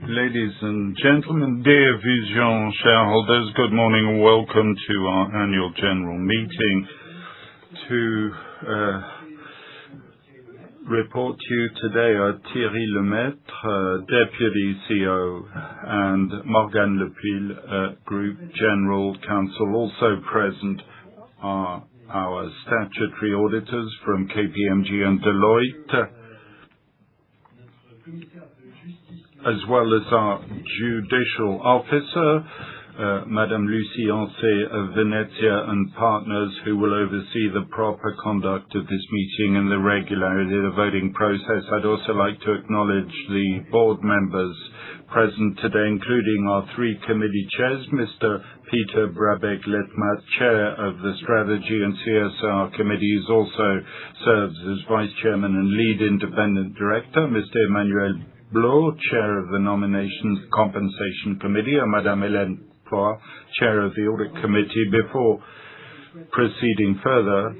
Ladies and gentlemen, dear Vusion shareholders, good morning and welcome to our annual general meeting. To report to you today are Thierry Lemaitre, Deputy CEO, and Morgane Lepile, Group General Counsel. Also present are our statutory auditors from KPMG and Deloitte, as well as our judicial officer, Madame Lucie Ancet of Venezia and Partners, who will oversee the proper conduct of this meeting and the regularity of the voting process. I'd also like to acknowledge the board members present today, including our three committee chairs, Mr. Peter Brabeck-Letmat, Chair of the Strategy and CSR Committee, who also serves as Vice Chairman and Lead Independent Director, Mr. Emmanuel Blot, Chair of the Nominations Compensation Committee, and Madame Hélène Poir, Chair of the Audit Committee. Before proceeding further,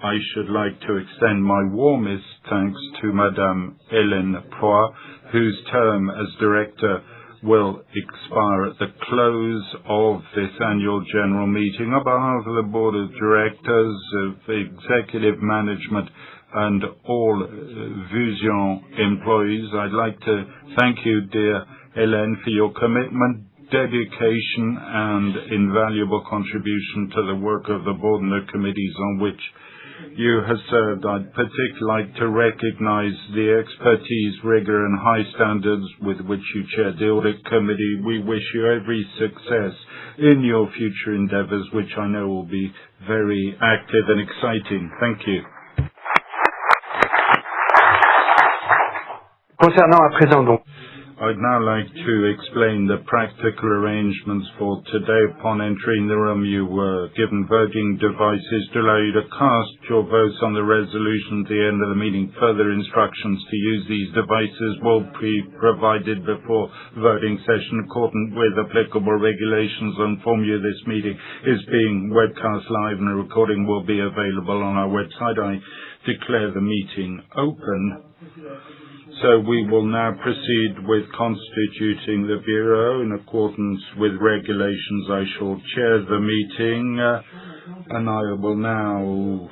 I should like to extend my warmest thanks to Madame Hélène Poir, whose term as Director will expire at the close of this annual general meeting. On behalf of the Board of Directors, of Executive Management, and all Vusion employees, I'd like to thank you, dear Hélène, for your commitment, dedication, and invaluable contribution to the work of the board and the committees on which you have served. I'd particularly like to recognize the expertise, rigor, and high standards with which you chaired the audit committee. We wish you every success in your future endeavors, which I know will be very active and exciting. Thank you. I'd now like to explain the practical arrangements for today. Upon entering the room, you were given voting devices to allow you to cast your votes on the resolution at the end of the meeting. Further instructions to use these devices will be provided before the voting session. In accordance with applicable regulations, I inform you this meeting is being webcast live and a recording will be available on our website. I declare the meeting open. So we will now proceed with constituting the Bureau. In accordance with regulations, I shall chair the meeting, and I will now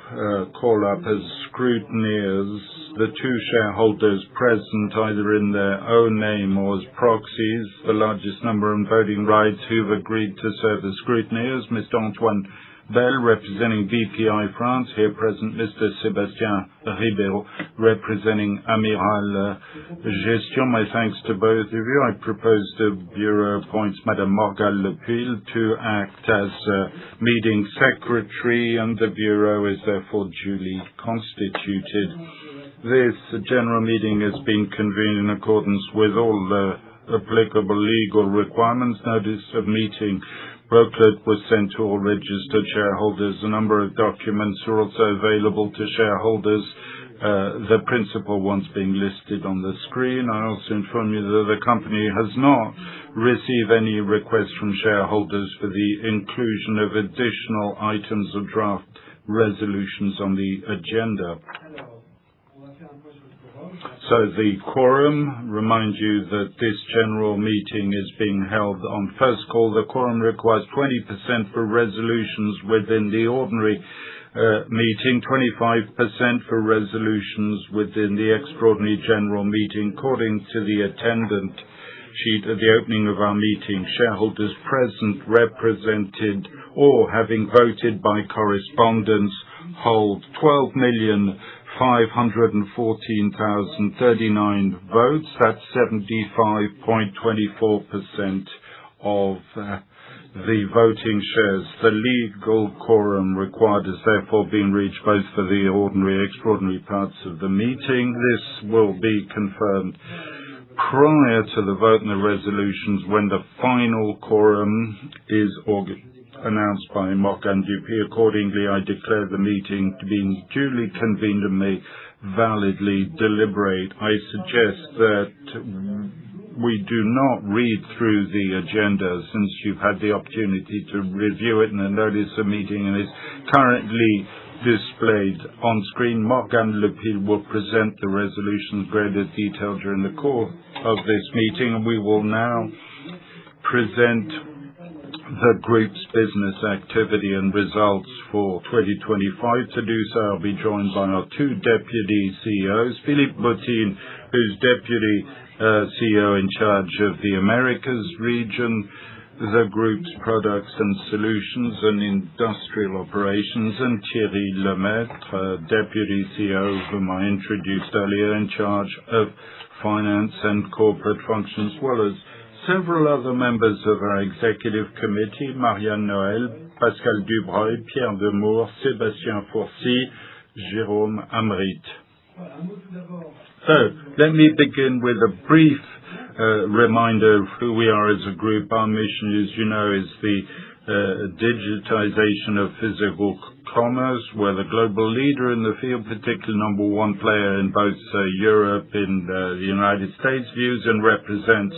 call up as scrutineers the two shareholders present either in their own name or as proxies, the largest number in voting rights, who've agreed to serve as scrutineers. Mr. Antoine Bell, representing BPI France, here present. Mr. Sébastien Ribeiro, representing Amiral Gestion. My thanks to both of you. I propose the Bureau appoints Madame Morgane Lepile to act as meeting secretary, and the Bureau is therefore duly constituted. This general meeting has been convened in accordance with all the applicable legal requirements. Notice of meeting booklet was sent to all registered shareholders. A number of documents are also available to shareholders, the principal ones being listed on the screen. I also inform you that the company has not received any requests from shareholders for the inclusion of additional items of draft resolutions on the agenda. So the quorum, remind you that this general meeting is being held on first call. The quorum requires 20% for resolutions within the ordinary meeting, 25% for resolutions within the extraordinary general meeting. According to the attendance sheet at the opening of our meeting, shareholders present, represented, or having voted by correspondence hold 12,514,039 votes. That's 75.24% of the voting shares. The legal quorum required has therefore been reached both for the ordinary and extraordinary parts of the meeting. This will be confirmed prior to the vote in the resolutions when the final quorum is announced by Morgane Lepile. Accordingly, I declare the meeting to be duly convened and may validly deliberate. I suggest that we do not read through the agenda since you've had the opportunity to review it, and the notice of meeting is currently displayed on screen. Morgane Lepile will present the resolutions in greater detail during the course of this meeting, and we will now present the group's business activity and results for 2025. To do so, I'll be joined by our two deputy CEOs, Philippe Bottine, who's deputy CEO in charge of the Americas region, the group's products and solutions and industrial operations, and Thierry Lemaitre, deputy CEO, whom I introduced earlier, in charge of finance and corporate functions, as well as several other members of our executive committee, Marianne Noël, Pascal Dubreuil, Pierre Demour, Sébastien Fourcy, Jérôme Amrit. So, let me begin with a brief reminder of who we are as a group. Our mission, as you know, is the digitization of physical commerce. We're the global leader in the field, particularly number one player in both Europe and the United States. Vusion represents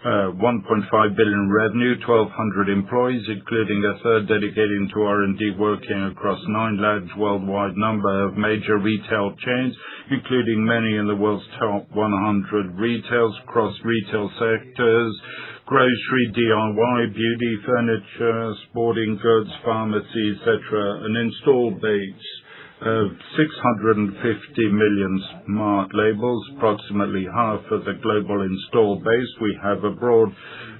1.5 billion revenue, 1,200 employees, including a third dedicated to R&D, working across 9 large worldwide number of major retail chains, including many in the world's top 100 retails across retail sectors, grocery, DIY, beauty, furniture, sporting goods, pharmacy, etc. An installed base of 650 million smart labels, approximately half of the global installed base. We have a broad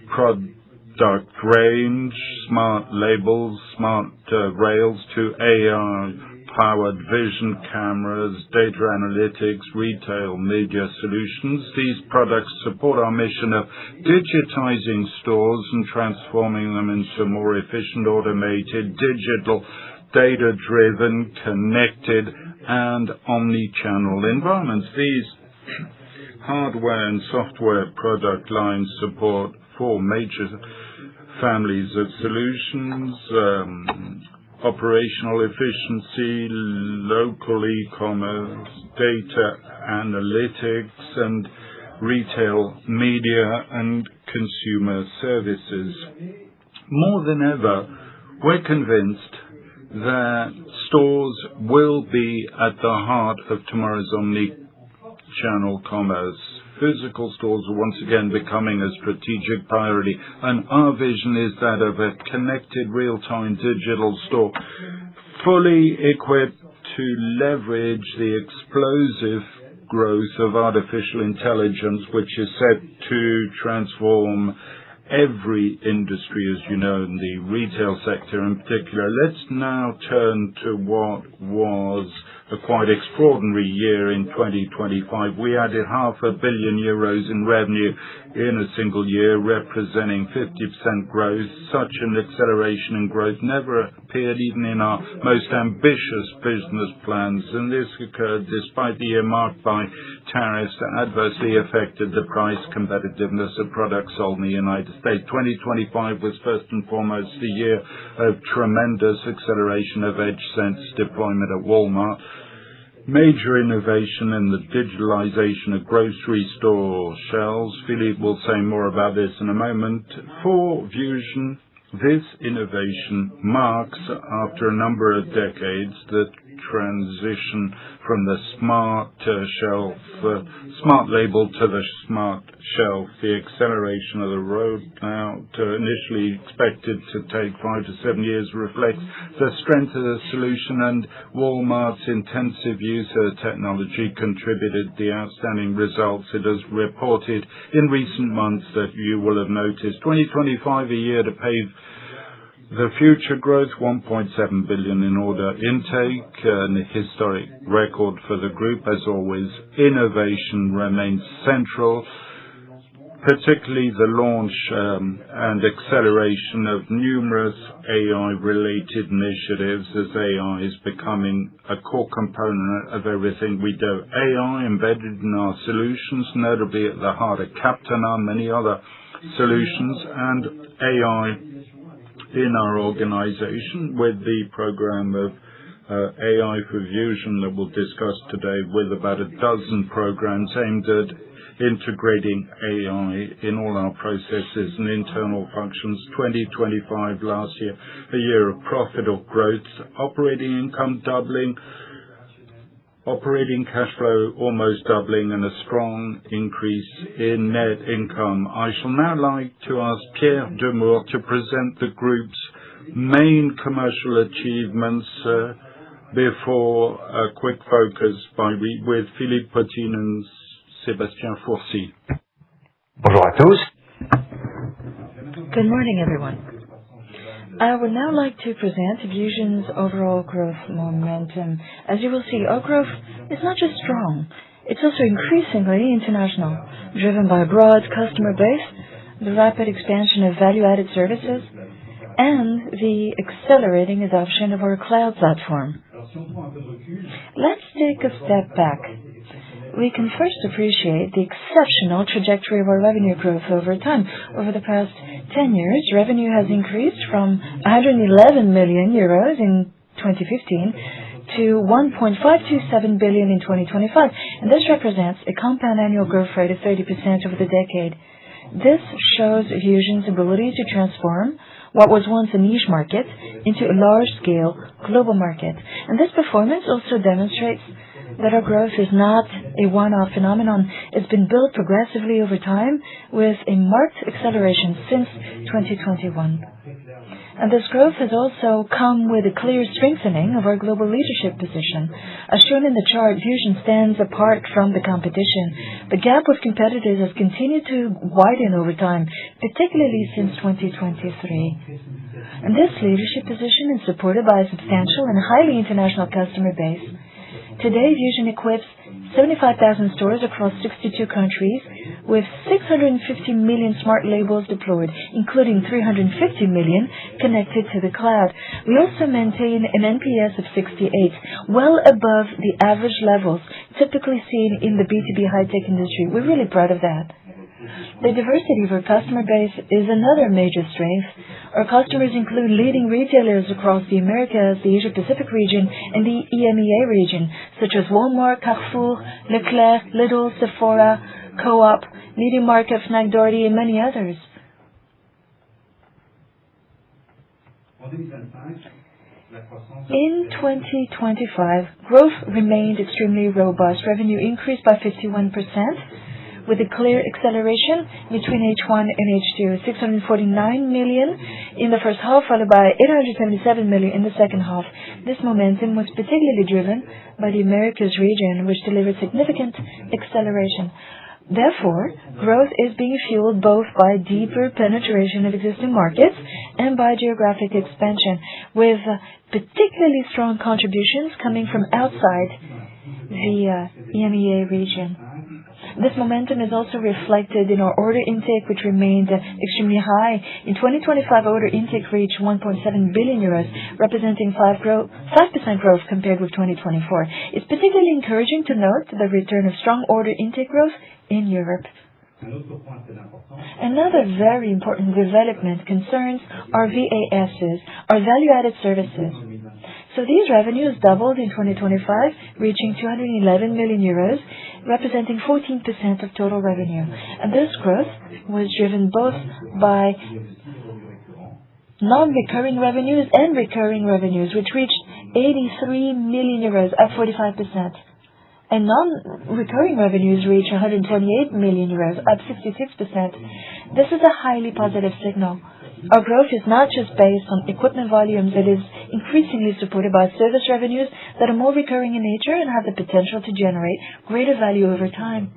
product range, smart labels, smart rails to AI-powered vision cameras, data analytics, retail media solutions. These products support our mission of digitizing stores and transforming them into more efficient, automated, digital, data-driven, connected, and omni-channel environments. These hardware and software product lines support 4 major families of solutions: operational efficiency, local e-commerce, data analytics, and retail media and consumer services. More than ever, we're convinced that stores will be at the heart of tomorrow's omni-channel commerce. Physical stores are once again becoming a strategic priority, and our vision is that of a connected real-time digital store, fully equipped to leverage the explosive growth of artificial intelligence, which is set to transform every industry, as you know, in the retail sector in particular. Let's now turn to what was a quite extraordinary year in 2025. We added €500 million in revenue in a single year, representing 50% growth. Such an acceleration in growth never appeared even in our most ambitious business plans, and this occurred despite the year marked by tariffs that adversely affected the price competitiveness of products sold in the United States. 2025 was first and foremost the year of tremendous acceleration of EdgeSense deployment at Walmart. Major innovation in the digitalization of grocery store shelves. Philippe will say more about this in a moment. For Vusion, this innovation marks, after a number of decades, the transition from the smart label to the smart shelf. The acceleration of the rollout, initially expected to take 5 to 7 years, reflects the strength of the solution, and Walmart's intensive use of technology contributed the outstanding results it has reported in recent months that you will have noticed. 2025, a year to pave the future growth, 1.7 billion in order intake, a historic record for the group. As always, innovation remains central, particularly the launch and acceleration of numerous AI-related initiatives, as AI is becoming a core component of everything we do. AI embedded in our solutions, notably at the heart of Captana and many other solutions, and AI in our organization with the program of AI for Vusion that we'll discuss today, with about a dozen programs aimed at integrating AI in all our processes and internal functions. 2025 last year, a year of profitable growth, operating income doubling, operating cash flow almost doubling, and a strong increase in net income. I shall now like to ask Pierre Demour to present the group's main commercial achievements before a quick focus with Philippe Potin and Sébastien Fourcy. Bonjour à tous. Good morning, everyone. I would now like to present Vusion's overall growth momentum. As you will see, our growth is not just strong, it's also increasingly international, driven by a broad customer base, the rapid expansion of value-added services, and the accelerating adoption of our cloud platform. Let's take a step back. We can first appreciate the exceptional trajectory of our revenue growth over time. Over the past 10 years, revenue has increased from 111 million euros in 2015 to 1.527 billion in 2025, and this represents a compound annual growth rate of 30% over the decade. This shows Vusion's ability to transform what was once a niche market into a large-scale global market. And this performance also demonstrates that our growth is not a one-off phenomenon. It's been built progressively over time with a marked acceleration since 2021. And this growth has also come with a clear strengthening of our global leadership position. As shown in the chart, Vusion stands apart from the competition. The gap with competitors has continued to widen over time, particularly since 2023. And this leadership position is supported by a substantial and highly international customer base. Today, Vusion equips 75,000 stores across 62 countries with 650 million smart labels deployed, including 350 million connected to the cloud. We also maintain an NPS of 68, well above the average levels typically seen in the B2B high-tech industry. We're really proud of that. The diversity of our customer base is another major strength. Our customers include leading retailers across the Americas, the Asia-Pacific region, and the EMEA region, such as Walmart, Carrefour, Leclerc, Lidl, Sephora, Co-op, Leading Market, Fnac Darty, and many others. In 2025, growth remained extremely robust. Revenue increased by 51%, with a clear acceleration between H1 and H2, 649 million in the first half, followed by 877 million in the second half. This momentum was particularly driven by the Americas region, which delivered significant acceleration. Therefore, growth is being fueled both by deeper penetration of existing markets and by geographic expansion, with particularly strong contributions coming from outside the EMEA region. This momentum is also reflected in our order intake, which remained extremely high. In 2025, order intake reached 1.7 billion euros, representing 5% growth compared with 2024. It's particularly encouraging to note the return of strong order intake growth in Europe. Another very important development concerns our VASs, our value-added services. So these revenues doubled in 2025, reaching 211 million euros, representing 14% of total revenue. And this growth was driven both by non-recurring revenues and recurring revenues, which reached 83 million euros, up 45%. And non-recurring revenues reached 128 million euros, up 66%. This is a highly positive signal. Our growth is not just based on equipment volumes, it is increasingly supported by service revenues that are more recurring in nature and have the potential to generate greater value over time.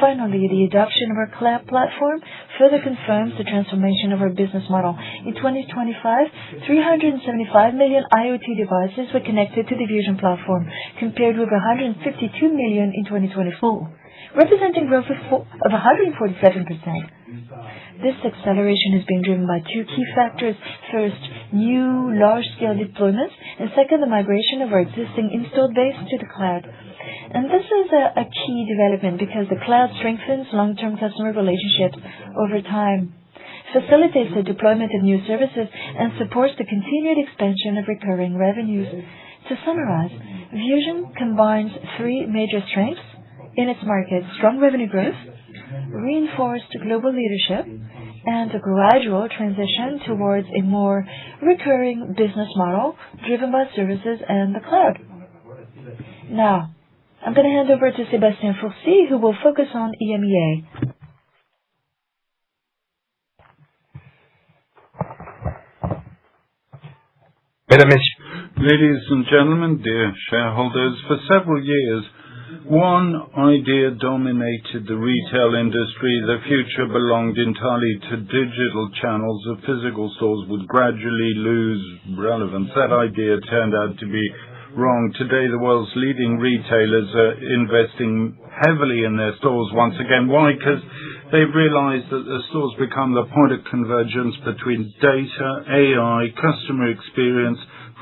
Finally, the adoption of our cloud platform further confirms the transformation of our business model. In 2025, 375 million IoT devices were connected to the Vusion platform, compared with 152 million in 2024, representing growth of 147%. This acceleration is being driven by two key factors. First, new large-scale deployments, and second, the migration of our existing installed base to the cloud. And this is a key development because the cloud strengthens long-term customer relationships over time, facilitates the deployment of new services, and supports the continued expansion of recurring revenues. To summarize, Vusion combines three major strengths in its market, strong revenue growth, reinforced global leadership, and a gradual transition towards a more recurring business model driven by services and the cloud. Now, I'm going to hand over to Sébastien Fourcy, who will focus on EMEA. Ladies and gentlemen, dear shareholders, for several years, one idea dominated the retail industry. The future belonged entirely to digital channels. The physical stores would gradually lose relevance. That idea turned out to be wrong. Today, the world's leading retailers are investing heavily in their stores once again. Why? Because they've realized that the stores become the point of convergence between data, AI, customer experience,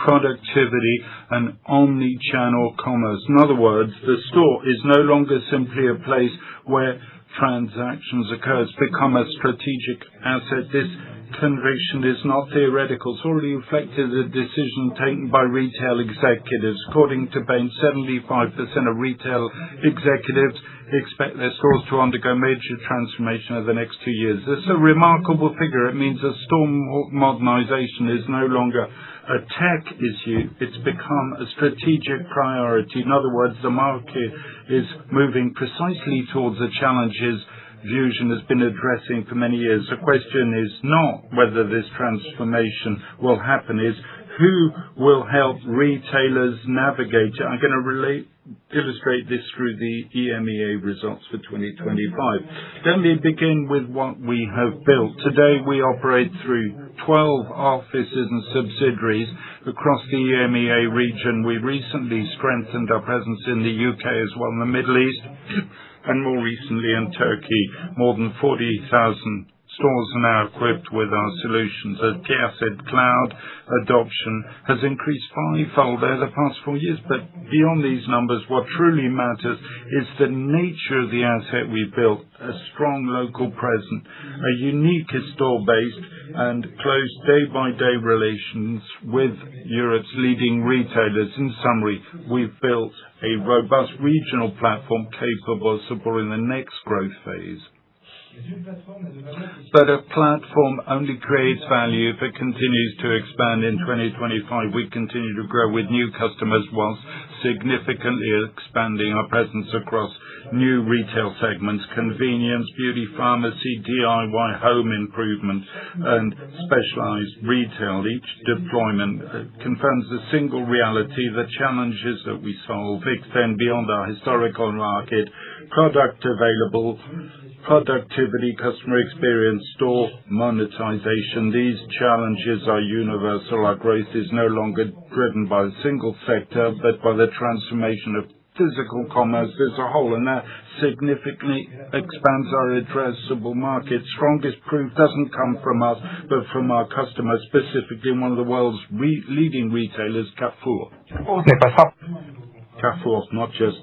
productivity, and omni-channel commerce. In other words, the store is no longer simply a place where transactions occur. It's become a strategic asset. This conviction is not theoretical. It's already reflected in the decision taken by retail executives. According to Bain, 75% of retail executives expect their stores to undergo major transformation over the next 2 years. This is a remarkable figure. It means that store modernization is no longer a tech issue. It's become a strategic priority. In other words, the market is moving precisely towards the challenges Vusion has been addressing for many years. The question is not whether this transformation will happen, is who will help retailers navigate it. I'm going to illustrate this through the EMEA results for 2025. Let me begin with what we have built. Today, we operate through 12 offices and subsidiaries across the EMEA region. We recently strengthened our presence in the UK as well in the Middle East, and more recently in Turkey. More than 40,000 stores are now equipped with our solutions. As Pierre said, cloud adoption has increased fivefold over the past 4 years. But beyond these numbers, what truly matters is the nature of the asset we built, a strong local presence, a unique store base, and close day-by-day relations with Europe's leading retailers. In summary, we've built a robust regional platform capable of supporting the next growth phase. But a platform only creates value if it continues to expand. In 2025, we continue to grow with new customers whilst significantly expanding our presence across new retail segments: convenience, beauty, pharmacy, DIY, home improvement, and specialized retail. Each deployment confirms the single reality. The challenges that we solve extend beyond our historical market: productivity, customer experience, store monetization. These challenges are universal. Our growth is no longer driven by a single sector, but by the transformation of physical commerce as a whole, and that significantly expands our addressable market. Strongest proof doesn't come from us, but from our customers, specifically one of the world's leading retailers, Carrefour. Carrefour is not just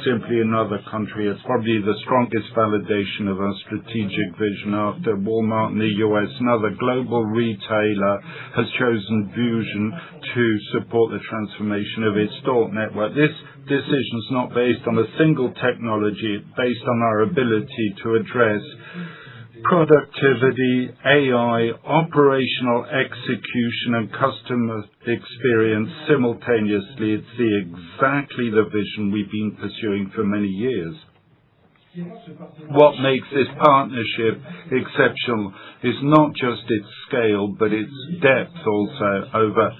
simply another country. It's probably the strongest validation of our strategic vision. After Walmart in the US, another global retailer has chosen Vusion to support the transformation of its store network. This decision is not based on a single technology. It's based on our ability to address productivity, AI, operational execution, and customer experience simultaneously. It's exactly the vision we've been pursuing for many years. What makes this partnership exceptional is not just its scale, but its depth also. Over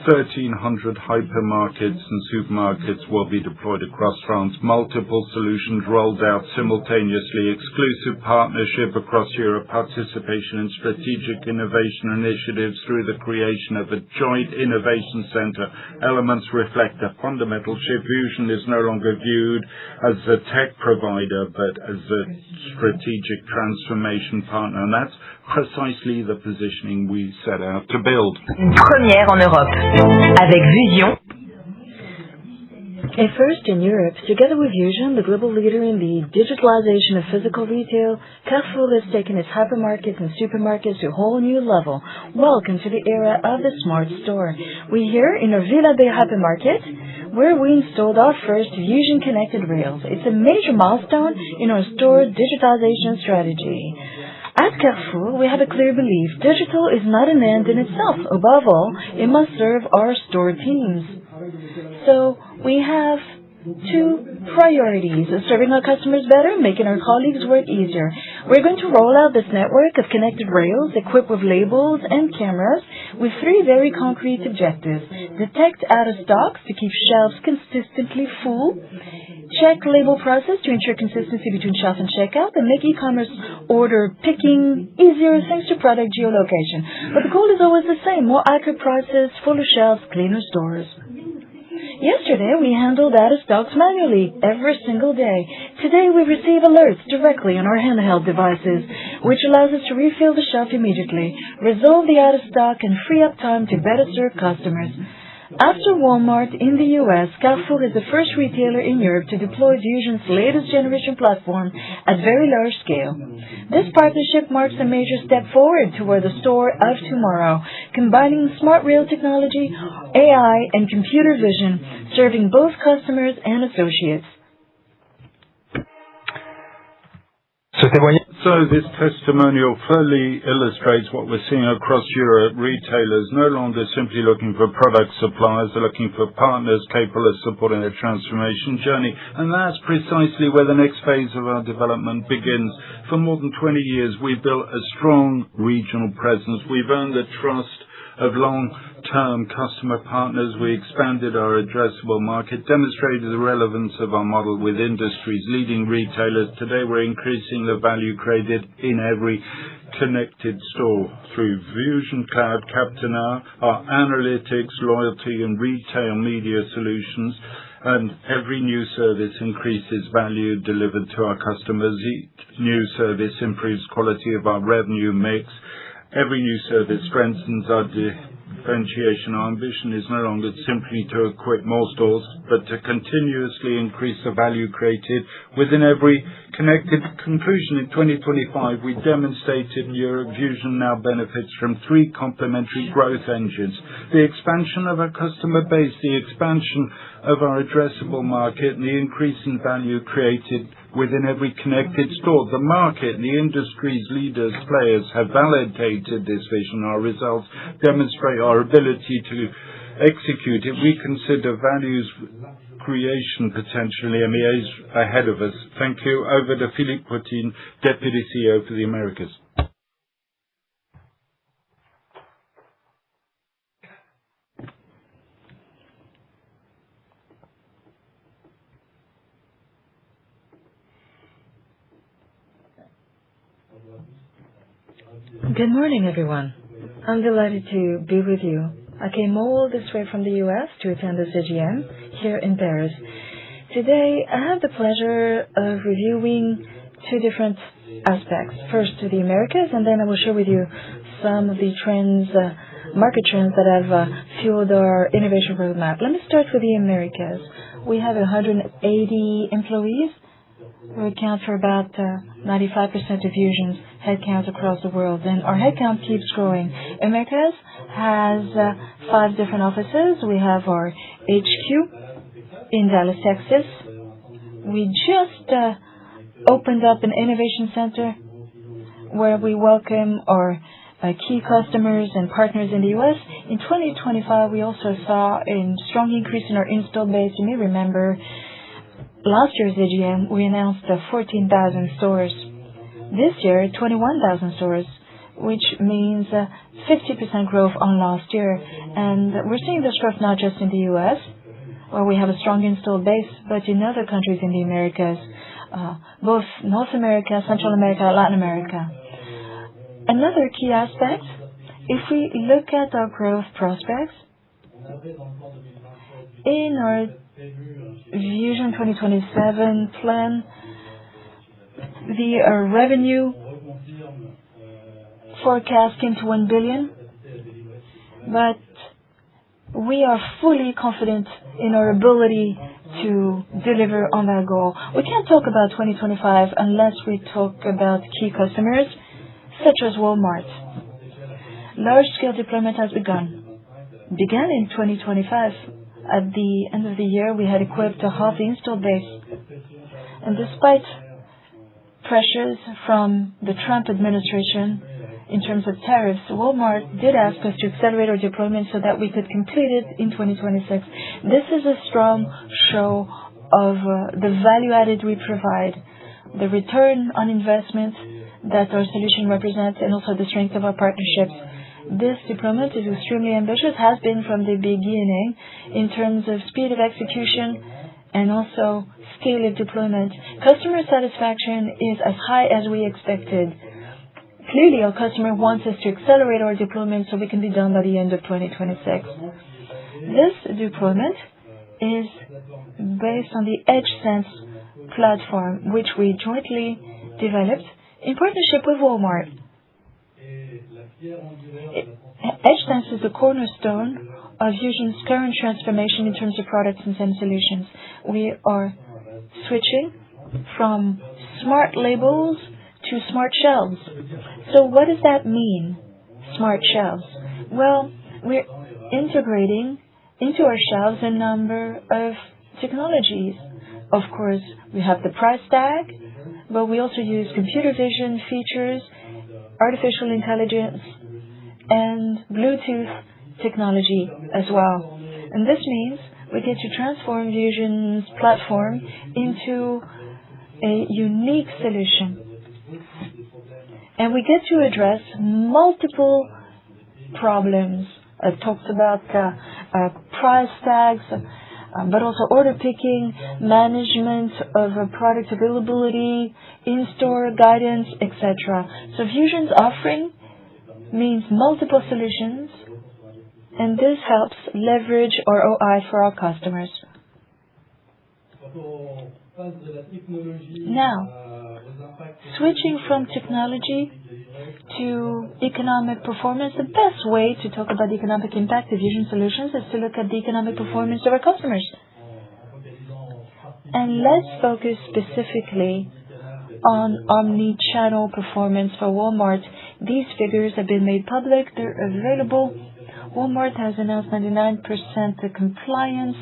1,300 hypermarkets and supermarkets will be deployed across France. Multiple solutions rolled out simultaneously. Exclusive partnership across Europe. Participation in strategic innovation initiatives through the creation of a joint innovation center. Elements reflect a fundamental shift. Vusion is no longer viewed as a tech provider, but as a strategic transformation partner. And that's precisely the positioning we set out to build. Une première en Europe. Avec Vusion. A first in Europe, together with Vusion, the global leader in the digitalization of physical retail, Carrefour has taken its hypermarkets and supermarkets to a whole new level. Welcome to the era of the smart store. We're here in our Villa Bay hypermarket, where we installed our first Vusion connected rails. It's a major milestone in our store digitalization strategy. At Carrefour, we have a clear belief. Digital is not an end in itself. Above all, it must serve our store teams. So we have two priorities: serving our customers better, making our colleagues' work easier. We're going to roll out this network of connected rails equipped with labels and cameras with three very concrete objectives: detect out-of-stocks to keep shelves consistently full, check label process to ensure consistency between shelf and checkout, and make e-commerce order picking easier thanks to product geolocation. But the goal is always the same: more accurate prices, fuller shelves, cleaner stores. Yesterday, we handled out-of-stocks manually every single day. Today, we receive alerts directly on our handheld devices, which allows us to refill the shelf immediately, resolve the out-of-stock, and free up time to better serve customers. After Walmart in the U.S., Carrefour is the first retailer in Europe to deploy Vusion's latest generation platform at very large scale. This partnership marks a major step forward toward the store of tomorrow, combining smart rail technology, AI, and computer vision, serving both customers and associates. So this testimonial fully illustrates what we're seeing across Europe. Retailers no longer simply looking for product suppliers, they're looking for partners capable of supporting their transformation journey. And that's precisely where the next phase of our development begins. For more than 20 years, we've built a strong regional presence. We've earned the trust of long-term customer partners. We expanded our addressable market, demonstrated the relevance of our model with industry's leading retailers. Today, we're increasing the value created in every connected store through Vusion Cloud, Captana, our analytics, loyalty, and retail media solutions. And every new service increases value delivered to our customers. Each new service improves quality of our revenue mix. Every new service strengthens our differentiation. Our ambition is no longer simply to equip more stores, but to continuously increase the value created within every connected. Conclusion: in 2025, we demonstrated in Europe Vusion now benefits from three complementary growth engines: the expansion of our customer base, the expansion of our addressable market, and the increase in value created within every connected store. The market and the industry's leaders, players have validated this vision. Our results demonstrate our ability to execute it. We consider values creation potentially MEAs ahead of us. Thank you. Over to Philippe Potin, Deputy CEO for the Americas. Good morning, everyone. I'm delighted to be with you. I came all this way from the U.S. to attend this AGM here in Paris. Today, I have the pleasure of reviewing two different aspects. First, to the Americas, and then I will share with you some of the trends, market trends that have fueled our innovation roadmap. Let me start with the Americas. We have 180 employees who account for about 95% of Vusion's headcount across the world, and our headcount keeps growing. Americas has 5 different offices. We have our HQ in Dallas, Texas. We just opened up an innovation center where we welcome our key customers and partners in the U.S. In 2025, we also saw a strong increase in our install base. You may remember last year's AGM, we announced 14,000 stores. This year, 21,000 stores, which means 50% growth on last year. And we're seeing this growth not just in the U.S., where we have a strong installed base, but in other countries in the Americas, both North America, Central America, Latin America. Another key aspect, if we look at our growth prospects, in our Vusion 2027 plan, the revenue forecast came to 1 billion, but we are fully confident in our ability to deliver on that goal. We can't talk about 2025 unless we talk about key customers, such as Walmart. Large-scale deployment has began in 2025. At the end of the year, we had equipped half the installed base. And despite pressures from the Trump administration in terms of tariffs, Walmart did ask us to accelerate our deployment so that we could complete it in 2026. This is a strong show of the value added we provide, the return on investment that our solution represents, and also the strength of our partnerships. This deployment is extremely ambitious, has been from the beginning in terms of speed of execution and also scale of deployment. Customer satisfaction is as high as we expected. Clearly, our customer wants us to accelerate our deployment so we can be done by the end of 2026. This deployment is based on the EdgeSense platform, which we jointly developed in partnership with Walmart. EdgeSense is the cornerstone of Vusion's current transformation in terms of products and solutions. We are switching from smart labels to smart shelves. So what does that mean, smart shelves? Well, we're integrating into our shelves a number of technologies. Of course, we have the price tag, but we also use computer vision features, artificial intelligence, and Bluetooth technology as well. And this means we get to transform Vusion's platform into a unique solution. And we get to address multiple problems. I talked about price tags, but also order picking, management of product availability, in-store guidance, etc. So Vusion's offering means multiple solutions, and this helps leverage ROI for our customers. Now, switching from technology to economic performance, the best way to talk about the economic impact of Vusion solutions is to look at the economic performance of our customers. And let's focus specifically on omni-channel performance for Walmart. These figures have been made public. They're available. Walmart has announced 99% compliance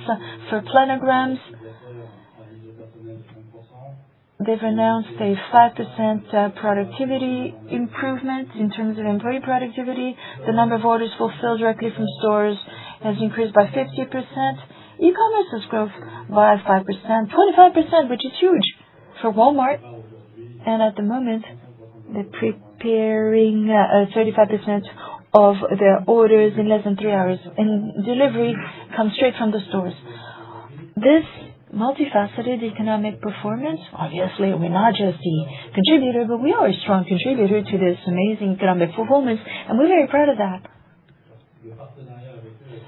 for planograms. They've announced a 5% productivity improvement in terms of employee productivity. The number of orders fulfilled directly from stores has increased by 50%. E-commerce has grown by 5%, 25%, which is huge for Walmart. And at the moment, they're preparing 35% of their orders in less than 3 hours. And delivery comes straight from the stores. This multifaceted economic performance, obviously we're not just the contributor, but we are a strong contributor to this amazing economic performance, and we're very proud of that.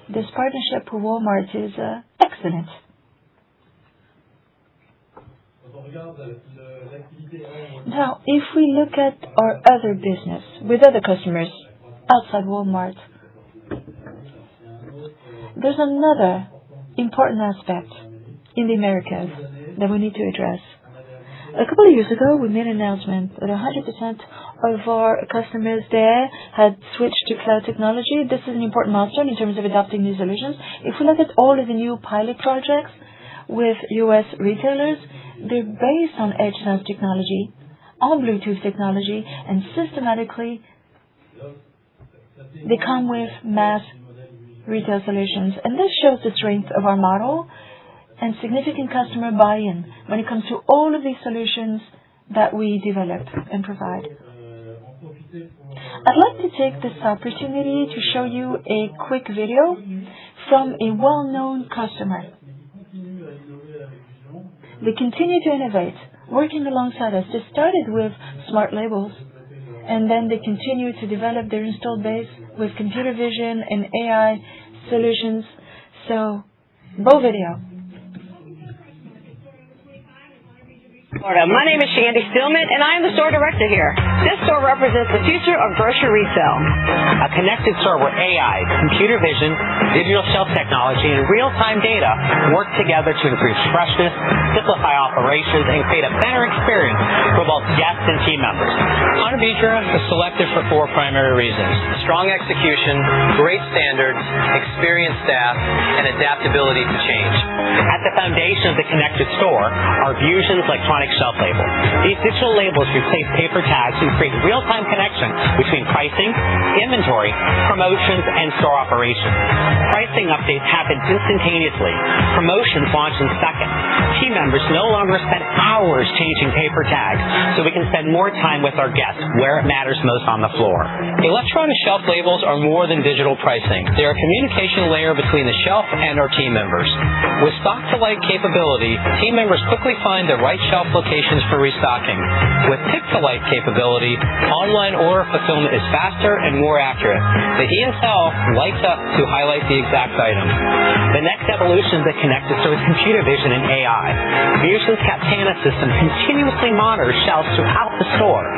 This partnership with Walmart is excellent. Now, if we look at our other business with other customers outside Walmart, there's another important aspect in the Americas that we need to address. A couple of years ago, we made an announcement that 100% of our customers there had switched to cloud technology. This is an important milestone in terms of adopting new solutions. If we look at all of the new pilot projects with U.S. retailers, they're based on EdgeSense technology, on Bluetooth technology, and systematically they come with mass retail solutions. And this shows the strength of our model and significant customer buy-in when it comes to all of these solutions that we develop and provide. I'd like to take this opportunity to show you a quick video from a well-known customer. They continue to innovate, working alongside us. They started with smart labels, and then they continue to develop their installed base with computer vision and AI solutions. So, Beau video. My name is Shandy Stillman, and I am the store director here. This store represents the future of grocery retail. A connected store where AI, computer vision, digital shelf technology, and real-time data work together to improve freshness, simplify operations, and create a better experience for both guests and team members. Vusion was selected for 4 primary reasons: strong execution, great standards, experienced staff, and adaptability to change. At the foundation of the connected store are Vusion's electronic shelf labels. These digital labels replace paper tags and create real-time connection between pricing, inventory, promotions, and store operations. Pricing updates happen instantaneously. Promotions launch in seconds. Team members no longer spend hours changing paper tags, so we can spend more time with our guests where it matters most on the floor. Electronic shelf labels are more than digital pricing. They are a communication layer between the shelf and our team members. With stock-to-light capability, team members quickly find the right shelf locations for restocking. With pick-to-light capability, online order fulfillment is faster and more accurate. The ESL lights up to highlight the exact item. The next evolution of the connected store is computer vision and AI. Vusion's Captana system continuously monitors shelves throughout the store.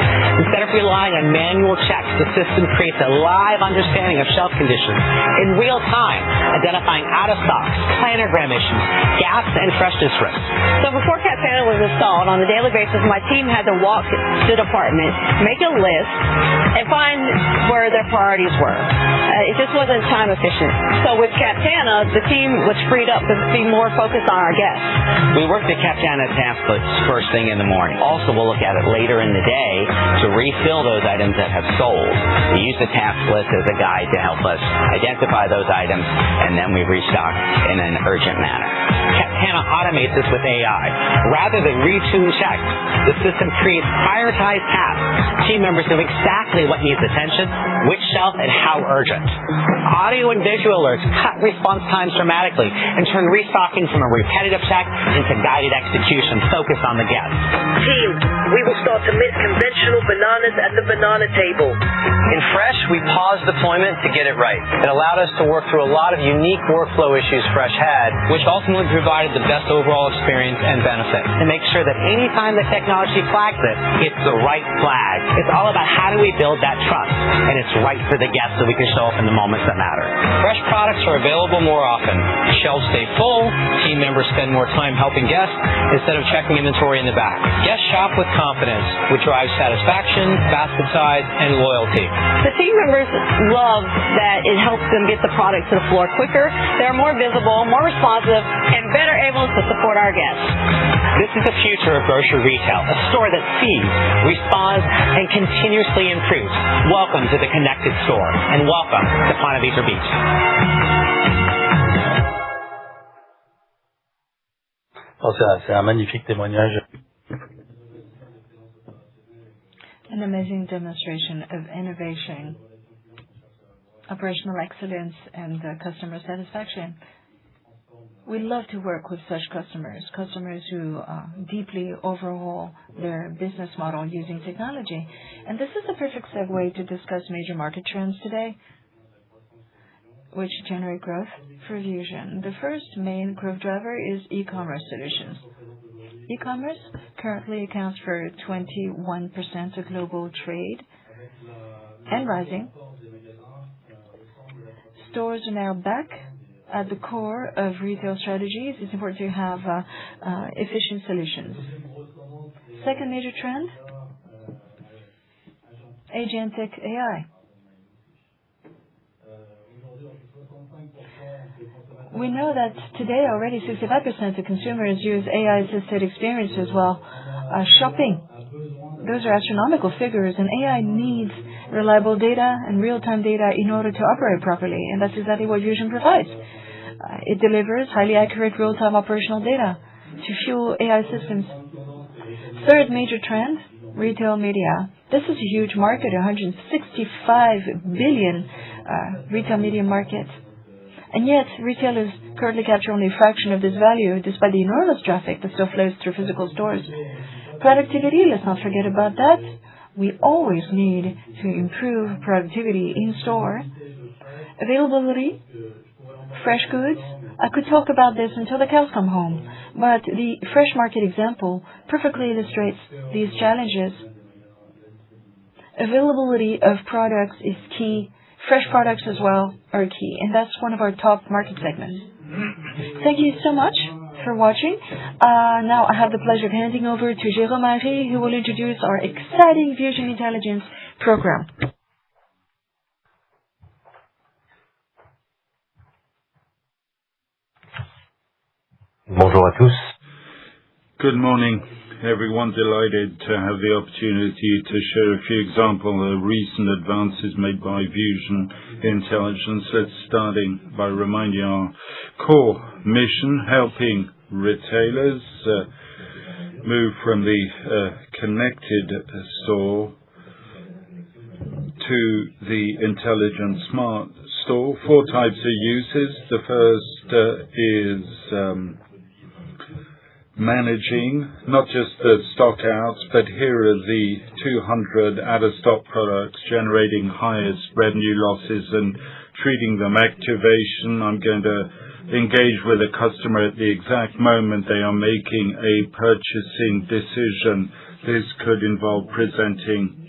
Instead of relying on manual checks, the system creates a live understanding of shelf conditions in real time, identifying out-of-stocks, planogram issues, gaps, and freshness risks. So before Captana was installed, on a daily basis, my team had to walk to the department, make a list, and find where their priorities were. It just wasn't time efficient. So with Captana, the team was freed up to be more focused on our guests. We work the Captana task list first thing in the morning. Also, we'll look at it later in the day to refill those items that have sold. We use the task list as a guide to help us identify those items, and then we restock in an urgent manner. Captana automates this with AI. Rather than retune checks, the system creates prioritized tasks. Team members know exactly what needs attention, which shelf, and how urgent. Audio and visual alerts cut response times dramatically and turn restocking from a repetitive check into guided execution focused on the guest. Team, we will start to miss conventional bananas at the banana table. In Fresh, we paused deployment to get it right. It allowed us to work through a lot of unique workflow issues Fresh had, which ultimately provided the best overall experience and benefit. To make sure that any time the technology flags it, it's the right flag. It's all about how do we build that trust, and it's right for the guest so we can show up in the moments that matter. Fresh products are available more often. Shelves stay full. Team members spend more time helping guests instead of checking inventory in the back. Guests shop with confidence, which drives satisfaction, basket size, and loyalty. The team members love that it helps them get the product to the floor quicker. They're more visible, more responsive, and better able to support our guests. This is the future of grocery retail, a store that sees, responds, and continuously improves. Welcome to the connected store, and welcome to Ponte Vedra Beach. C'est un magnifique témoignage. An amazing demonstration of innovation, operational excellence, and customer satisfaction. We love to work with such customers who deeply overhaul their business model using technology. And this is the perfect segue to discuss major market trends today, which generate growth for Vusion. The first main growth driver is e-commerce solutions. E-commerce currently accounts for 21% of global trade and rising. Stores are now back at the core of retail strategies. It's important to have efficient solutions. Second major trend, agentic AI. We know that today already 65% of consumers use AI-assisted experiences while shopping. Those are astronomical figures, and AI needs reliable data and real-time data in order to operate properly, and that's exactly what Vusion provides. It delivers highly accurate real-time operational data to fuel AI systems. Third major trend, retail media. This is a huge market, 165 billion retail media market. And yet, retailers currently capture only a fraction of this value, despite the enormous traffic that still flows through physical stores. Productivity, let's not forget about that. We always need to improve productivity in store. Availability, fresh goods. I could talk about this until the cows come home, but the fresh market example perfectly illustrates these challenges. Availability of products is key. Fresh products as well are key, and that's one of our top market segments. Thank you so much for watching. Now I have the pleasure of handing over to Jérôme Marie, who will introduce our exciting Vusion Intelligence program. Bonjour à tous. Good morning, everyone. Delighted to have the opportunity to share a few examples of recent advances made by Vusion Intelligence. Let's starting by reminding our core mission, helping retailers move from the connected store to the intelligent smart store. 4 types of uses. The first is managing not just the stock outs, but here are the 200 out-of-stock products generating highest revenue losses and treating them activation. I'm going to engage with a customer at the exact moment they are making a purchasing decision. This could involve presenting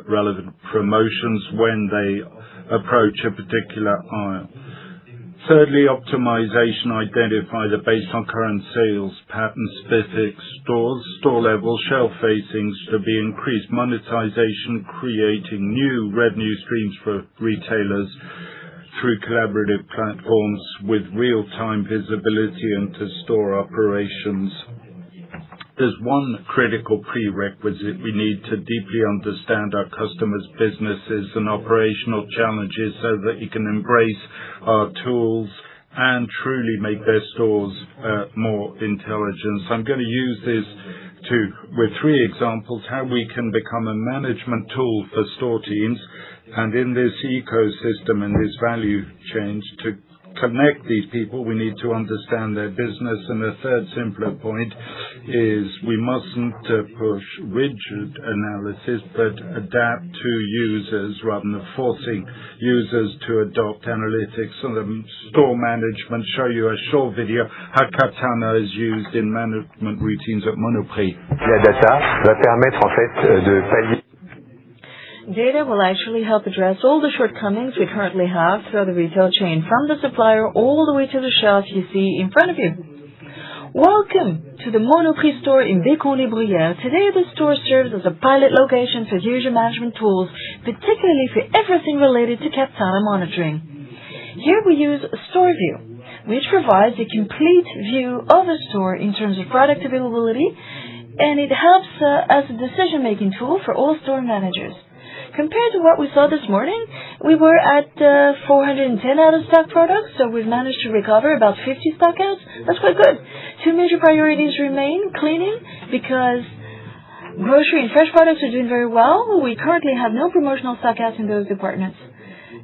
relevant promotions when they approach a particular aisle. Thirdly, optimization, identify the based on current sales pattern specific stores, store level shelf facings to be increased, monetization, creating new revenue streams for retailers through collaborative platforms with real-time visibility into store operations. There's one critical prerequisite. We need to deeply understand our customers' businesses and operational challenges so that you can embrace our tools and truly make their stores more intelligent. I'm going to use this with 3 examples, how we can become a management tool for store teams, and in this ecosystem and this value chain to connect these people, we need to understand their business. And the third simpler point is we mustn't push rigid analysis, but adapt to users rather than forcing users to adopt analytics. So the store management, show you a short video how Captana is used in management routines at Monoprix. La data va permettre en fait de pallier. Data will actually help address all the shortcomings we currently have throughout the retail chain, from the supplier all the way to the shelf you see in front of you. Welcome to the Monoprix store in Bécon-les-Bruyères. Today the store serves as a pilot location for Vusion management tools, particularly for everything related to Captana monitoring. Here we use Store View, which provides a complete view of a store in terms of product availability, and it helps as a decision-making tool for all store managers. Compared to what we saw this morning, we were at 410 out-of-stock products, so we've managed to recover about 50 stockouts. That's quite good. 2 major priorities remain: cleaning, because grocery and fresh products are doing very well. We currently have no promotional stockouts in those departments.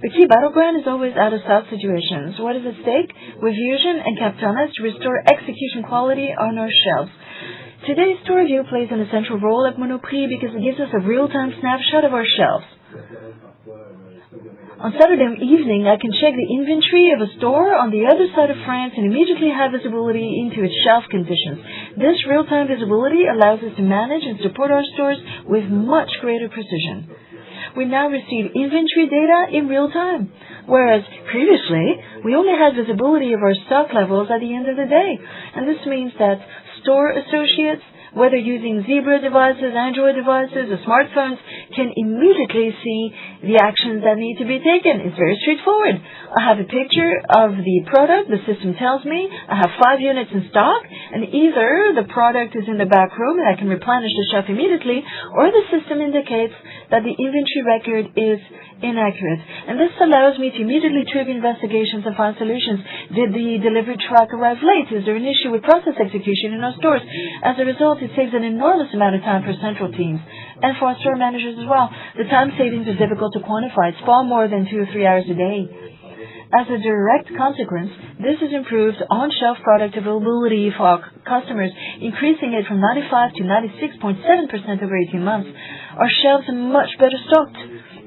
The key battleground is always out-of-stock situations. What is at stake with Vusion and Captana is to restore execution quality on our shelves. Today's Store View plays an essential role at Monoprix because it gives us a real-time snapshot of our shelves. On Saturday evening, I can check the inventory of a store on the other side of France and immediately have visibility into its shelf conditions. This real-time visibility allows us to manage and support our stores with much greater precision. We now receive inventory data in real time, whereas previously we only had visibility of our stock levels at the end of the day. And this means that store associates, whether using Zebra devices, Android devices, or smartphones, can immediately see the actions that need to be taken. It's very straightforward. I have a picture of the product. The system tells me I have 5 units in stock, and either the product is in the back room and I can replenish the shelf immediately, or the system indicates that the inventory record is inaccurate. And this allows me to immediately trigger investigations and find solutions. Did the delivery truck arrive late? Is there an issue with process execution in our stores? As a result, it saves an enormous amount of time for central teams and for our store managers as well. The time savings is difficult to quantify. It's far more than 2 or 3 hours a day. As a direct consequence, this has improved on-shelf product availability for our customers, increasing it from 95 to 96.7% over 18 months. Our shelves are much better stocked,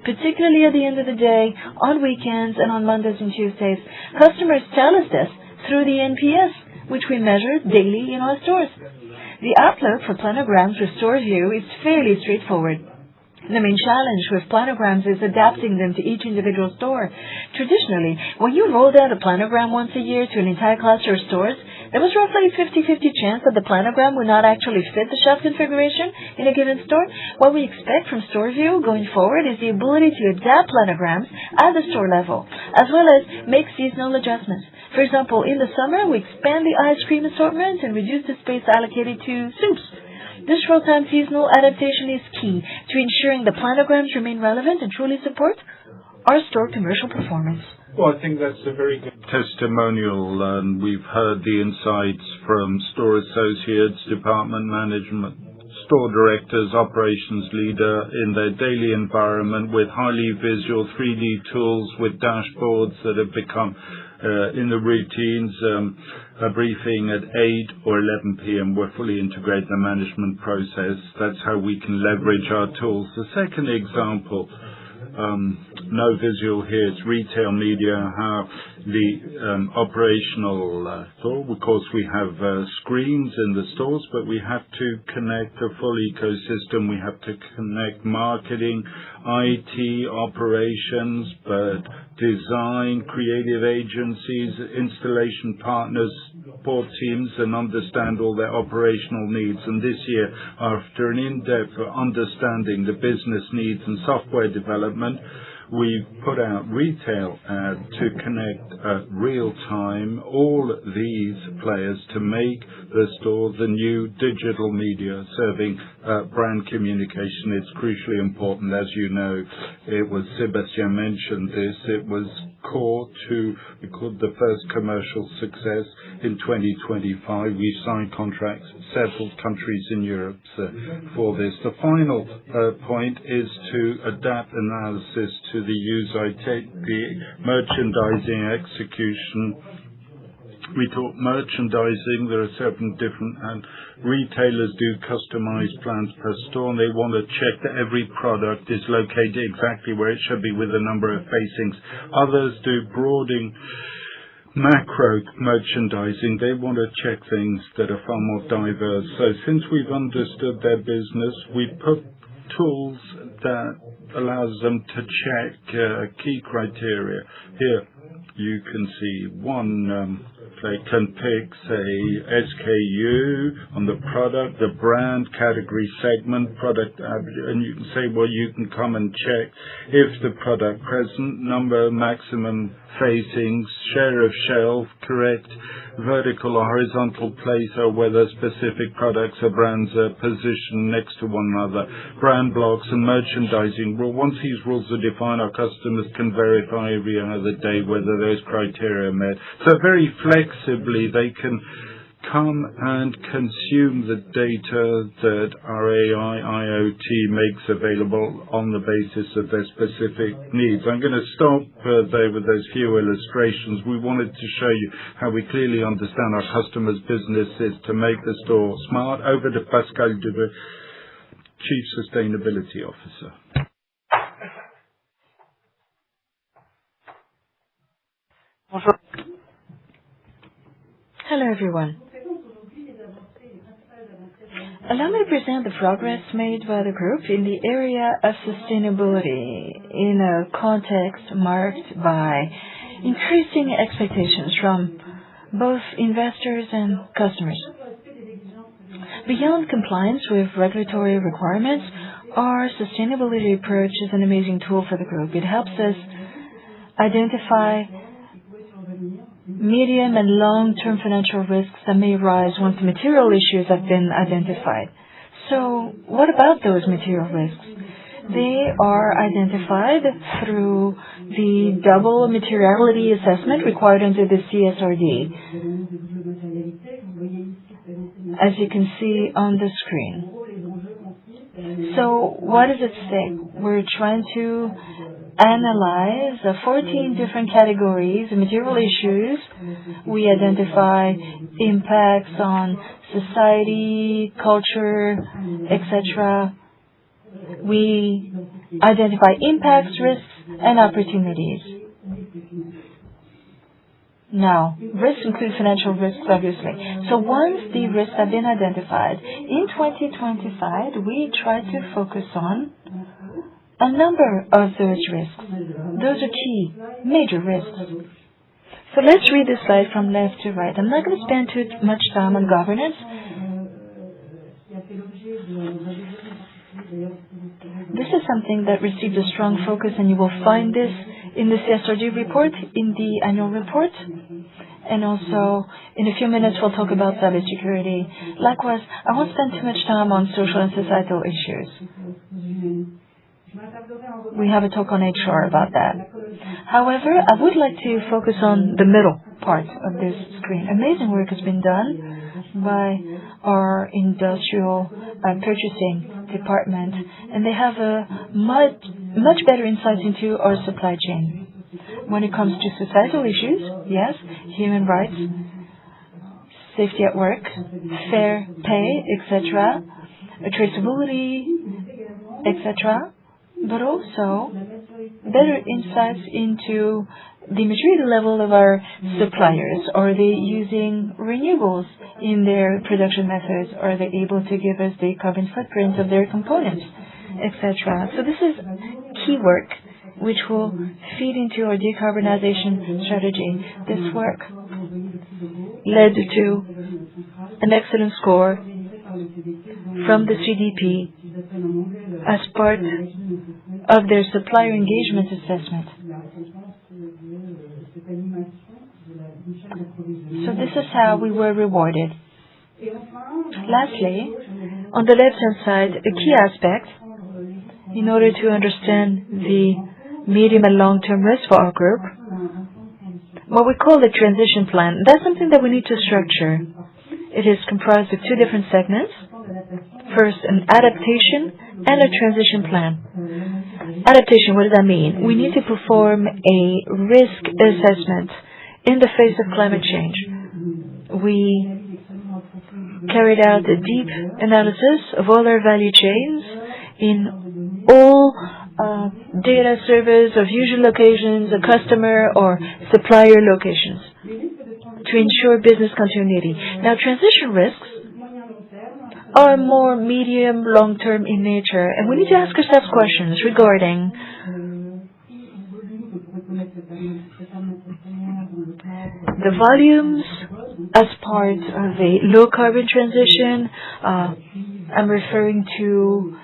particularly at the end of the day, on weekends and on Mondays and Tuesdays. Customers tell us this through the NPS, which we measure daily in our stores. The outlook for planograms with Store View is fairly straightforward. The main challenge with planograms is adapting them to each individual store. Traditionally, when you rolled out a planogram once a year to an entire cluster of stores, there was roughly a 50-50 chance that the planogram would not actually fit the shelf configuration in a given store. What we expect from store view going forward is the ability to adapt planograms at the store level, as well as make seasonal adjustments. For example, in the summer, we expand the ice cream assortment and reduce the space allocated to soups. This real-time seasonal adaptation is key to ensuring the planograms remain relevant and truly support our store commercial performance. Well, I think that's a very good testimonial, and we've heard the insights from store associates, department management, store directors, operations leader in their daily environment with highly visual 3D tools with dashboards that have become in the routines, a briefing at 8 or 11 p.m. We're fully integrate the management process. That's how we can leverage our tools. The second example, no visual here, it's retail media, how the operational store. Of course, we have screens in the stores, but we have to connect the full ecosystem. We have to connect marketing, IT, operations, but design, creative agencies, installation partners, support teams, and understand all their operational needs. And this year, after an in-depth understanding the business needs and software development, we put out retail to connect real time all these players to make the store the new digital media serving brand communication. It's crucially important. As you know, it was Sébastien mentioned this. It was core to the first commercial success in 2025. We signed contracts in several countries in Europe for this. The final point is to adapt analysis to the user. I take the merchandising execution. We talk merchandising. There are seven different, and retailers do customized plans per store, and they want to check that every product is located exactly where it should be with a number of facings. Others do broadening macro merchandising. They want to check things that are far more diverse. So since we've understood their business, we put tools that allows them to check key criteria. Here you can see one they can pick, say, SKU on the product, the brand, category, segment, product, and you can say, well, you can come and check if the product present, number, maximum facings, share of shelf, correct, vertical or horizontal place, or whether specific products or brands are positioned next to one another, brand blocks and merchandising rule. Once these rules are defined, our customers can verify every other day whether those criteria are met. So very flexibly, they can come and consume the data that our AI IoT makes available on the basis of their specific needs. I'm going to stop there with those few illustrations. We wanted to show you how we clearly understand our customers' businesses to make the store smart. Over to Pascal Dubé, Chief Sustainability Officer. Hello, everyone. Allow me to present the progress made by the group in the area of sustainability in a context marked by increasing expectations from both investors and customers. Beyond compliance with regulatory requirements, our sustainability approach is an amazing tool for the group. It helps us identify medium and long-term financial risks that may arise once material issues have been identified. So what about those material risks? They are identified through the double materiality assessment required under the CSRD, as you can see on the screen. So what is at stake? We're trying to analyze 14 different categories of material issues. We identify impacts on society, culture, etc. We identify impacts, risks, and opportunities. Now, risks include financial risks, obviously. So once the risks have been identified, in 2025, we try to focus on a number of those risks. Those are key, major risks. So let's read this slide from left to right. I'm not going to spend too much time on governance. This is something that received a strong focus, and you will find this in the CSRD report, in the annual report, and also in a few minutes we'll talk about cybersecurity. Likewise, I won't spend too much time on social and societal issues. We have a talk on HR about that. However, I would like to focus on the middle part of this screen. Amazing work has been done by our industrial purchasing department, and they have a much better insight into our supply chain. When it comes to societal issues, yes, human rights, safety at work, fair pay, etc., traceability, etc., but also better insights into the maturity level of our suppliers. Are they using renewables in their production methods? Are they able to give us the carbon footprint of their components, etc.? So this is key work which will feed into our decarbonization strategy. This work led to an excellent score from the CDP as part of their supplier engagement assessment. So this is how we were rewarded. Lastly, on the left-hand side, a key aspect in order to understand the medium and long-term risk for our group, what we call the transition plan. That's something that we need to structure. It is comprised of two different segments. First, an adaptation and a transition plan. Adaptation, what does that mean? We need to perform a risk assessment in the face of climate change. We carried out a deep analysis of all our value chains in all data servers of usual locations, a customer or supplier locations to ensure business continuity. Now, transition risks are more medium, long-term in nature, and we need to ask ourselves questions regarding the volumes as part of a low-carbon transition. I'm referring to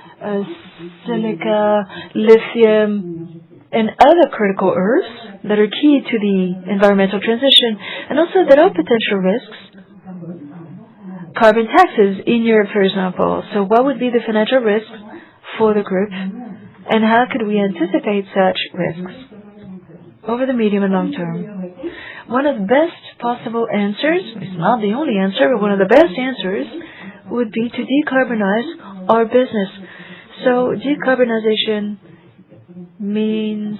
silica, lithium, and other critical earths that are key to the environmental transition, and also that are potential risks. Carbon taxes in Europe, for example. So what would be the financial risks for the group, and how could we anticipate such risks over the medium and long term? One of the best possible answers, it's not the only answer, but one of the best answers would be to decarbonize our business. So decarbonization means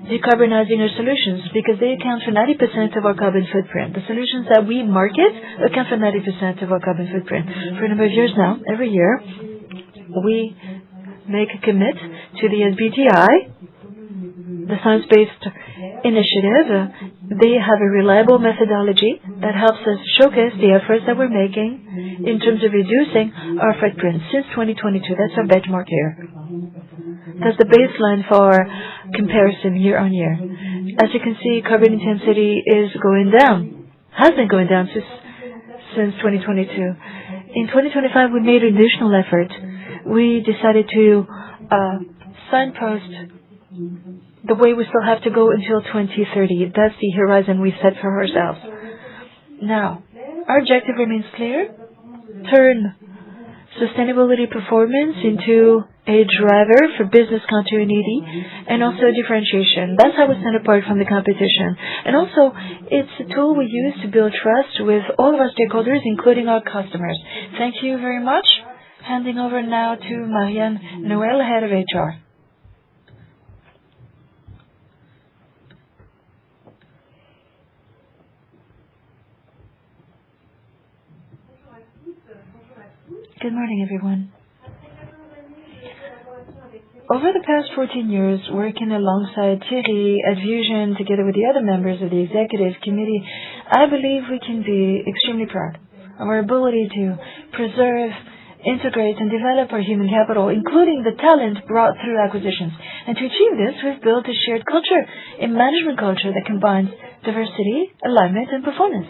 decarbonizing our solutions, because they account for 90% of our carbon footprint. The solutions that we market account for 90% of our carbon footprint. For a number of years now, every year, we make a commit to the SBTi, the Science-Based Initiative. They have a reliable methodology that helps us showcase the efforts that we're making in terms of reducing our footprint since 2022. That's our benchmark year. That's the baseline for comparison year on year. As you can see, carbon intensity is going down, has been going down since 2022. In 2025, we made an additional effort. We decided to signpost the way we still have to go until 2030. That's the horizon we set for ourselves. Now, our objective remains clear. Turn sustainability performance into a driver for business continuity and also differentiation. That's how we stand apart from the competition. And also, it's a tool we use to build trust with all of our stakeholders, including our customers. Thank you very much. Handing over now to Marianne Noël, Head of HR. Good morning, everyone. Over the past 14 years, working alongside Thierry at Vusion, together with the other members of the executive committee, I believe we can be extremely proud of our ability to preserve integrate and develop our human capital, including the talent brought through acquisitions. And to achieve this, we've built a shared culture, a management culture that combines diversity, alignment, and performance.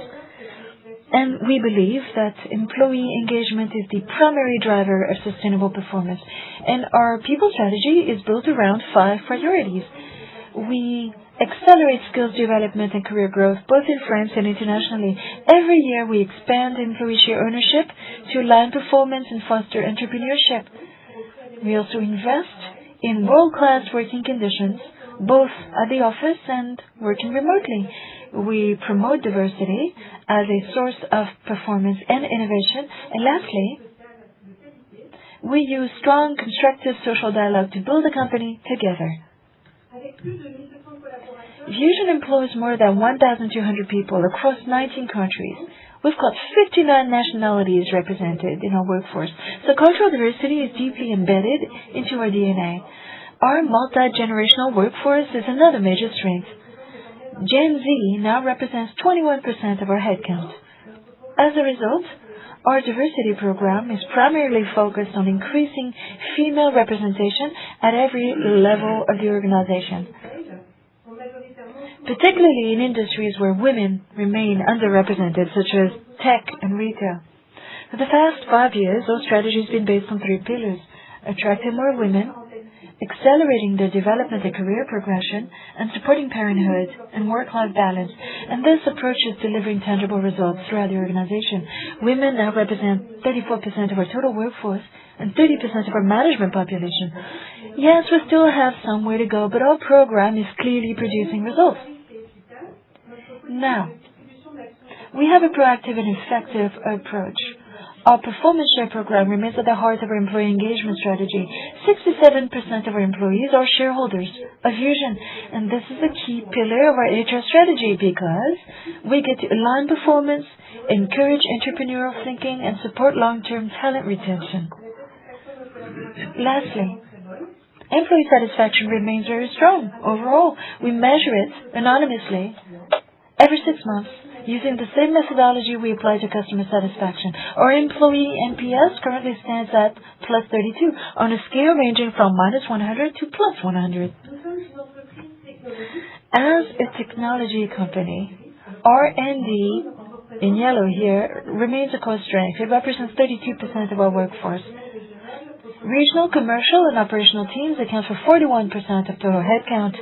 And we believe that employee engagement is the primary driver of sustainable performance. And our people strategy is built around 5 priorities. We accelerate skills development and career growth, both in France and internationally. Every year we expand employee share ownership to align performance and foster entrepreneurship. We also invest in world-class working conditions, both at the office and working remotely. We promote diversity as a source of performance and innovation. And lastly, we use strong, constructive social dialogue to build a company together. Vusion employs more than 1,200 people across 19 countries. We've got 59 nationalities represented in our workforce, so cultural diversity is deeply embedded into our DNA. Our multi-generational workforce is another major strength. Gen Z now represents 21% of our headcount. As a result, our diversity program is primarily focused on increasing female representation at every level of the organization, particularly in industries where women remain underrepresented, such as tech and retail. For the past 5 years, our strategy has been based on 3 pillars: attracting more women, accelerating their development and career progression, and supporting parenthood and work-life balance. And this approach is delivering tangible results throughout the organization. Women now represent 34% of our total workforce and 30% of our management population. Yes, we still have some way to go, but our program is clearly producing results. Now, we have a proactive and effective approach. Our performance share program remains at the heart of our employee engagement strategy. 67% of our employees are shareholders of Vusion, and this is a key pillar of our HR strategy because we get to align performance, encourage entrepreneurial thinking, and support long-term talent retention. Lastly, employee satisfaction remains very strong. Overall, we measure it anonymously every 6 months, using the same methodology we apply to customer satisfaction. Our employee NPS currently stands at +32 on a scale ranging from -100 to +100. As a technology company, R&D, in yellow here, remains a core strength. It represents 32% of our workforce. Regional, commercial, and operational teams account for 41% of total headcount.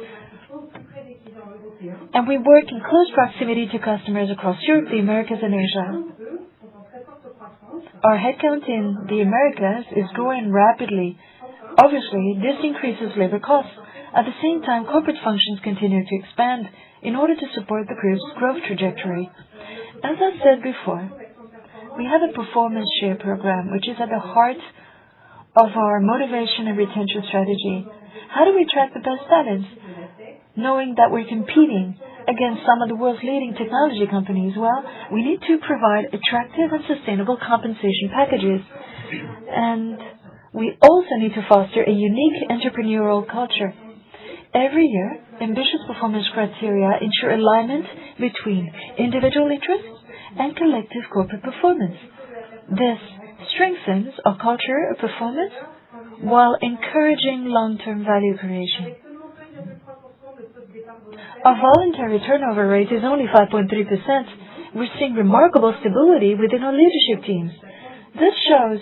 And we work in close proximity to customers across Europe, the Americas, and Asia. Our headcount in the Americas is growing rapidly. Obviously, this increases labor costs. At the same time, corporate functions continue to expand in order to support the group's growth trajectory. As I said before, we have a performance share program, which is at the heart of our motivation and retention strategy. How do we attract the best talents? Knowing that we're competing against some of the world's leading technology companies, well, we need to provide attractive and sustainable compensation packages. And we also need to foster a unique entrepreneurial culture. Every year, ambitious performance criteria ensure alignment between individual interests and collective corporate performance. This strengthens our culture of performance while encouraging long-term value creation. Our voluntary turnover rate is only 5.3%. We're seeing remarkable stability within our leadership teams. This shows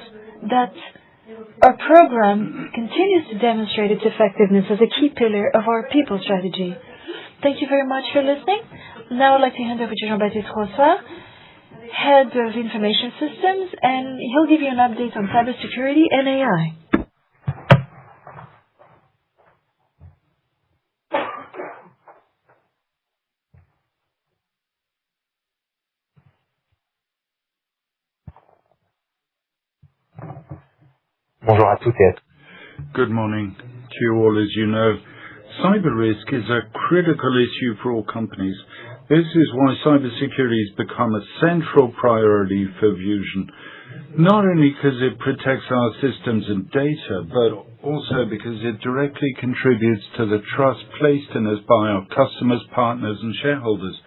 that our program continues to demonstrate its effectiveness as a key pillar of our people strategy. Thank you very much for listening. Now I'd like to hand over to Jean-Baptiste François, Head of Information Systems, and he'll give you an update on cybersecurity and AI. Bonjour à toutes et à tous. Good morning to you all. As you know, cyber risk is a critical issue for all companies. This is why cybersecurity has become a central priority for Vusion, not only because it protects our systems and data, but also because it directly contributes to the trust placed in us by our customers, partners, and shareholders.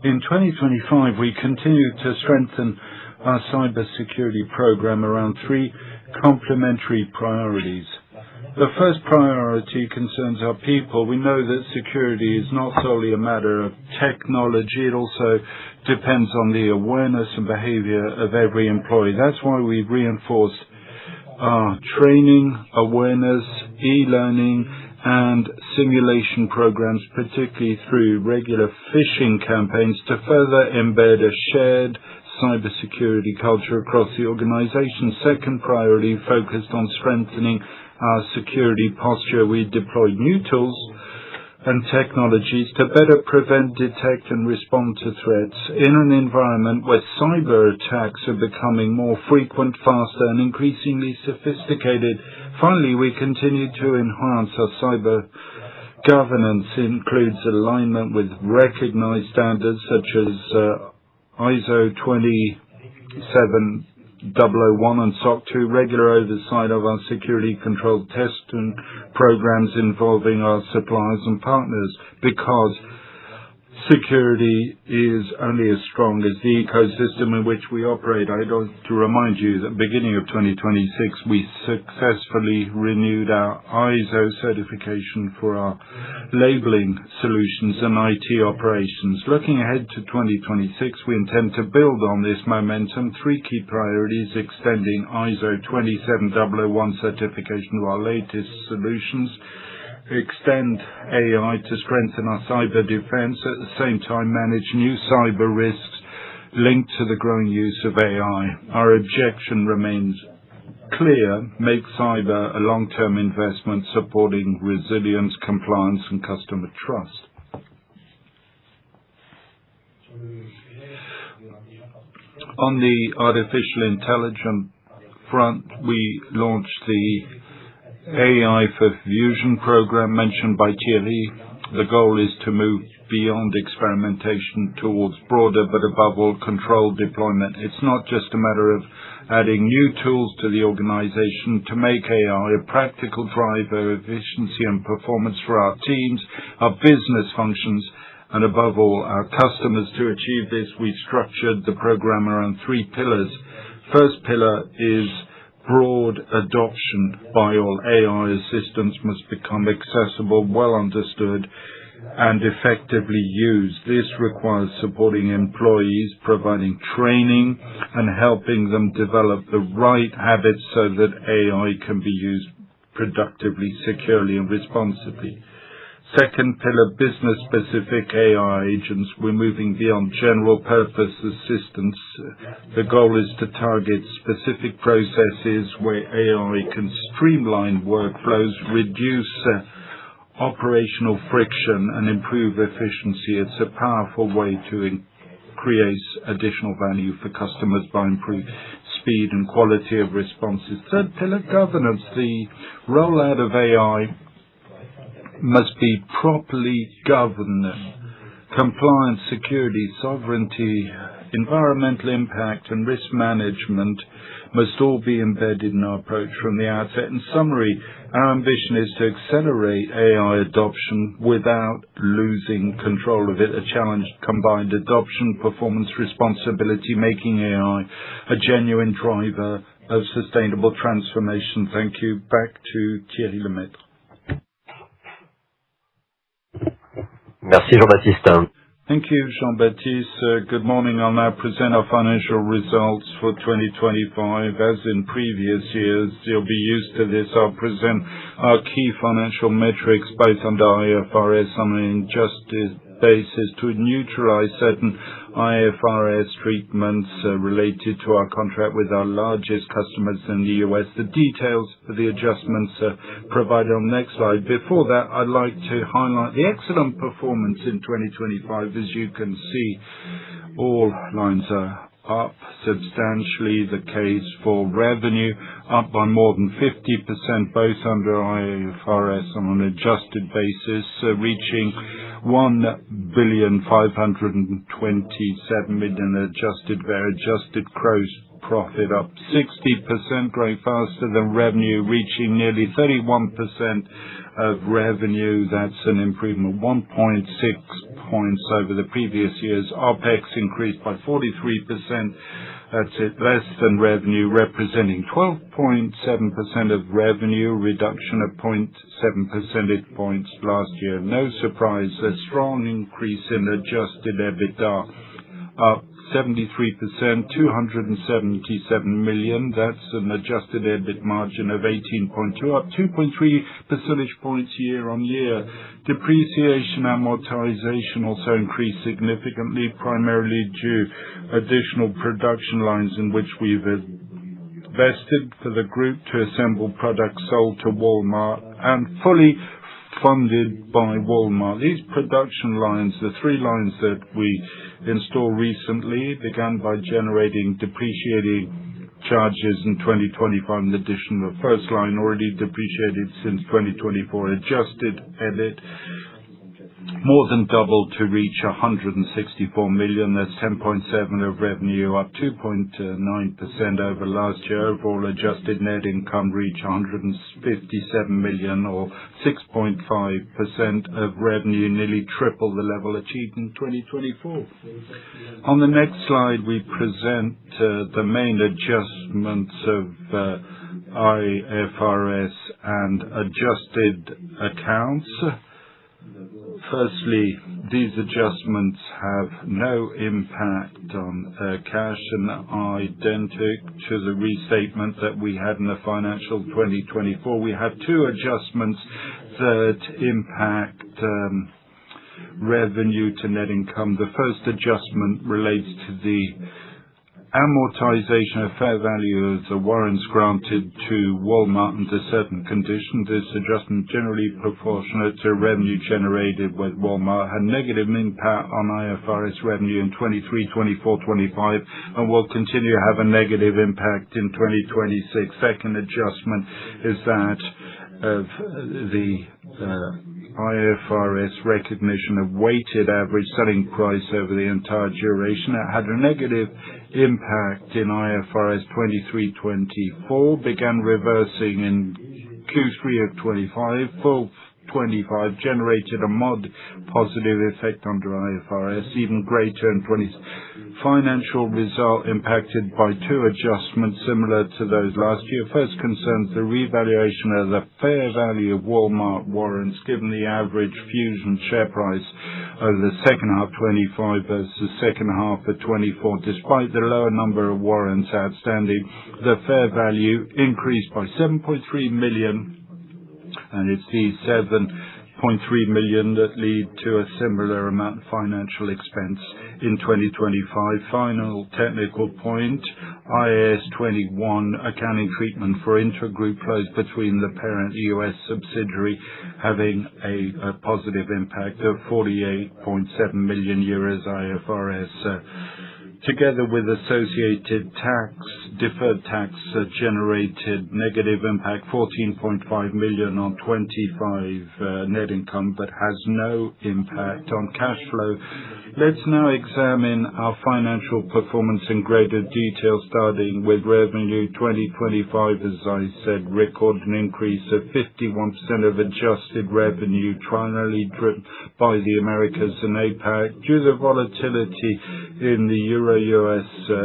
In 2025, we continue to strengthen our cybersecurity program around 3 complementary priorities. The first priority concerns our people. We know that security is not solely a matter of technology. It also depends on the awareness and behavior of every employee. That's why we reinforce our training, awareness, e-learning, and simulation programs, particularly through regular phishing campaigns, to further embed a shared cybersecurity culture across the organization. Second priority focused on strengthening our security posture. We deployed new tools and technologies to better prevent, detect, and respond to threats in an environment where cyber attacks are becoming more frequent, faster, and increasingly sophisticated. Finally, we continue to enhance our cyber governance. It includes alignment with recognized standards such as ISO 27001 and SOC 2, regular oversight of our security control testing programs involving our suppliers and partners, because security is only as strong as the ecosystem in which we operate. I'd like to remind you that beginning of 2026, we successfully renewed our ISO certification for our labeling solutions and IT operations. Looking ahead to 2026, we intend to build on this momentum. Three key priorities: extending ISO 27001 certification to our latest solutions, extend AI to strengthen our cyber defense, at the same time manage new cyber risks linked to the growing use of AI. Our objection remains clear: make cyber a long-term investment supporting resilience, compliance, and customer trust. On the artificial intelligence front, we launched the AI for Vusion program mentioned by Thierry. The goal is to move beyond experimentation towards broader, but above all, controlled deployment. It's not just a matter of adding new tools to the organization to make AI a practical driver of efficiency and performance for our teams, our business functions, and above all, our customers. To achieve this, we structured the program around three pillars. First pillar is broad adoption by all. AI assistants must become accessible, well understood, and effectively used. This requires supporting employees, providing training, and helping them develop the right habits so that AI can be used productively, securely, and responsibly. Second pillar, business-specific AI agents. We're moving beyond general-purpose assistance. The goal is to target specific processes where AI can streamline workflows, reduce operational friction, and improve efficiency. It's a powerful way to create additional value for customers by improving speed and quality of responses. Third pillar, governance. The rollout of AI must be properly governed. Compliance, security, sovereignty, environmental impact, and risk management must all be embedded in our approach from the outset. In summary, our ambition is to accelerate AI adoption without losing control of it. A challenge: combined adoption, performance, responsibility, making AI a genuine driver of sustainable transformation. Thank you. Back to Thierry Lemaitre. Merci Jean-Baptiste. Thank you, Jean-Baptiste. Good morning. I'll now present our financial results for 2025. As in previous years, you'll be used to this. I'll present our key financial metrics, both under IFRS on an adjusted basis, to neutralize certain IFRS treatments related to our contract with our largest customers in the US. The details of the adjustments are provided on the next slide. Before that, I'd like to highlight the excellent performance in 2025. As you can see, all lines are up substantially. The case for revenue up by more than 50%, both under IFRS on an adjusted basis, reaching 1,527 million adjusted gross profit up 60%, growing faster than revenue, reaching nearly 31% of revenue. That's an improvement, 1.6 points over the previous years. OpEx increased by 43%. That's it, less than revenue, representing 12.7% of revenue, reduction of 0.7 percentage points last year. No surprise, a strong increase in adjusted EBITDA, up 73%, 277 million. That's an adjusted EBIT margin of 18.2, up 2.3 percentage points year on year. Depreciation amortization also increased significantly, primarily due additional production lines in which we've invested for the group to assemble products sold to Walmart and fully funded by Walmart. These production lines, the 3 lines that we installed recently, began by generating depreciating charges in 2025, in addition to the first line already depreciated since 2024. Adjusted EBIT more than doubled to reach 164 million. That's 10.7% of revenue, up 2.9% over last year. Overall adjusted net income reached 157 million, or 6.5% of revenue, nearly triple the level achieved in 2024. On the next slide, we present the main adjustments of IFRS and adjusted accounts. Firstly, these adjustments have no impact on cash and are identical to the restatement that we had in the financial 2024. We have 2 adjustments that impact revenue to net income. The first adjustment relates to the amortization of fair value of the warrants granted to Walmart under certain conditions. This adjustment, generally proportionate to revenue generated with Walmart, had negative impact on IFRS revenue in 23, 24, 25, and will continue to have a negative impact in 2026. Second adjustment is that of the IFRS recognition of weighted average selling price over the entire duration. It had a negative impact in IFRS 23-24, began reversing in Q3 of 25. Full 25 generated a mod positive effect under IFRS, even greater in 20. Financial result impacted by 2 adjustments similar to those last year. First concerns the revaluation of the fair value of Walmart warrants, given the average Vusion share price over the second half 25 versus second half of 24. Despite the lower number of warrants outstanding, the fair value increased by 7.3 million, and it's these 7.3 million that lead to a similar amount of financial expense in 2025. Final technical point, IAS 21 accounting treatment for intragroup flows between the parent US subsidiary, having a positive impact of 48.7 million euros IFRS. Together with associated tax, deferred tax generated negative impact 14.5 million on 25 net income, but has no impact on cash flow. Let's now examine our financial performance in greater detail, starting with revenue. 2025, as I said, recorded an increase of 51% of adjusted revenue, primarily driven by the Americas and APAC. Due to the volatility in the Euro-US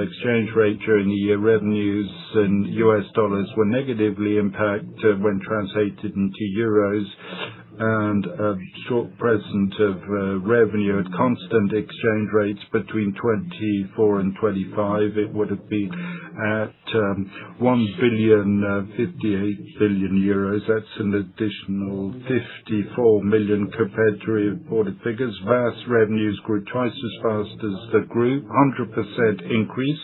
exchange rate during the year, revenues in US dollars were negatively impacted when translated into euros, and a short present of revenue at constant exchange rates between 24 and 25. It would have been at 1,058 billion euros. That's an additional 54 million compared to reported figures. VAS revenues grew twice as fast as the group, 100% increase,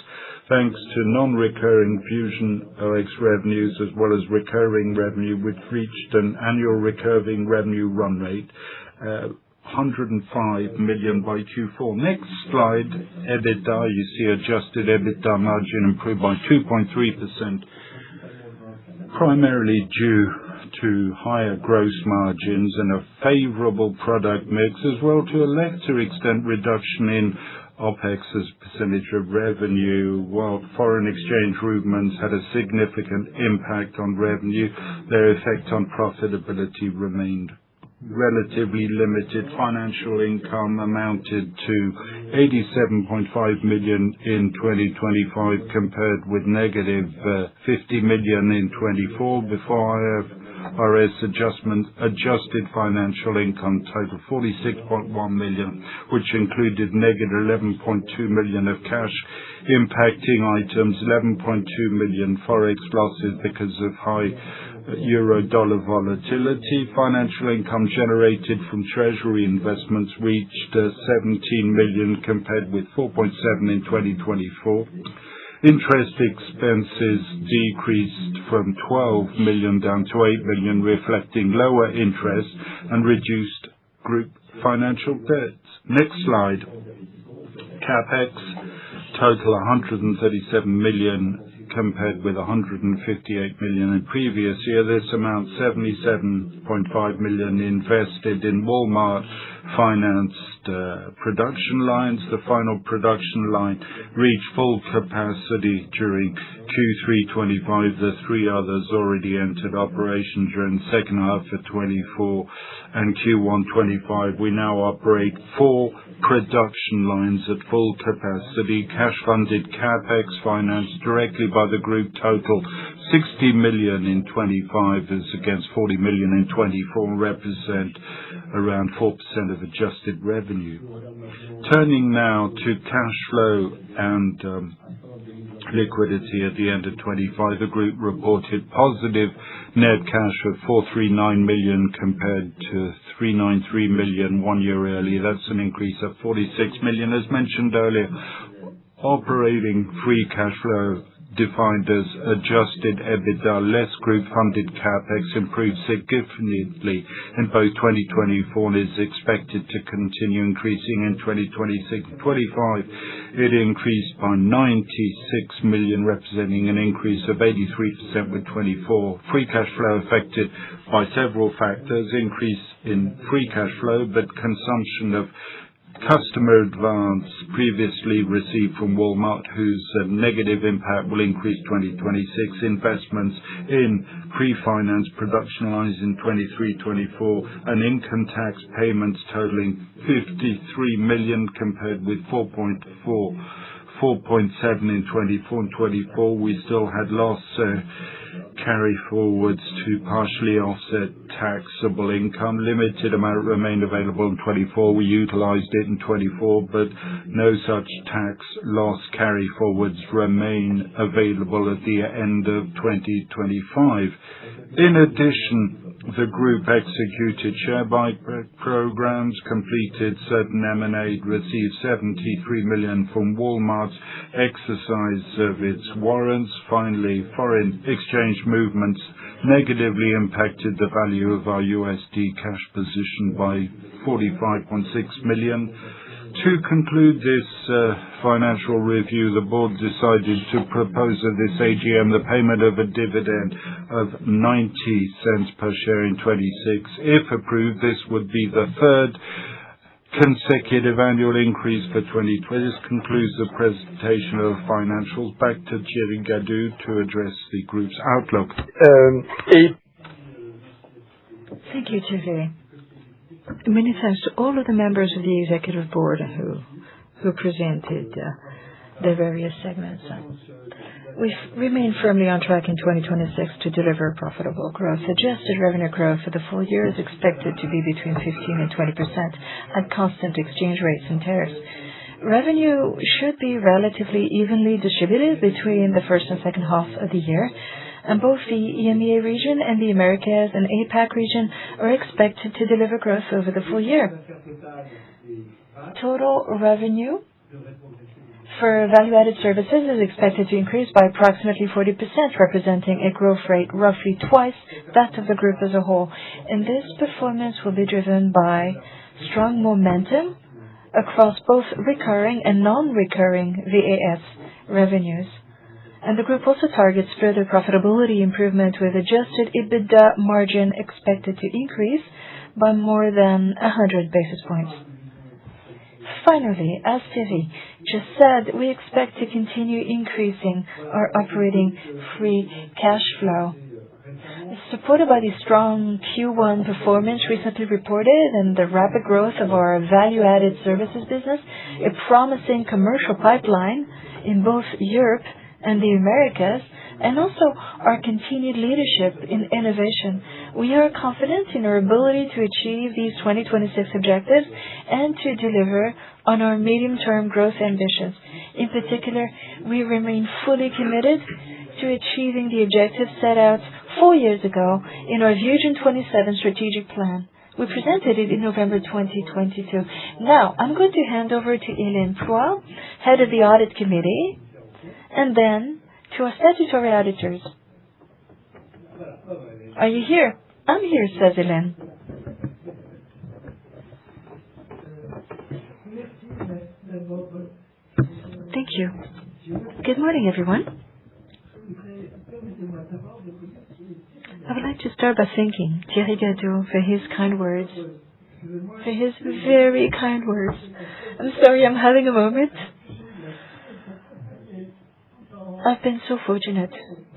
thanks to non-recurring Vusion OX revenues as well as recurring revenue, which reached an annual recurring revenue run rate, 105 million by Q4. Next slide, EBITDA. You see adjusted EBITDA margin improved by 2.3%, primarily due to higher gross margins and a favorable product mix, as well to a lesser extent reduction in OpEx as a percentage of revenue. While foreign exchange movements had a significant impact on revenue, their effect on profitability remained relatively limited. Financial income amounted to 87.5 million in 2025 compared with negative 50 million in 24. Before IFRS adjusted financial income total 46.1 million, which included negative 11.2 million of cash impacting items, 11.2 million forex losses because of high euro-dollar volatility. Financial income generated from treasury investments reached 17 million compared with 4.7 in 2024. Interest expenses decreased from 12 million down to 8 million, reflecting lower interest and reduced group financial debts. Next slide. CapEx total 137 million compared with 158 million in previous year. This amount 77.5 million invested in Walmart financed production lines. The final production line reached full capacity during Q3 25. The three others already entered operation during the second half of 24 and Q1 25. We now operate 4 production lines at full capacity. Cash funded CapEx financed directly by the group total 60 million in 25 as against 40 million in 24, represent around 4% of adjusted revenue. Turning now to cash flow and liquidity at the end of 25, the group reported positive net cash of 439 million compared to 393 million 1 year earlier. That's an increase of 46 million. As mentioned earlier, operating free cash flow defined as adjusted EBITDA less group funded CapEx improved significantly in both 2024 and is expected to continue increasing in 2026 and 25. It increased by 96 million, representing an increase of 83% with 24. Free cash flow affected by several factors, increase in free cash flow, but consumption of customer advance previously received from Walmart, whose negative impact will increase 2026. Investments in pre-finance production lines in 23-24 and income tax payments totaling 53 million compared with 4.7 in 24 and 24. We still had loss carry forwards to partially offset taxable income. Limited amount remained available in 24. We utilized it in 24, but no such tax loss carry forwards remain available at the end of 2025. In addition, the group executed share buyback programs, completed certain M&A, received 73 million from Walmart's exercise of its warrants. Finally, foreign exchange movements negatively impacted the value of our USD cash position by 45.6 million. To conclude this financial review, the board decided to propose at this AGM the payment of a dividend of 90 per share in 26. If approved, this would be the third consecutive annual increase for 2020. This concludes the presentation of financials. Back to Thierry Gadou to address the group's outlook. Thank you, Thierry. Many thanks to all of the members of the executive board who presented the various segments. We remain firmly on track in 2026 to deliver profitable growth. Adjusted revenue growth for the full year is expected to be between 15% and 20% at constant exchange rates and tariffs. Revenue should be relatively evenly distributed between the first and second half of the year, and both the EMEA region and the Americas and APAC region are expected to deliver growth over the full year. Total revenue for value-added services is expected to increase by approximately 40%, representing a growth rate roughly twice that of the group as a whole. And this performance will be driven by strong momentum across both recurring and non-recurring VAS revenues. And the group also targets further profitability improvement with adjusted EBITDA margin expected to increase by more than 100 basis points. Finally, as Thierry just said, we expect to continue increasing our operating free cash flow. Supported by the strong Q1 performance recently reported and the rapid growth of our value-added services business, a promising commercial pipeline in both Europe and the Americas, and also our continued leadership in innovation, we are confident in our ability to achieve these 2026 objectives and to deliver on our medium-term growth ambitions. In particular, we remain fully committed to achieving the objectives set out 4 years ago in our Vusion 27 strategic plan. We presented it in November 2022. Now, I'm going to hand over to Hélène Poix, head of the audit committee, and then to our statutory auditors. Are you here? I'm here, says Hélène. Thank you. Good morning, everyone. I would like to start by thanking Thierry Gadot for his kind words. For his very kind words. I'm sorry, I'm having a moment. I've been so fortunate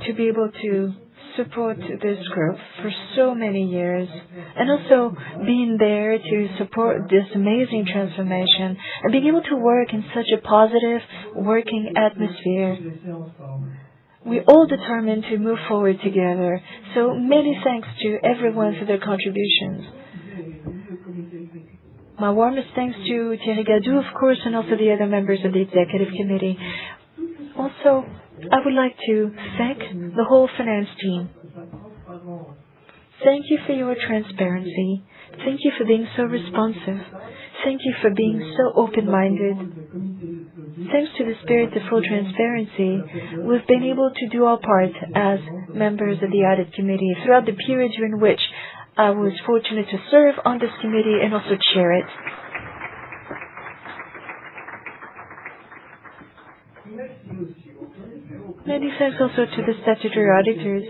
to be able to support this group for so many years, and also being there to support this amazing transformation and being able to work in such a positive working atmosphere. We're all determined to move forward together, so many thanks to everyone for their contributions. My warmest thanks to Thierry Gadot, of course, and also the other members of the executive committee. Also, I would like to thank the whole finance team. Thank you for your transparency. Thank you for being so responsive. Thank you for being so open-minded. Thanks to the spirit of full transparency, we've been able to do our part as members of the audit committee throughout the period during which I was fortunate to serve on this committee and also chair it. Many thanks also to the statutory auditors.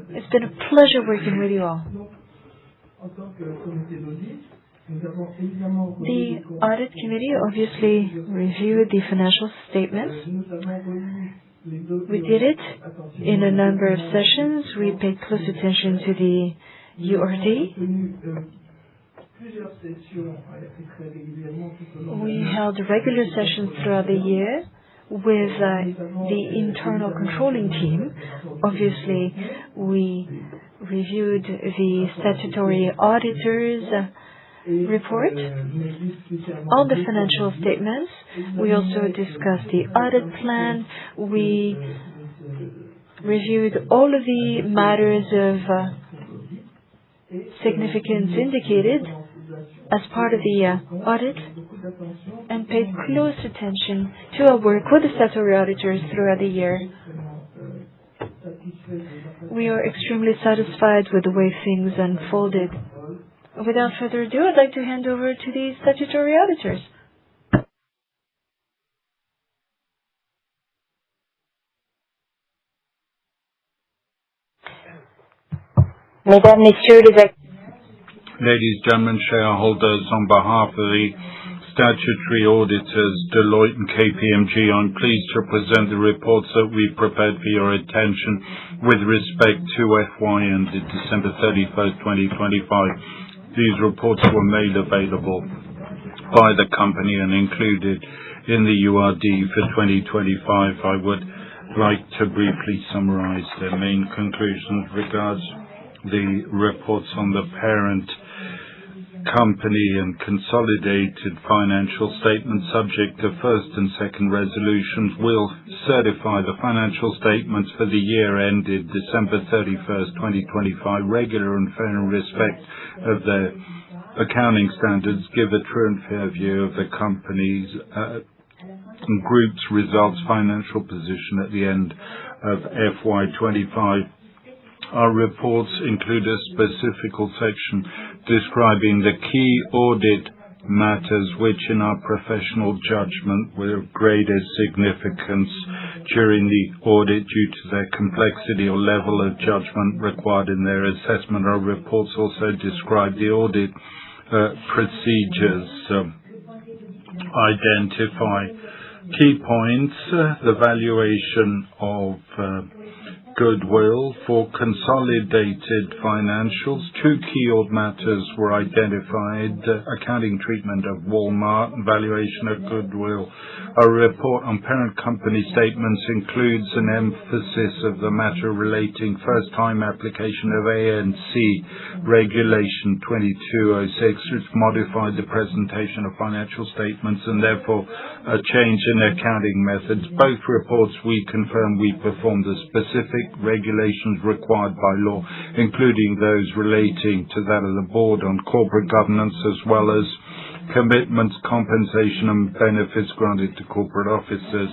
It's been a pleasure working with you all. The audit committee obviously reviewed the financial statements. We did it in a number of sessions. We paid close attention to the URD. We held regular sessions throughout the year with the internal controlling team. Obviously, we reviewed the statutory auditors' report on the financial statements. We also discussed the audit plan. We reviewed all of the matters of significance indicated as part of the audit and paid close attention to our work with the statutory auditors throughout the year. We are extremely satisfied with the way things unfolded. Without further ado, I'd like to hand over to the statutory auditors. Ladies, gentlemen, shareholders, on behalf of the statutory auditors, Deloitte and KPMG, I'm pleased to present the reports that we've prepared for your attention with respect to FY ended December 31st, 2025. These reports were made available by the company and included in the URD for 2025. I would like to briefly summarize their main conclusions regards the reports on the parent company and consolidated financial statements subject to first and second resolutions will certify the financial statements for the year ended December 31st, 2025, regular and fair in respect of their accounting standards, give a true and fair view of the company's group's results financial position at the end of FY 25. Our reports include a specific section describing the key audit matters which, in our professional judgment, were of greatest significance during the audit due to their complexity or level of judgment required in their assessment. Our reports also describe the audit procedures identify key points, the valuation of goodwill for consolidated financials. Two key matters were identified: accounting treatment of Walmart and valuation of goodwill. A report on parent company statements includes an emphasis of the matter relating first-time application of ANC Regulation 2206, which modified the presentation of financial statements and therefore a change in accounting methods. Both reports we confirm we performed the specific regulations required by law, including those relating to that of the board on corporate governance, as well as commitments, compensation and benefits granted to corporate officers.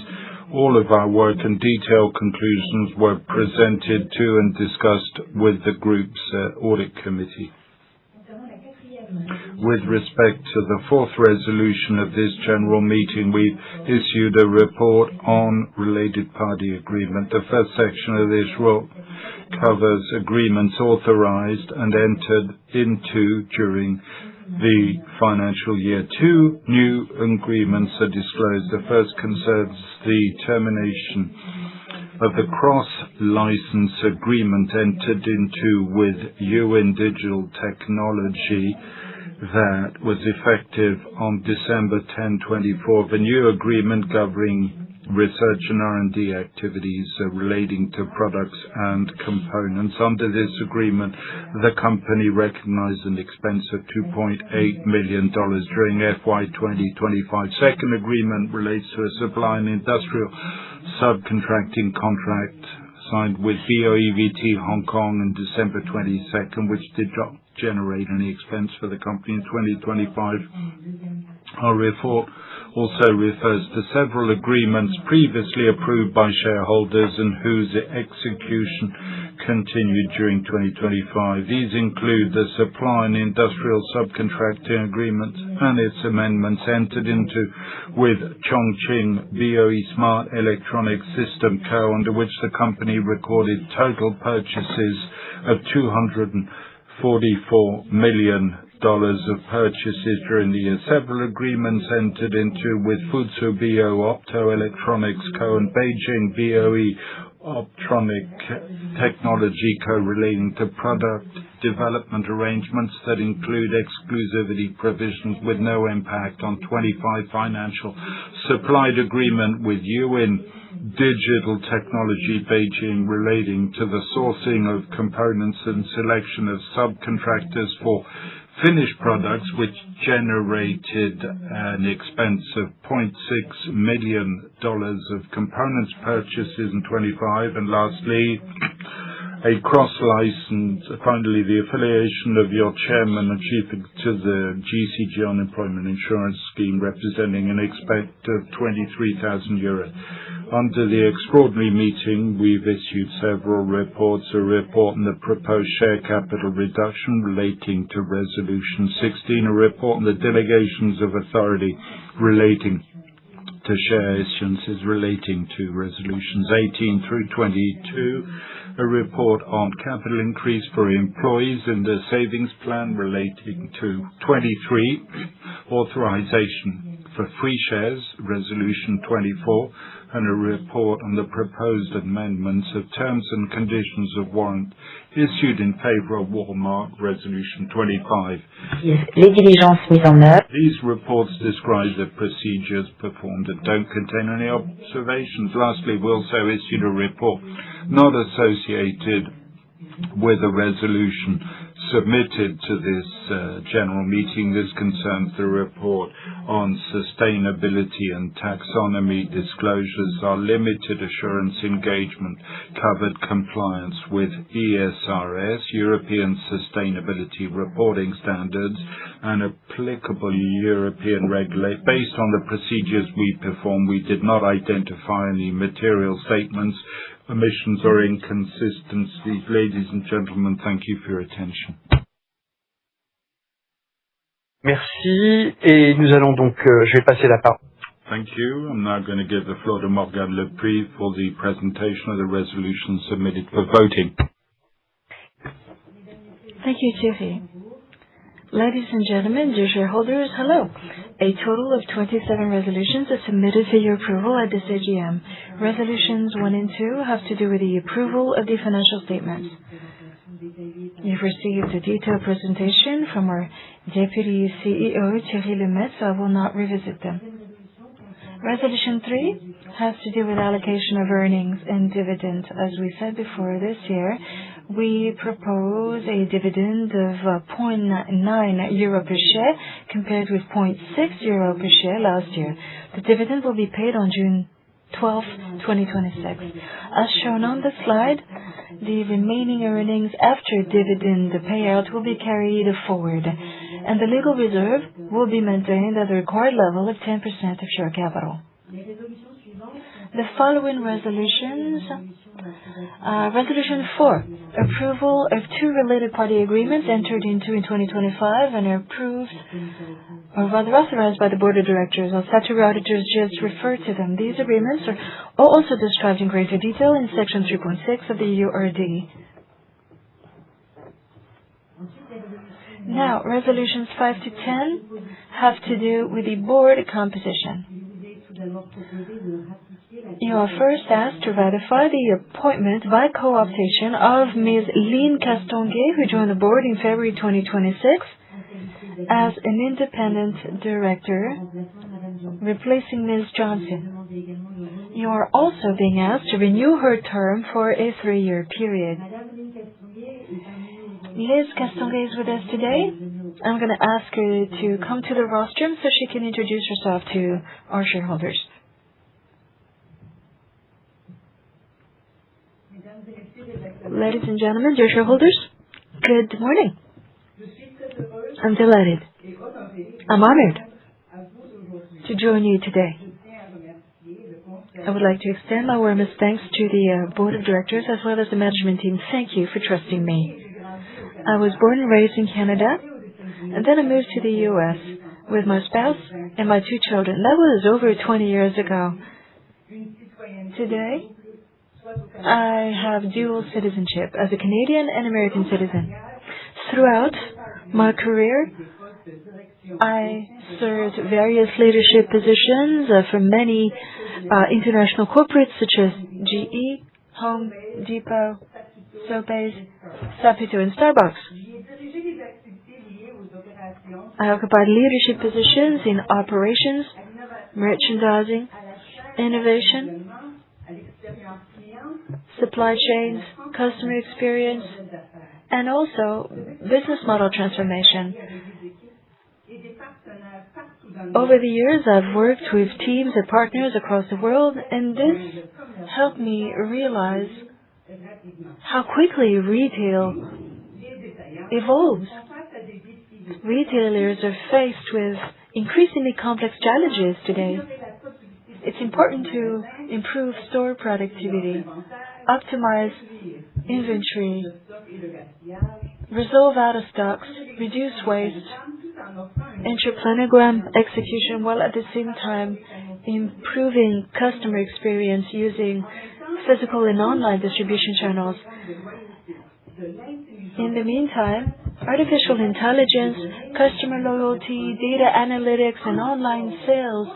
All of our work and detailed conclusions were presented to and discussed with the group's audit committee. With respect to the fourth resolution of this general meeting, we've issued a report on related party agreement. The first section of this report covers agreements authorized and entered into during the financial year. Two new agreements are disclosed. The first concerns the termination of the cross-license agreement entered into with UN Digital Technology that was effective on December 10, 2024. The new agreement governing research and R&D activities relating to products and components. Under this agreement, the company recognized an expense of $2.8 million during FY 2025. Second agreement relates to a supply and industrial subcontracting contract signed with BOEVT Hong Kong on December 22nd, which did not generate any expense for the company in 2025. Our report also refers to several agreements previously approved by shareholders and whose execution continued during 2025. These include the supply and industrial subcontracting agreement and its amendments entered into with Chongqing BOE Smart Electronic System Co., under which the company recorded total purchases of $244 million of purchases during the year. Several agreements entered into with Fuzhou BO Optoelectronics Co. and Beijing BOE Optronic Technology Co. relating to product development arrangements that include exclusivity provisions with no impact on 25 financial. Supplied agreement with UN Digital Technology Beijing relating to the sourcing of components and selection of subcontractors for finished products, which generated an expense of $0.6 million of components purchases in 25. And lastly, a cross-license, finally, the affiliation of your chairman and chief to the GCG unemployment insurance scheme, representing an expense of €23,000. Under the extraordinary meeting, we've issued several reports. A report on the proposed share capital reduction relating to Resolution 16, a report on the delegations of authority relating to share issuances relating to Resolutions 18 through 22, a report on capital increase for employees in the savings plan relating to 23, authorization for free shares, Resolution 24, and a report on the proposed amendments of terms and conditions of warrant issued in favor of Walmart, Resolution 25. Les diligences mises en œuvre. These reports describe the procedures performed and don't contain any observations. Lastly, we also issued a report not associated with a resolution submitted to this general meeting. This concerns the report on sustainability and taxonomy disclosures. Our limited assurance engagement covered compliance with ESRS, European Sustainability Reporting Standards, and applicable European regulation. Based on the procedures we performed, we did not identify any material statements, omissions or inconsistencies. Ladies and gentlemen, thank you for your attention. Merci. Et nous allons donc, je vais passer la parole. Thank you. I'm now going to give the floor to Morgane Lepris for the presentation of the resolution submitted for voting. Thank you, Thierry. Ladies and gentlemen, dear shareholders, hello. A total of 27 resolutions are submitted for your approval at this AGM. Resolutions 1 and 2 have to do with the approval of the financial statements. You've received a detailed presentation from our Deputy CEO, Thierry Lemaitre, so I will not revisit them. Resolution 3 has to do with allocation of earnings and dividend. As we said before, this year, we propose a dividend of 0.9 euro per share compared with 0.6 euro per share last year. The dividend will be paid on June 12, 2026. As shown on the slide, the remaining earnings after dividend payout will be carried forward, and the legal reserve will be maintained at the required level of 10% of share capital. The following resolutions. Resolution 4, approval of 2 related party agreements entered into in 2025 and are approved, or rather authorized by the Board of Directors. Our statutory auditors just referred to them. These agreements are also described in greater detail in section 3.6 of the URD. Now, resolutions 5 to 10 have to do with the board composition. You are first asked to ratify the appointment by co-optation of Ms. Lynn Castonguay, who joined the board in February 2026, as an independent director, replacing Ms. Johnson. You are also being asked to renew her term for a 3-year period. Ms. Castonguay is with us today. I'm going to ask her to come to the rostrum so she can introduce herself to our shareholders. Ladies and gentlemen, dear shareholders, good morning. I'm delighted. I'm honored to join you today. I would like to extend my warmest thanks to the Board of Directors as well as the management team. Thank you for trusting me. I was born and raised in Canada, and then I moved to the U.S. with my spouse and my 2 children. That was over 20 years ago. Today, I have dual citizenship as a Canadian and American citizen. Throughout my career, I served various leadership positions for many international corporates such as GE, Home Depot, Sobeys, Saputo, and Starbucks. I occupied leadership positions in operations, merchandising, innovation, supply chains, customer experience, and also business model transformation. Over the years, I've worked with teams and partners across the world, and this helped me realize how quickly retail evolves. Retailers are faced with increasingly complex challenges today. It's important to improve store productivity, optimize inventory, resolve out-of-stocks, reduce waste, ensure planogram execution, while at the same time improving customer experience using physical and online distribution channels. In the meantime, artificial intelligence, customer loyalty, data analytics, and online sales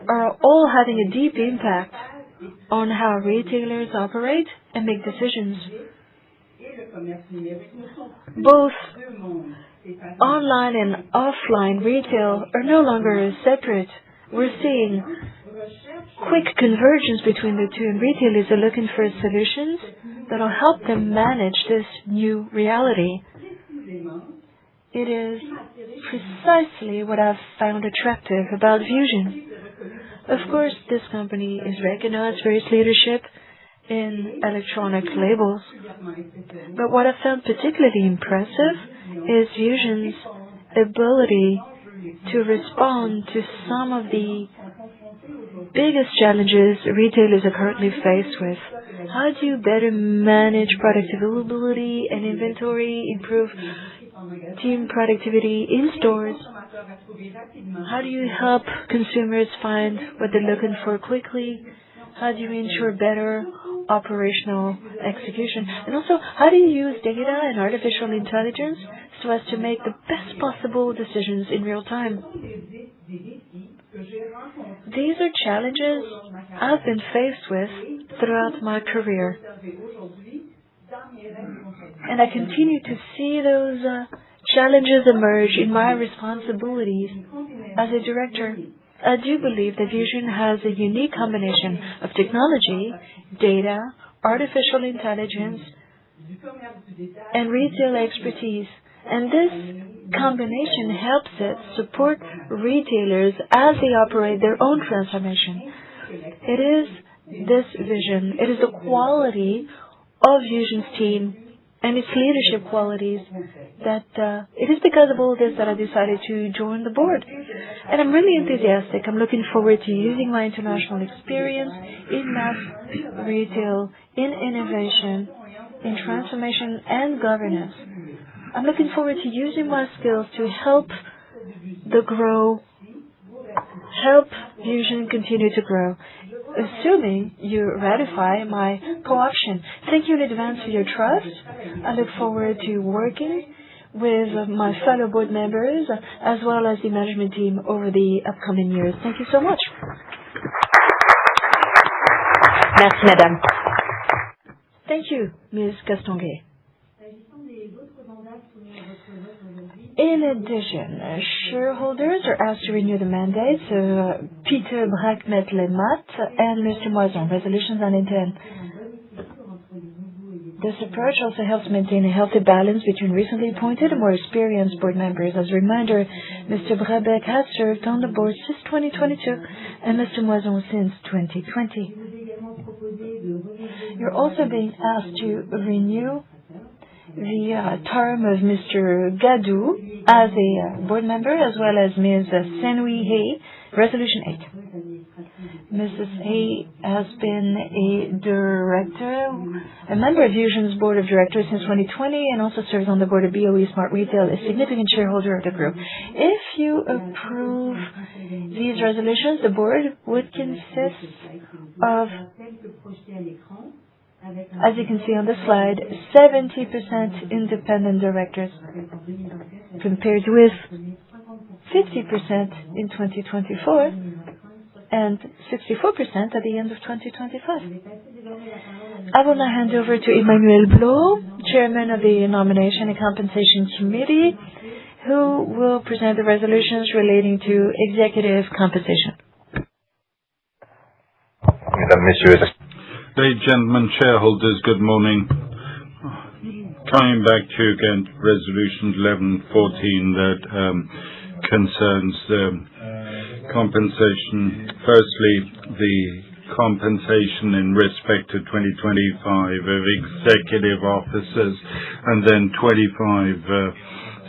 are all having a deep impact on how retailers operate and make decisions. Both online and offline retail are no longer separate. We're seeing quick convergence between the two, and retailers are looking for solutions that will help them manage this new reality. It is precisely what I've found attractive about Vusion. Of course, this company is recognized for its leadership in electronic labels. But what I found particularly impressive is Vusion's ability to respond to some of the biggest challenges retailers are currently faced with. How do you better manage product availability and inventory, improve team productivity in stores? How do you help consumers find what they're looking for quickly? How do you ensure better operational execution? And also, how do you use data and artificial intelligence so as to make the best possible decisions in real time? These are challenges I've been faced with throughout my career. And I continue to see those challenges emerge in my responsibilities as a director. I do believe that Vusion has a unique combination of technology, data, artificial intelligence, and retail expertise. And this combination helps it support retailers as they operate their own transformation. It is this vision, it is the quality of Vusion's team and its leadership qualities that it is because of all this that I decided to join the board. And I'm really enthusiastic. I'm looking forward to using my international experience in mass retail, in innovation, in transformation and governance. I'm looking forward to using my skills to help Vusion continue to grow. Assuming you ratify my co-option. Thank you in advance for your trust. I look forward to working with my fellow board members as well as the management team over the upcoming years. Thank you so much. Merci, Madame. Thank you, Ms. Castonguay. In addition, shareholders are asked to renew the mandates of Peter Brackmet-Lemat and Mr. Moison, resolutions on intent. This approach also helps maintain a healthy balance between recently appointed and more experienced board members. As a reminder, Mr. Brabeck has served on the board since 2022 and Mr. Moison since 2020. You're also being asked to renew the term of Mr. Gadou as a board member, as well as Ms. Senui Hay, Resolution 8. Mrs. Hay has been a member of Vusion's board of directors since 2020 and also serves on the board of BOE Smart Retail, a significant shareholder of the group. If you approve these resolutions, the board would consist of, as you can see on the slide, 70% independent directors, compared with 50% in 2024 and 64% at the end of 2025. I will now hand over to Emmanuel Blot, Chairman of the Nomination and Compensation Committee, who will present the resolutions relating to executive compensation. Mesdames, Messieurs. Ladies and gentlemen, shareholders, good morning. Coming back to again Resolution 1114 that concerns compensation. Firstly, the compensation in respect to 2025 of executive officers, and then 25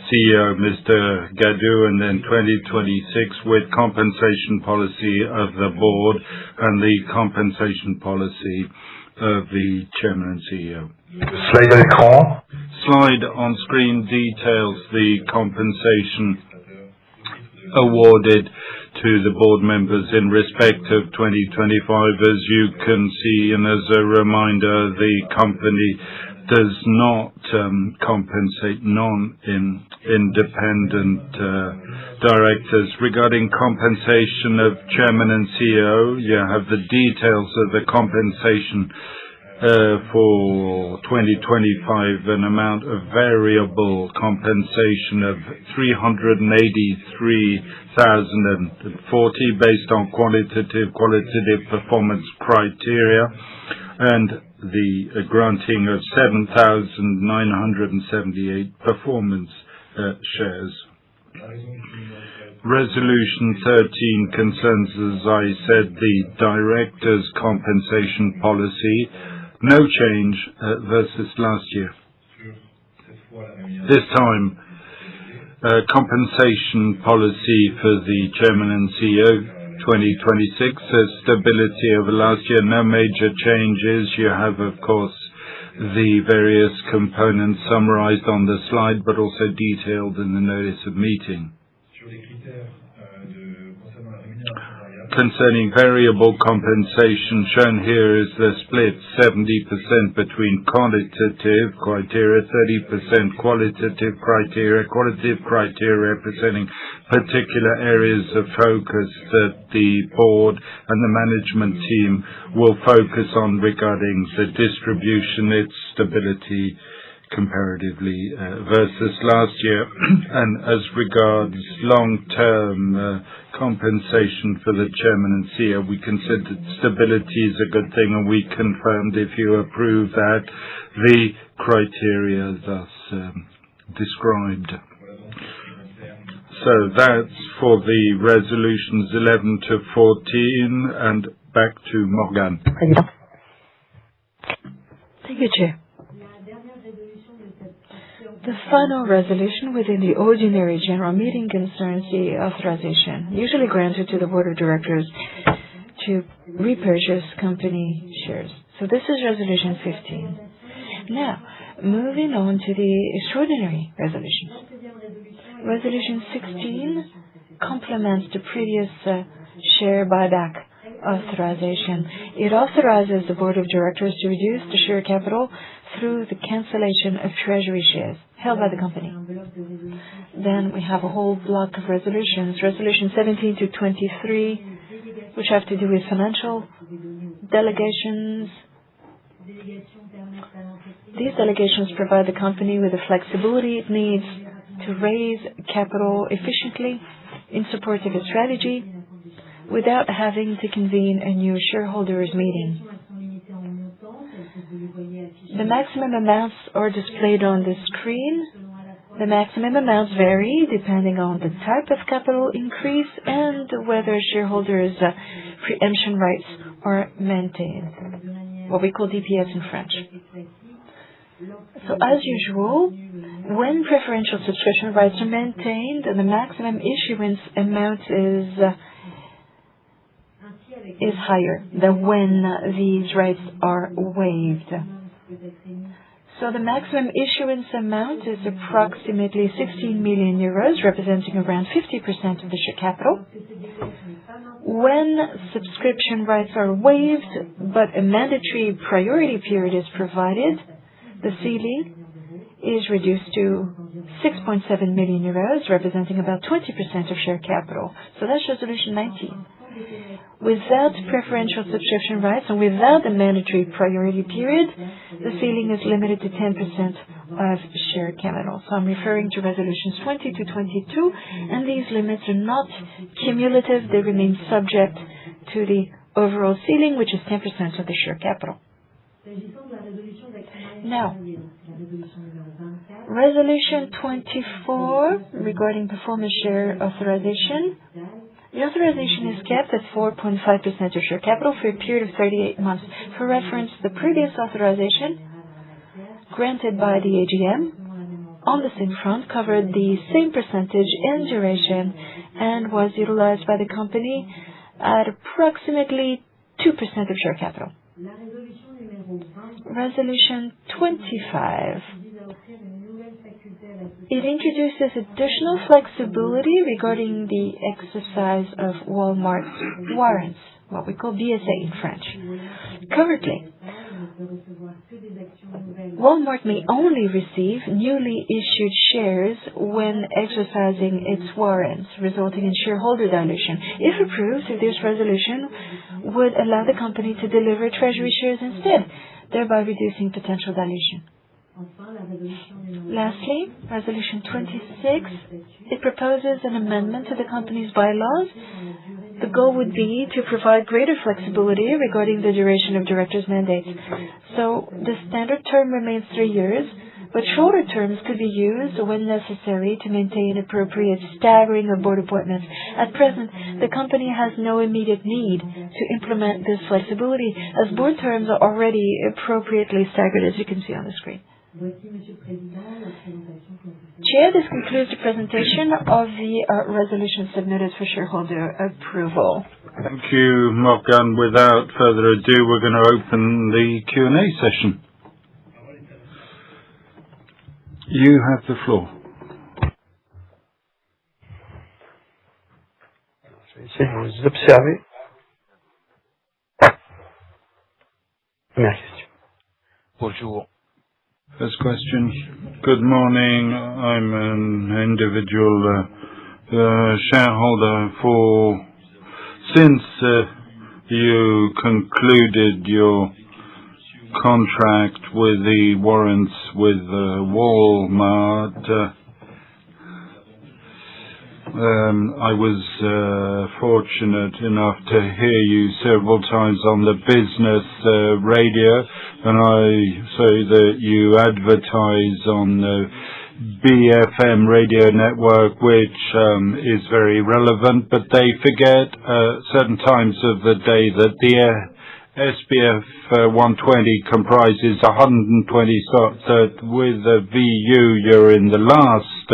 CEO Mr. Gadou, and then 2026 with compensation policy of the board and the compensation policy of the chairman and CEO. Slide on screen details the compensation awarded to the board members in respect of 2025. As you can see, and as a reminder, the company does not compensate non-independent directors. Regarding compensation of chairman and CEO, you have the details of the compensation for 2025, an amount of variable compensation of 383,040 based on qualitative performance criteria, and the granting of 7,978 performance shares. Resolution 13 concerns, as I said, the director's compensation policy. No change versus last year. This time, compensation policy for the chairman and CEO 2026, stability over last year, no major changes. You have, of course, the various components summarized on the slide, but also detailed in the notice of meeting. Concerning variable compensation, shown here is the split 70% between quantitative criteria, 30% qualitative criteria. Qualitative criteria representing particular areas of focus that the board and the management team will focus on regarding the distribution, its stability comparatively versus last year. And as regards long-term compensation for the chairman and CEO, we considered stability is a good thing, and we confirmed, if you approve that, the criteria thus described. So that's for the resolutions 11 to 14, and back to Morgane. Thank you, Chair. The final resolution within the ordinary general meeting concerns the authorization, usually granted to the board of directors, to repurchase company shares. So this is resolution 15. Now, moving on to the extraordinary resolutions. Resolution 16 complements the previous share buyback authorization. It authorizes the board of directors to reduce the share capital through the cancellation of treasury shares held by the company. Then we have a whole block of resolutions, resolution 17 to 23, which have to do with financial delegations. These delegations provide the company with the flexibility it needs to raise capital efficiently in support of its strategy without having to convene a new shareholders meeting. The maximum amounts are displayed on the screen. The maximum amounts vary depending on the type of capital increase and whether shareholders' preemption rights are maintained, what we call DPS in French. So as usual, when preferential subscription rights are maintained, the maximum issuance amount is higher than when these rights are waived. So the maximum issuance amount is approximately 16 million euros, representing around 50% of the share capital. When subscription rights are waived, but a mandatory priority period is provided, the ceiling is reduced to 6.7 million euros, representing about 20% of share capital. So that's resolution 19. Without preferential subscription rights and without the mandatory priority period, the ceiling is limited to 10% of share capital. So I'm referring to resolutions 20 to 22, and these limits are not cumulative. They remain subject to the overall ceiling, which is 10% of the share capital. Now, resolution 24 regarding performance share authorization. The authorization is kept at 4.5% of share capital for a period of 38 months. For reference, the previous authorization granted by the AGM on the same front covered the same percentage and duration and was utilized by the company at approximately 2% of share capital. Resolution 25. It introduces additional flexibility regarding the exercise of Walmart's warrants, what we call BSA in French. Currently, Walmart may only receive newly issued shares when exercising its warrants, resulting in shareholder dilution. If approved, this resolution would allow the company to deliver treasury shares instead, thereby reducing potential dilution. Lastly, resolution 26, it proposes an amendment to the company's bylaws. The goal would be to provide greater flexibility regarding the duration of directors' mandates. So the standard term remains 3 years, but shorter terms could be used when necessary to maintain appropriate staggering of board appointments. At present, the company has no immediate need to implement this flexibility, as board terms are already appropriately staggered, as you can see on the screen. Chair, this concludes the presentation of the resolution submitted for shareholder approval. Thank you, Morgane. Without further ado, we're going to open the Q&A session. You have the floor. Je vais essayer de vous observer Première question. Bonjour. First question. Good morning. I'm an individual shareholder. Since you concluded your contract with the warrants with Walmart, I was fortunate enough to hear you several times on the business radio, and I say that you advertise on the BFM radio network, which is very relevant, but they forget certain times of the day that the SBF 120 comprises 120 stocks, that with the VU you're in the last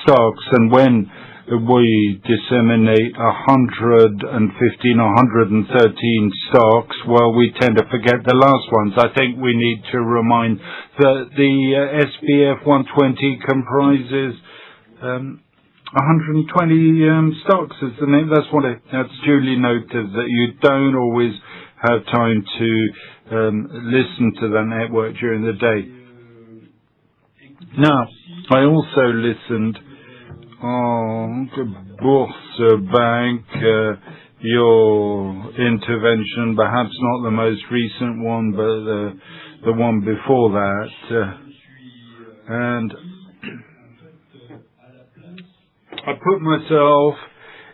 stocks, and when we disseminate 115 or 113 stocks, well, we tend to forget the last ones. I think we need to remind that the SBF 120 comprises 120 stocks, isn't it? That's duly noted, that you don't always have time to listen to the network during the day. Now, I also listened on Bourse Bank, your intervention, perhaps not the most recent one, but the one before that. And I put myself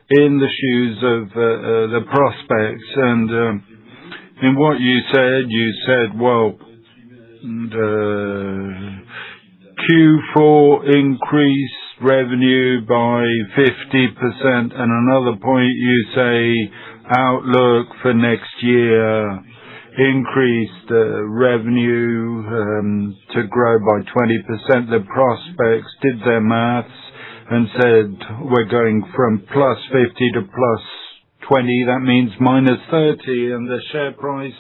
in the shoes of the prospects, and in what you said, well, Q4 increased revenue by 50%, and another point you say outlook for next year increased revenue to grow by 20%. The prospects did their maths and said we're going from plus 50 to plus 20. That means minus 30, and the share price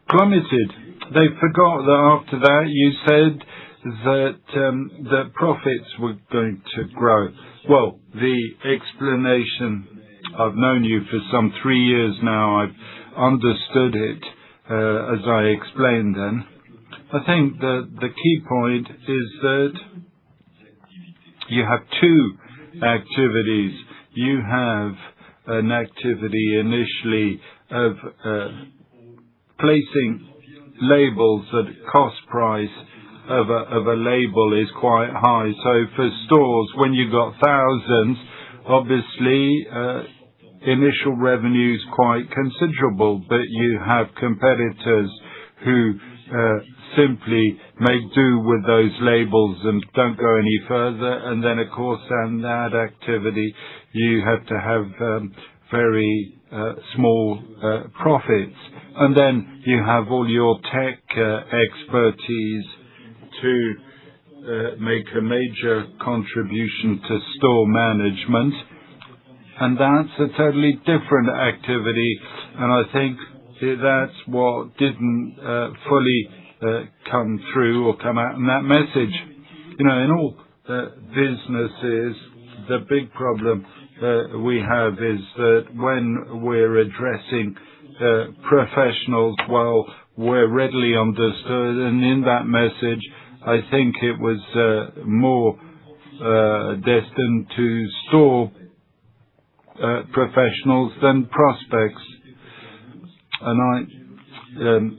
plummeted. They forgot that after that you said that the profits were going to grow. Well, the explanation, I've known you for some 3 years now, I've understood it as I explained then. I think that the key point is that you have two activities. You have an activity initially of placing labels at cost price of a label is quite high. So for stores, when you got thousands, obviously initial revenue is quite considerable, but you have competitors who simply make do with those labels and don't go any further. And then, of course, in that activity, you have to have very small profits. And then you have all your tech expertise to make a major contribution to store management. And that's a totally different activity. And I think that's what didn't fully come through or come out in that message. You know, in all businesses, the big problem we have is that when we're addressing professionals, well, we're readily understood, and in that message, I think it was more destined to store professionals than prospects. And I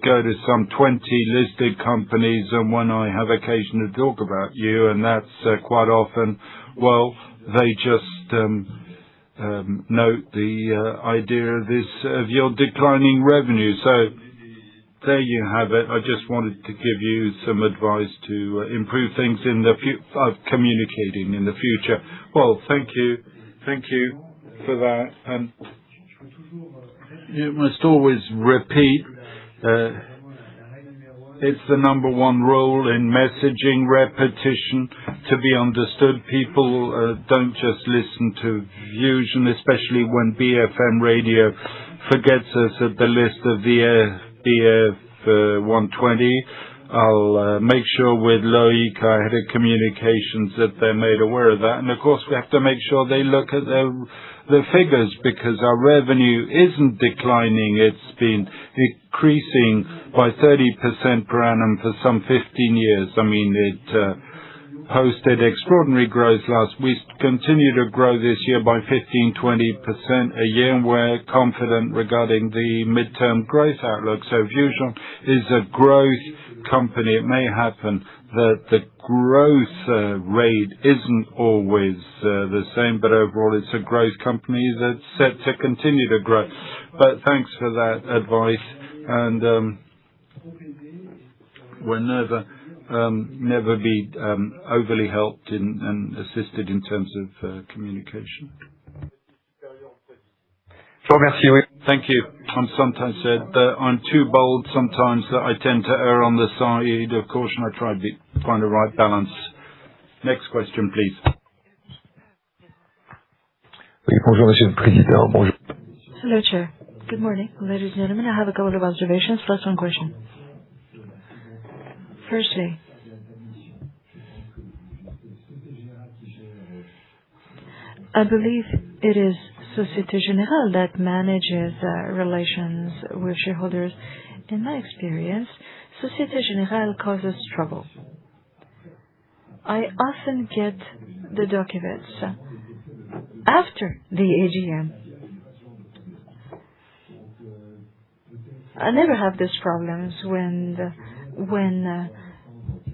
go to some 20 listed companies, and when I have occasion to talk about you, and that's quite often, well, they just note the idea of your declining revenue. So there you have it. I just wanted to give you some advice to improve things in the communicating in the future. Well, thank you for that. And you must always repeat. It's the number one rule in messaging, repetition, to be understood. People don't just listen to Vusion, especially when BFM radio forgets us at the list of the BF 120. I'll make sure with Loïc, our head of communications, that they're made aware of that. And of course, we have to make sure they look at the figures, because our revenue isn't declining. It's been increasing by 30% per annum for some 15 years. I mean, it posted extraordinary growth last. We continue to grow this year by 15-20% a year, and we're confident regarding the midterm growth outlook. So Vusion is a growth company. It may happen that the growth rate isn't always the same, but overall it's a growth company that's set to continue to grow. But thanks for that advice, and we'll never be overly helped and assisted in terms of communication. Thank you. I'm sometimes said that I'm too bold sometimes, that I tend to err on the side of caution. I try to find the right balance. Next question, please. Hello, Chair. Good morning, ladies and gentlemen. I have a couple of observations, plus one question. Firstly, I believe it is Société Générale that manages relations with shareholders. In my experience, Société Générale causes trouble. I often get the documents after the AGM. I never have these problems when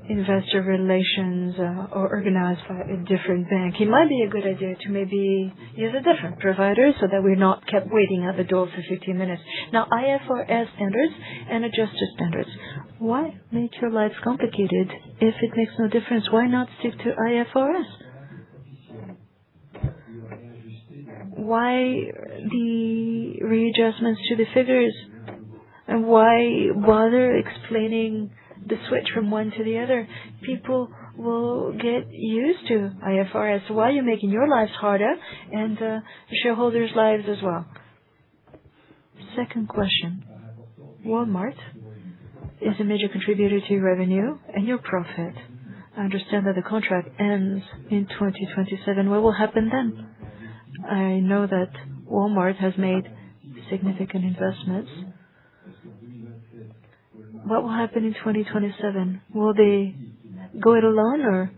investor relations are organized by a different bank. It might be a good idea to maybe use a different provider so that we're not kept waiting at the door for 15 minutes. Now, IFRS standards and adjusted standards. Why make your lives complicated if it makes no difference? Why not stick to IFRS? Why the readjustments to the figures? And why bother explaining the switch from one to the other? People will get used to IFRS. Why are you making your lives harder and shareholders' lives as well? Second question. Walmart is a major contributor to your revenue and your profit. I understand that the contract ends in 2027. What will happen then? I know that Walmart has made significant investments. What will happen in 2027? Will they go it alone, or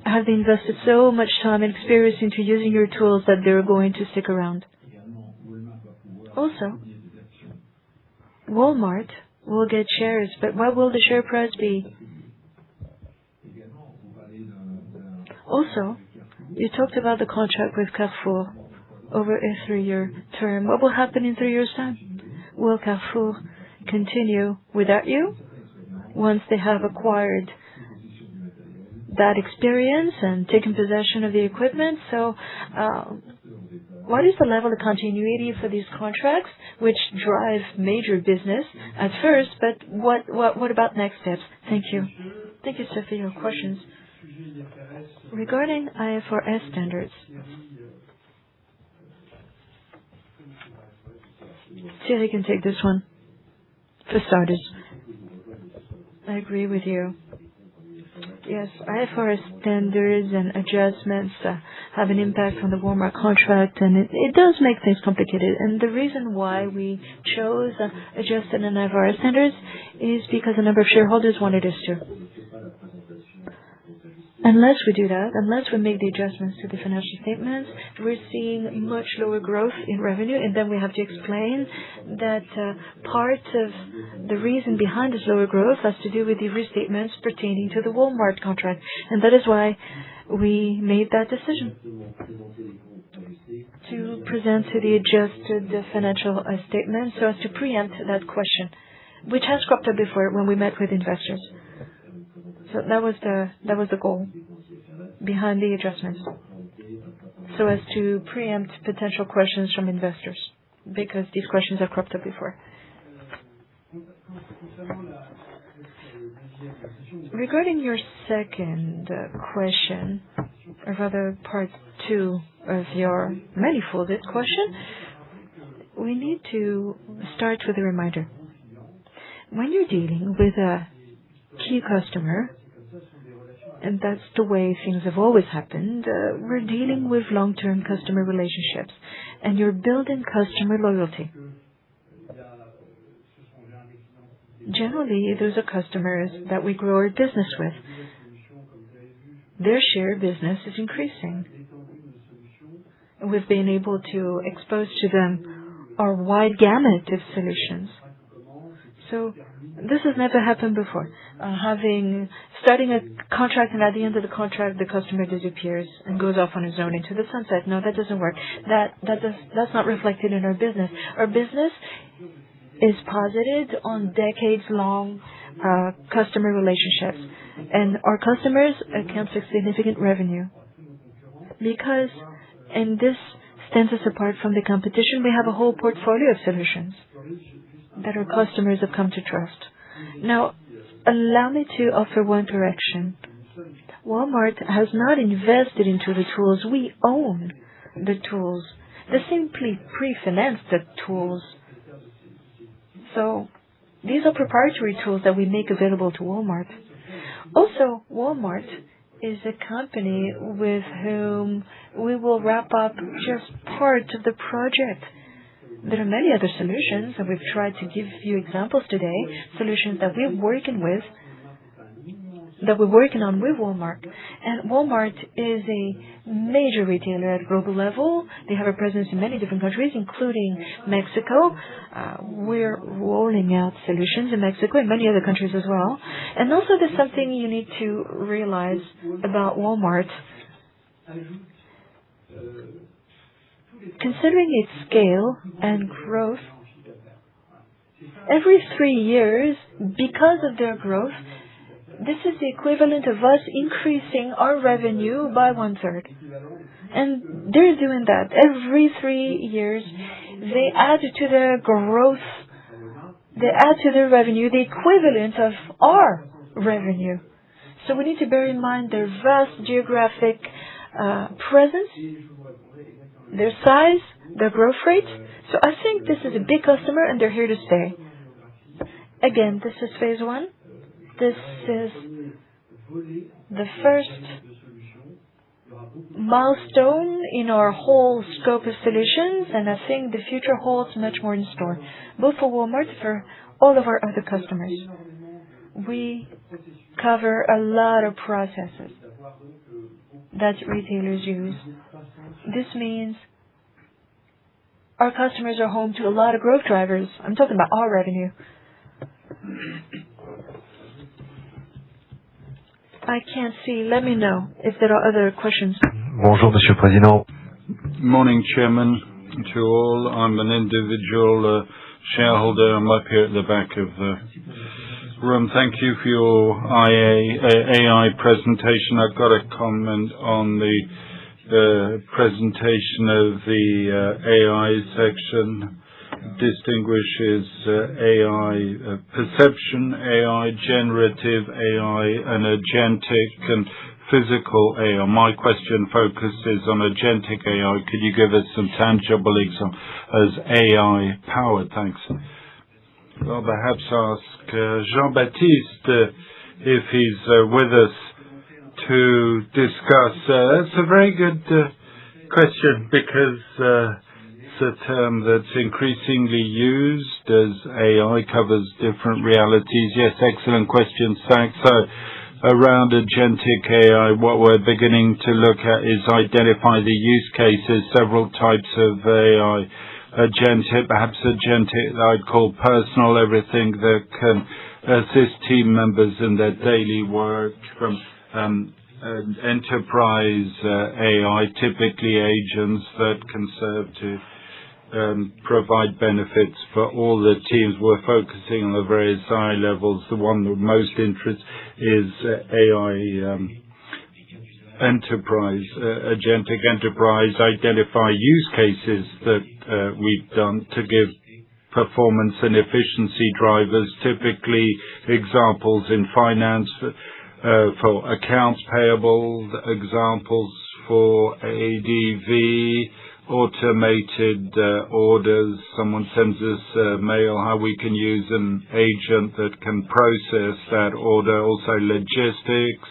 have they invested so much time and experience into using your tools that they're going to stick around? Also, Walmart will get shares, but what will the share price be? Also, you talked about the contract with Carrefour over a 3-year term. What will happen in 3 years' time? Will Carrefour continue without you once they have acquired that experience and taken possession of the equipment? So, what is the level of continuity for these contracts, which drive major business at first, but what about next steps? Thank you. Thank you, sir, for your questions. Regarding IFRS standards, Thierry can take this one. For starters, I agree with you. Yes, IFRS standards and adjustments have an impact on the Walmart contract, and it does make things complicated. And the reason why we chose adjusted and IFRS standards is because a number of shareholders wanted us to. Unless we do that, unless we make the adjustments to the financial statements, we're seeing much lower growth in revenue, and then we have to explain that part of the reason behind this lower growth has to do with the restatements pertaining to the Walmart contract, and that is why we made that decision to present to the adjusted financial statement so as to preempt that question, which has cropped up before when we met with investors. So that was the goal behind the adjustments, so as to preempt potential questions from investors, because these questions have cropped up before. Regarding your second question, or rather part 2 of your manifolded question, we need to start with a reminder. When you're dealing with a key customer, and that's the way things have always happened, we're dealing with long-term customer relationships, and you're building customer loyalty. Generally, those are customers that we grow our business with. Their share of business is increasing. We've been able to expose to them our wide gamut of solutions. So this has never happened before. Starting a contract, and at the end of the contract, the customer disappears and goes off on his own into the sunset. No, that doesn't work. That's not reflected in our business. Our business is posited on decades-long customer relationships, and our customers account for significant revenue. Because, and this stands us apart from the competition, we have a whole portfolio of solutions that our customers have come to trust. Now, allow me to offer one correction. Walmart has not invested into the tools. We own the tools. They simply pre-finance the tools. So these are proprietary tools that we make available to Walmart. Also, Walmart is a company with whom we will wrap up just part of the project. There are many other solutions, and we've tried to give you examples today, solutions that we're working on with Walmart. And Walmart is a major retailer at global level. They have a presence in many different countries, including Mexico. We're rolling out solutions in Mexico and many other countries as well. And also there's something you need to realize about Walmart. Considering its scale and growth, every 3 years, because of their growth, this is the equivalent of us increasing our revenue by 1/3. And they're doing that. Every 3 years, they add to their growth, they add to their revenue the equivalent of our revenue. So we need to bear in mind their vast geographic presence, their size, their growth rate. So I think this is a big customer and they're here to stay. Again, this is phase 1. This is the first milestone in our whole scope of solutions, and I think the future holds much more in store, both for Walmart and for all of our other customers. We cover a lot of processes that retailers use. This means our customers are home to a lot of growth drivers. I'm talking about our revenue. I can't see. Let me know if there are other questions. Bonjour, Monsieur le Président. Morning, Chairman, to all. I'm an individual shareholder. I'm up here at the back of the room. Thank you for your AI presentation. I've got a comment on the presentation of the AI section. Distinguishes AI perception, AI generative AI, and agentic and physical AI. My question focuses on agentic AI. Could you give us some tangible examples as AI powered? Thanks. Well, perhaps ask Jean-Baptiste if he's with us to discuss. That's a very good question because a term that's increasingly used as AI covers different realities. Yes, excellent question. Thanks. So around agentic AI, what we're beginning to look at is identify the use cases, several types of AI. Agentic, perhaps agentic that I'd call personal, everything that can assist team members in their daily work, from enterprise AI, typically agents that can serve to provide benefits for all the teams. We're focusing on the various AI levels. The one of most interest is AI enterprise, agentic enterprise, identify use cases that we've done to give performance and efficiency drivers, typically examples in finance for accounts payable, examples for ADV, automated orders. Someone sends us a mail, how we can use an agent that can process that order. Also logistics,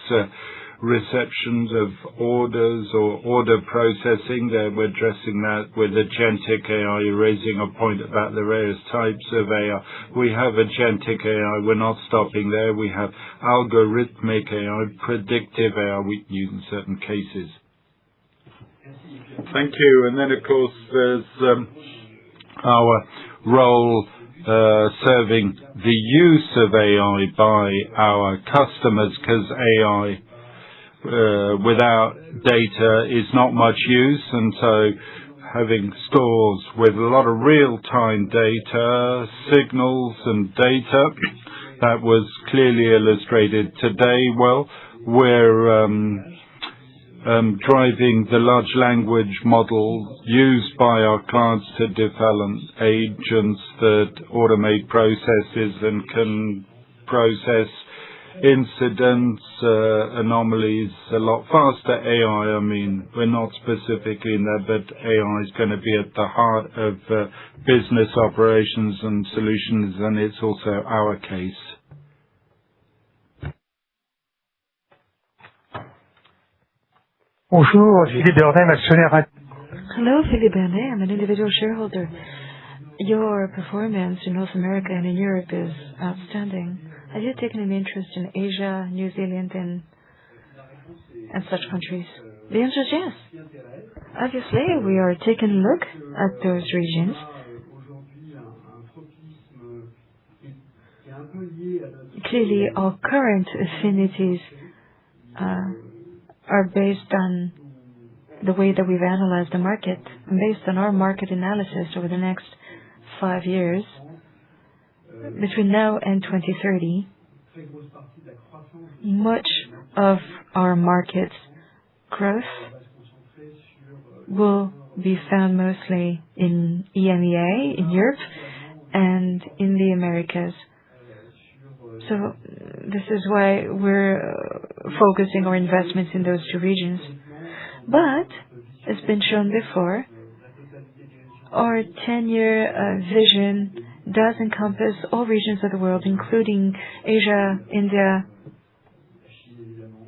receptions of orders or order processing. We're addressing that with agentic AI. You're raising a point about the various types of AI. We have agentic AI. We're not stopping there. We have algorithmic AI, predictive AI we can use in certain cases. Thank you. And then, of course, there's our role serving the use of AI by our customers, because AI without data is not much use. And so having stores with a lot of real-time data, signals and data, that was clearly illustrated today. Well, we're driving the large language model used by our clients to develop agents that automate processes and can process incidents, anomalies a lot faster. AI, I mean, we're not specifically in there, but AI is going to be at the heart of business operations and solutions, and it's also our case. Bonjour, Philippe Bernay, actionnaire. Hello, Philippe Bernay. I'm an individual shareholder. Your performance in North America and in Europe is outstanding. Have you taken an interest in Asia, New Zealand, and such countries? The answer is yes. Obviously, we are taking a look at those regions. Clearly, our current affinities are based on the way that we've analyzed the market, and based on our market analysis over the next 5 years, between now and 2030, much of our market growth will be found mostly in EMEA, in Europe, and in the Americas. So this is why we're focusing our investments in those two regions. But, as been shown before, our 10-year vision does encompass all regions of the world, including Asia, India,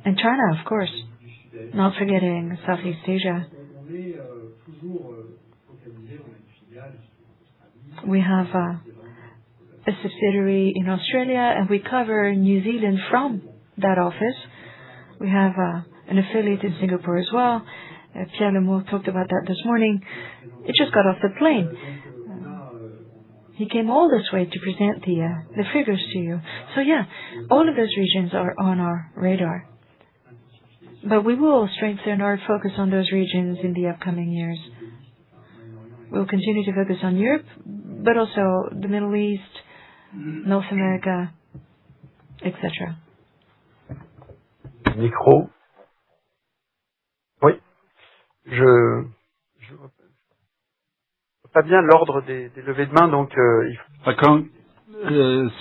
and China, of course, not forgetting Southeast Asia. We have a subsidiary in Australia, and we cover New Zealand from that office. We have an affiliate in Singapore as well. Pierre Lemour talked about that this morning. It just got off the plane. He came all this way to present the figures to you. So yeah, all of those regions are on our radar. But we will strengthen our focus on those regions in the upcoming years. We'll continue to focus on Europe, but also the Middle East, North America, etc. Micro. Oui. Je pas bien l'ordre des levées de main, donc I can't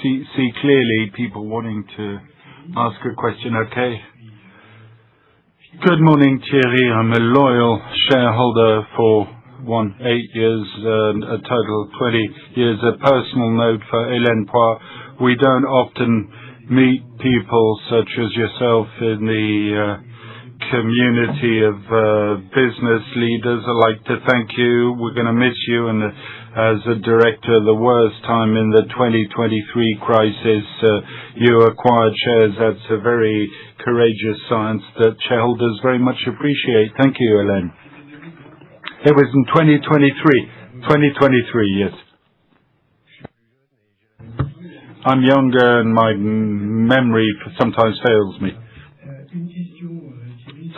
see clearly people wanting to ask a question. Okay. Good morning, Thierry. I'm a loyal shareholder for 8 years, a total of 20 years. A personal note for Hélène Poir. We don't often meet people such as yourself in the community of business leaders. I'd like to thank you. We're going to miss you, and as a director, the worst time in the 2023 crisis, you acquired shares. That's a very courageous science that shareholders very much appreciate. Thank you, Hélène. It was in 2023. 2023, yes. I'm younger and my memory sometimes fails me.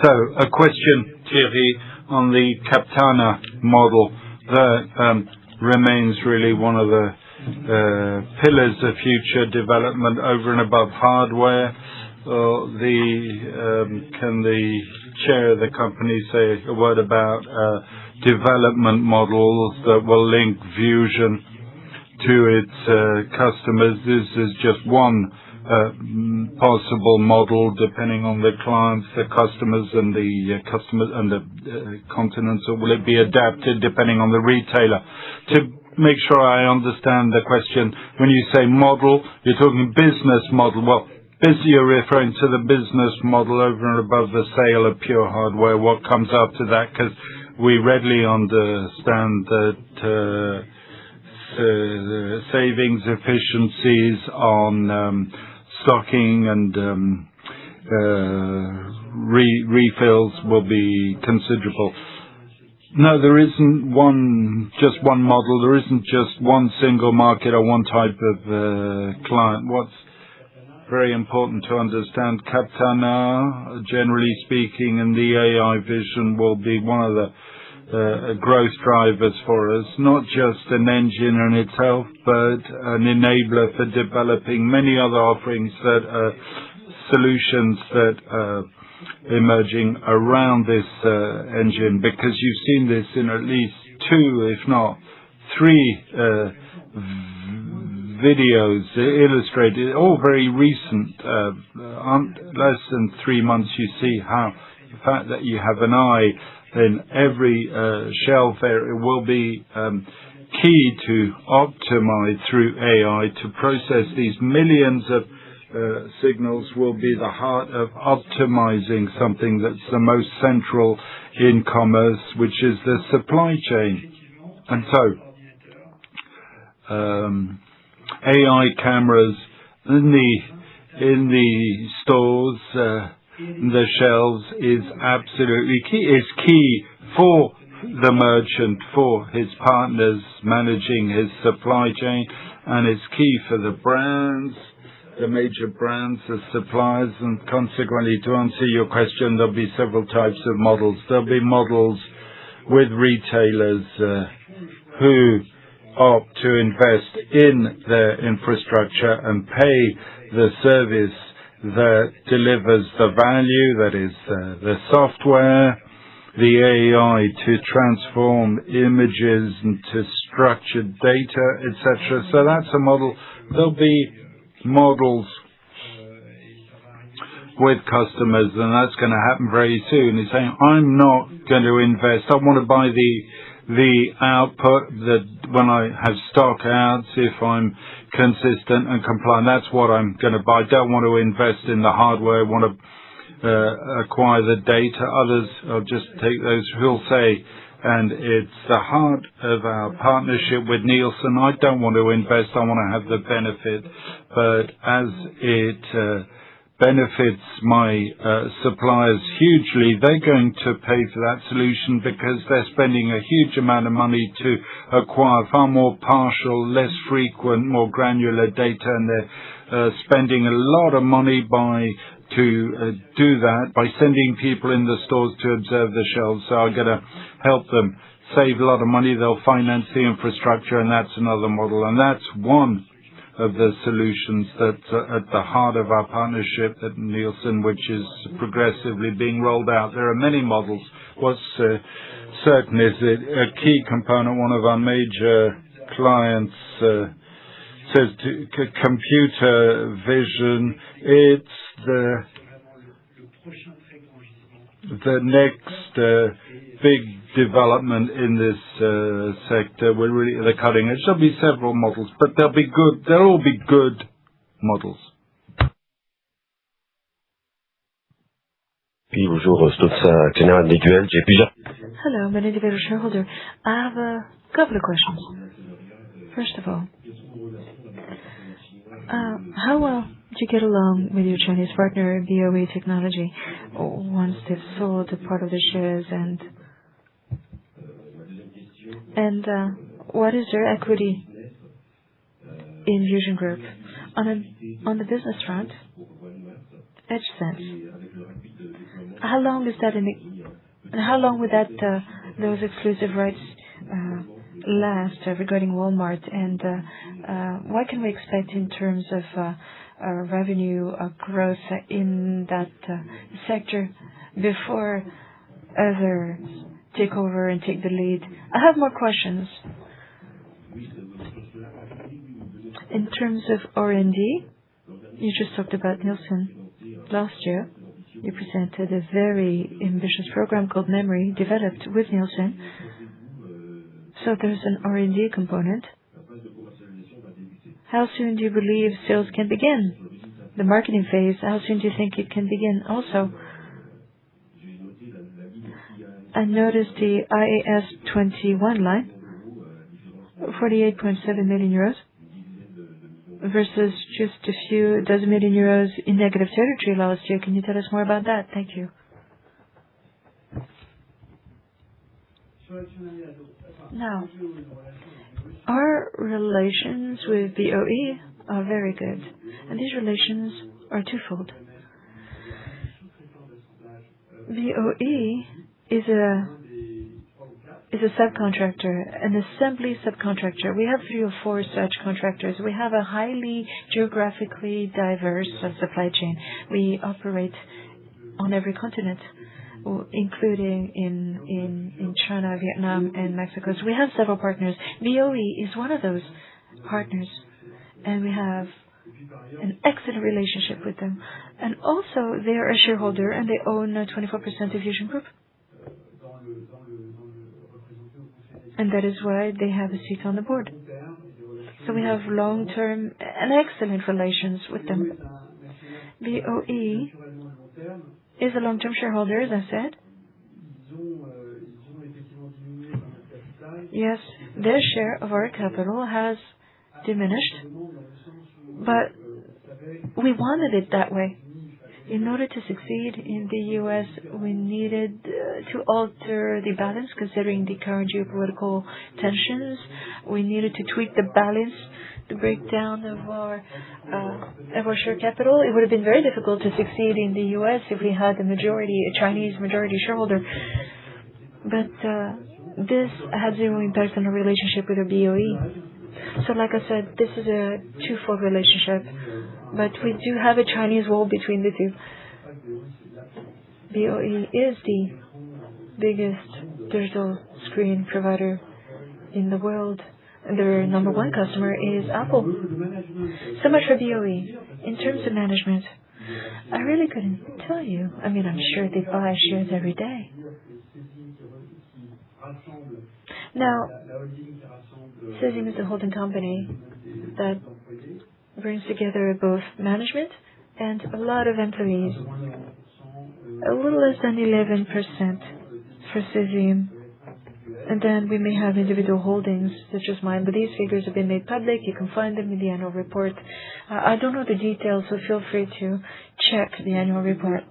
So, a question, Thierry, on the Captana model that remains really one of the pillars of future development over and above hardware. Can the chair of the company say a word about development models that will link Vusion to its customers? This is just one possible model depending on the clients, the customers, and the continents, or will it be adapted depending on the retailer? To make sure I understand the question, when you say model, you're talking business model. Well, you're referring to the business model over and above the sale of pure hardware. What comes after that? Because we readily understand that savings, efficiencies on stocking and refills will be considerable. No, there isn't just one model. There isn't just one single market or one type of client. What's very important to understand, Captana, generally speaking, and the AI vision will be one of the growth drivers for us, not just an engine in itself, but an enabler for developing many other offerings that are solutions that are emerging around this engine, because you've seen this in at least 2, if not 3 videos illustrated, all very recent, less than 3 months. You see how the fact that you have an eye in every shelf area will be key to optimize through AI to process these millions of signals, will be the heart of optimizing something that's the most central in commerce, which is the supply chain. And so AI cameras in the stores, the shelves is absolutely key. It's key for the merchant, for his partners managing his supply chain, and it's key for the brands, the major brands, the suppliers, and consequently, to answer your question, there'll be several types of models. There'll be models with retailers who opt to invest in their infrastructure and pay the service that delivers the value, that is the software, the AI to transform images into structured data, etc. So that's a model. There'll be models with customers, and that's going to happen very soon. He's saying, I'm not going to invest. I want to buy the output that when I have stock outs, if I'm consistent and compliant, that's what I'm going to buy. Don't want to invest in the hardware, want to acquire the data. Others, I'll just take those who'll say, and it's the heart of our partnership with Nielsen, I don't want to invest, I want to have the benefit. But as it benefits my suppliers hugely, they're going to pay for that solution because they're spending a huge amount of money to acquire far more partial, less frequent, more granular data, and they're spending a lot of money to do that by sending people in the stores to observe the shelves. So I'm going to help them save a lot of money. They'll finance the infrastructure, and that's another model. And that's one of the solutions that's at the heart of our partnership at Nielsen, which is progressively being rolled out. There are many models. What's certain is that a key component, one of our major clients says to computer vision, it's the next big development in this sector. We're really at the cutting edge. There'll be several models, but they'll be good. They'll all be good models. Hello, I'm an individual shareholder. I have a couple of questions. First of all, how well do you get along with your Chinese partner, BOE Technology, once they've sold a part of the shares, and what is their equity in Vusion Group? On the business front, EdgeSense. How long is that and how long would those exclusive rights last regarding Walmart, and what can we expect in terms of revenue growth in that sector before others take over and take the lead? I have more questions. In terms of R&D, You just talked about Nielsen. Last year, you presented a very ambitious program called Memory, developed with Nielsen. So there's an R&D component. How soon do you believe sales can begin? The marketing phase, how soon do you think it can begin? Also, I noticed the IAS 21 line, 48.7 million euros, versus just a few dozen million euros in negative territory last year. Can you tell us more about that? Thank you. Now, our relations with BOE are very good, and these relations are twofold. BOE is a subcontractor, an assembly subcontractor. We have 3 or 4 such contractors. We have a highly geographically diverse supply chain. We operate on every continent, including in China, Vietnam, and Mexico. So we have several partners. BOE is one of those partners, and we have an excellent relationship with them. And also, they are a shareholder, and they own 24% of Vusion Group. And that is why they have a seat on the board. So we have long-term and excellent relations with them. BOE is a long-term shareholder, as I said. Yes, their share of our capital has diminished, but we wanted it that way. In order to succeed in the U.S., we needed to alter the balance considering the current geopolitical tensions. We needed to tweak the balance, the breakdown of our share capital. It would have been very difficult to succeed in the U.S. if we had a Chinese majority shareholder. But this had zero impact on our relationship with the BOE. So like I said, this is a twofold relationship. But we do have a Chinese wall between the two. BOE is the biggest digital screen provider in the world. And their number 1 customer is Apple. So much for BOE. In terms of management, I really couldn't tell you. I mean, I'm sure they buy shares every day. Now, Cesium is a holding company that brings together both management and a lot of employees. A little less than 11% for Cesium. And then we may have individual holdings such as mine, but these figures have been made public. You can find them in the annual report. I don't know the details, so feel free to check the annual report.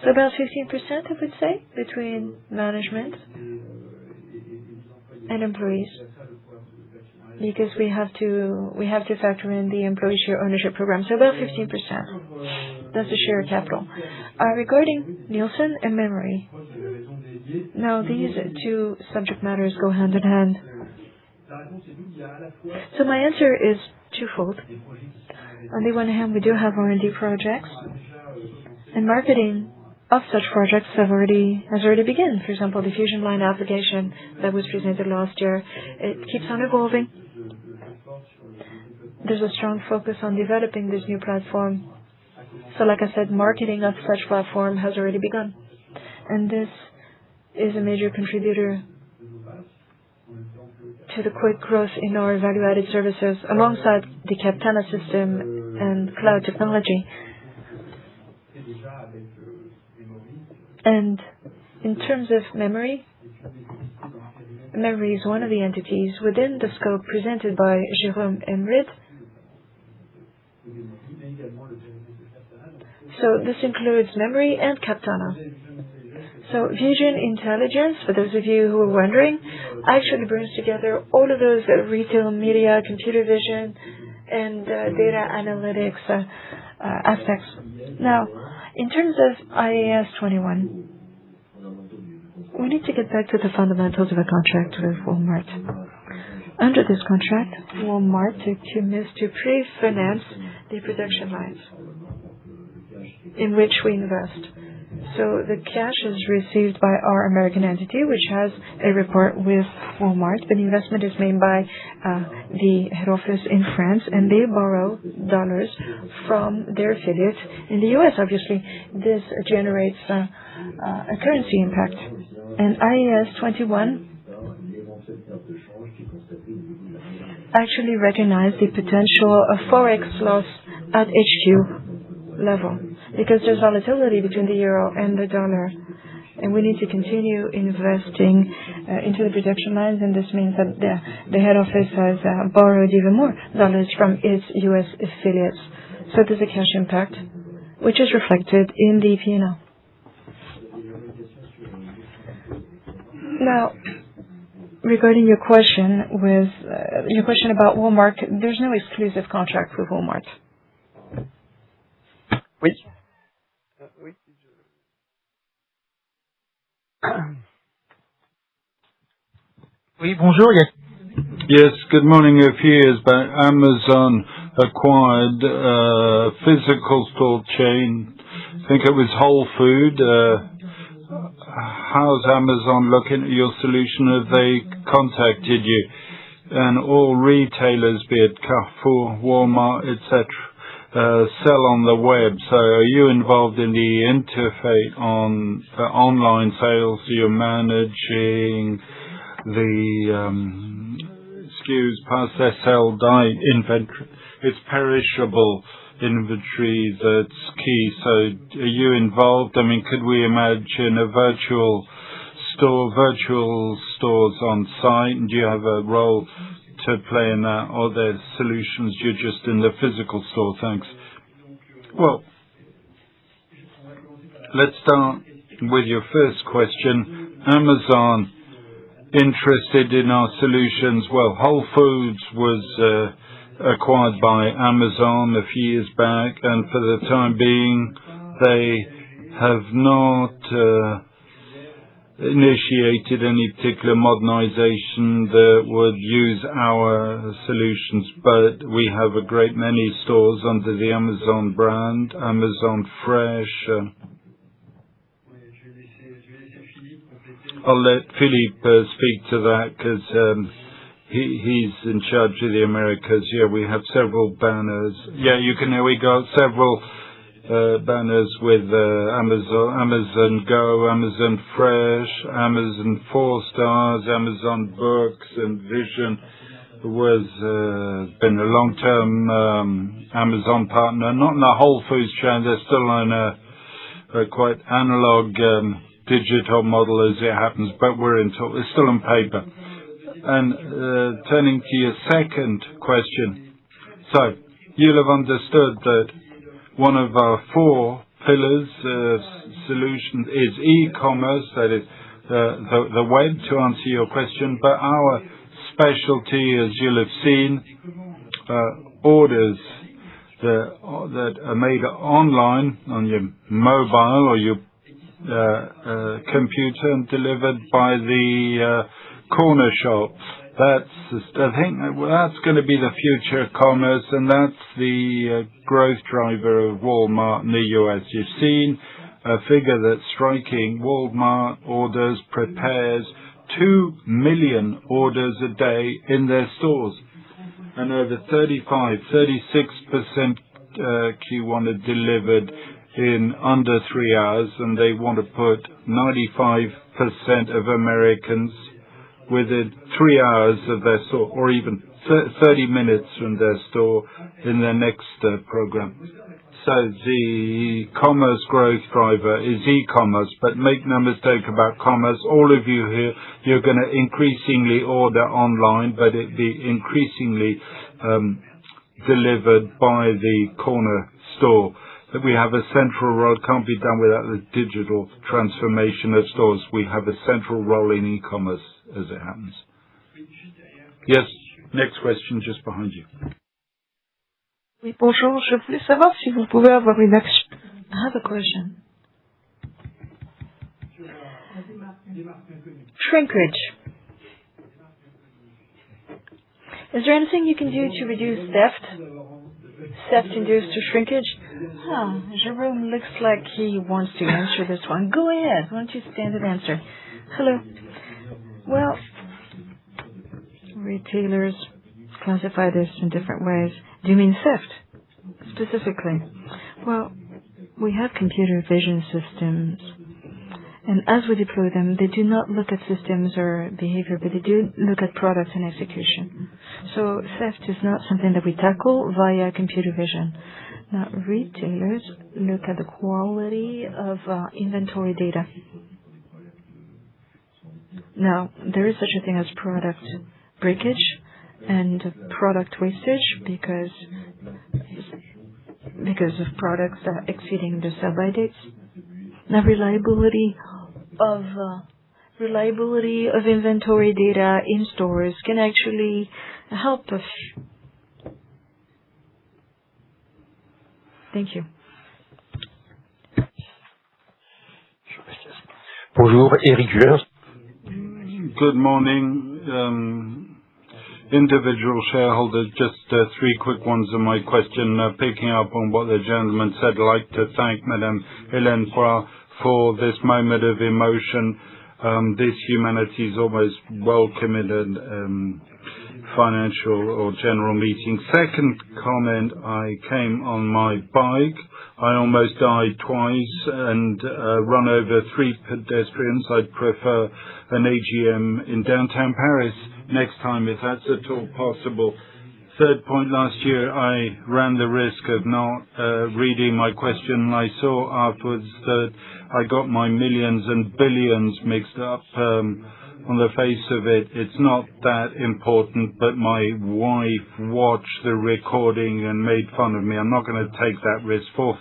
So about 15%, I would say, between management and employees. Because we have to factor in the employee share ownership program. So about 15%. That's the share capital. Regarding Nielsen and Memory. Now these 2 subject matters go hand in hand. So my answer is twofold. On the one hand, we do have R&D projects, and marketing of such projects has already begun. For example, the Fusion Line application that was presented last year, it keeps on evolving. There's a strong focus on developing this new platform. So like I said, marketing of such platform has already begun. And this is a major contributor to the quick growth in our value-added services alongside the Captana system and cloud technology. And in terms of Memory is one of the entities within the scope presented by Jérôme Emrid. So this includes Memory and Captana. So Vusion Intelligence, for those of you who are wondering, actually brings together all of those retail media, computer vision, and data analytics aspects. Now, in terms of IAS 21, we need to get back to the fundamentals of a contract with Walmart. Under this contract, Walmart commits to pre-finance the production lines in which we invest. So the cash is received by our American entity, which has a report with Walmart, but the investment is made by the head office in France, and they borrow dollars from their affiliate in the U.S. Obviously, this generates a currency impact. And IAS 21 actually recognize the potential of forex loss at HQ level, because there's volatility between the euro and the dollar, and we need to continue investing into the production lines, and this means that the head office has borrowed even more dollars from its U.S. affiliates. So there's a cash impact, which is reflected in the P&L. Now, regarding your question about Walmart, there's no exclusive contract with Walmart. Oui. Oui, bonjour. Yes, good morning. A few years back, Amazon acquired a physical store chain. I think it was Whole Food. How's Amazon looking at your solution? Have they contacted you? And all retailers, be it Carrefour, Walmart, etc., sell on the web. So are you involved in the interface on online sales? So you're managing the SKUs past SL inventory. It's perishable inventory that's key. So are you involved? I mean, could we imagine a virtual stores on site? And do you have a role to play in that, or there's solutions you're just in the physical store? Thanks. Well, let's start with your first question. Amazon interested in our solutions. Well, Whole Foods was acquired by Amazon a few years back, and for the time being, they have not initiated any particular modernization that would use our solutions, but we have a great many stores under the Amazon brand, Amazon Fresh. I'll let Philippe speak to that because he's in charge of the Americas. Yeah, we have several banners. Yeah, we got several banners with Amazon Go, Amazon Fresh, Amazon 4 Stars, Amazon Books, and Vusion was been a long-term Amazon partner. Not in the Whole Foods chain. They're still on a quite analog digital model as it happens, but it's still on paper. And turning to your second question, so you'll have understood that one of our 4 pillars of solution is e-commerce, that is the web, to answer your question. But our specialty, as you'll have seen, orders that are made online on your mobile or your computer and delivered by the corner shop. I think that's going to be the future of commerce, and that's the growth driver of Walmart in the US. You've seen a figure that's striking. Walmart prepares 2 million orders a day in their stores, and over 36% Q1 are delivered in under 3 hours, and they want to put 95% of Americans within 3 hours of their store, or even 30 minutes from their store in their next program. So the commerce growth driver is e-commerce, but make no mistake about commerce. All of you here, you're going to increasingly order online, but it be increasingly delivered by the corner store. That we have a central role, can't be done without the digital transformation of stores. We have a central role in e-commerce as it happens. Yes, next question just behind you. Oui, bonjour. Je voulais savoir si vous pouvez avoir une action. I have a question. Shrinkage. Is there anything you can do to reduce theft? theft-induced shrinkage? Jerome looks like he wants to answer this one. Go ahead. Why don't you stand and answer? Hello. Well, retailers classify this in different ways. Do you mean theft, specifically? Well, we have computer vision systems, and as we deploy them, they do not look at systems or behavior, but they do look at products and execution. So theft is not something that we tackle via computer vision. Now, retailers look at the quality of inventory data. Now, there is such a thing as product breakage and product wastage because of products that are exceeding the sell-by dates. Now, reliability of inventory data in stores can actually help us. Thank you. Bonjour, Eric Vusion. Good morning. Individual shareholders, just three quick ones on my question. Picking up on what the gentleman said, I'd like to thank Madame Hélène Poir for this moment of emotion. This humanity is almost well-committed financial or general meeting. Second comment, I came on my bike. I almost died twice and run over 3 pedestrians. I'd prefer an AGM in downtown Paris next time, if that's at all possible. Third point, last year I ran the risk of not reading my question, and I saw afterwards that I got my millions and billions mixed up. On the face of it, it's not that important, but my wife watched the recording and made fun of me. I'm not going to take that risk. Fourth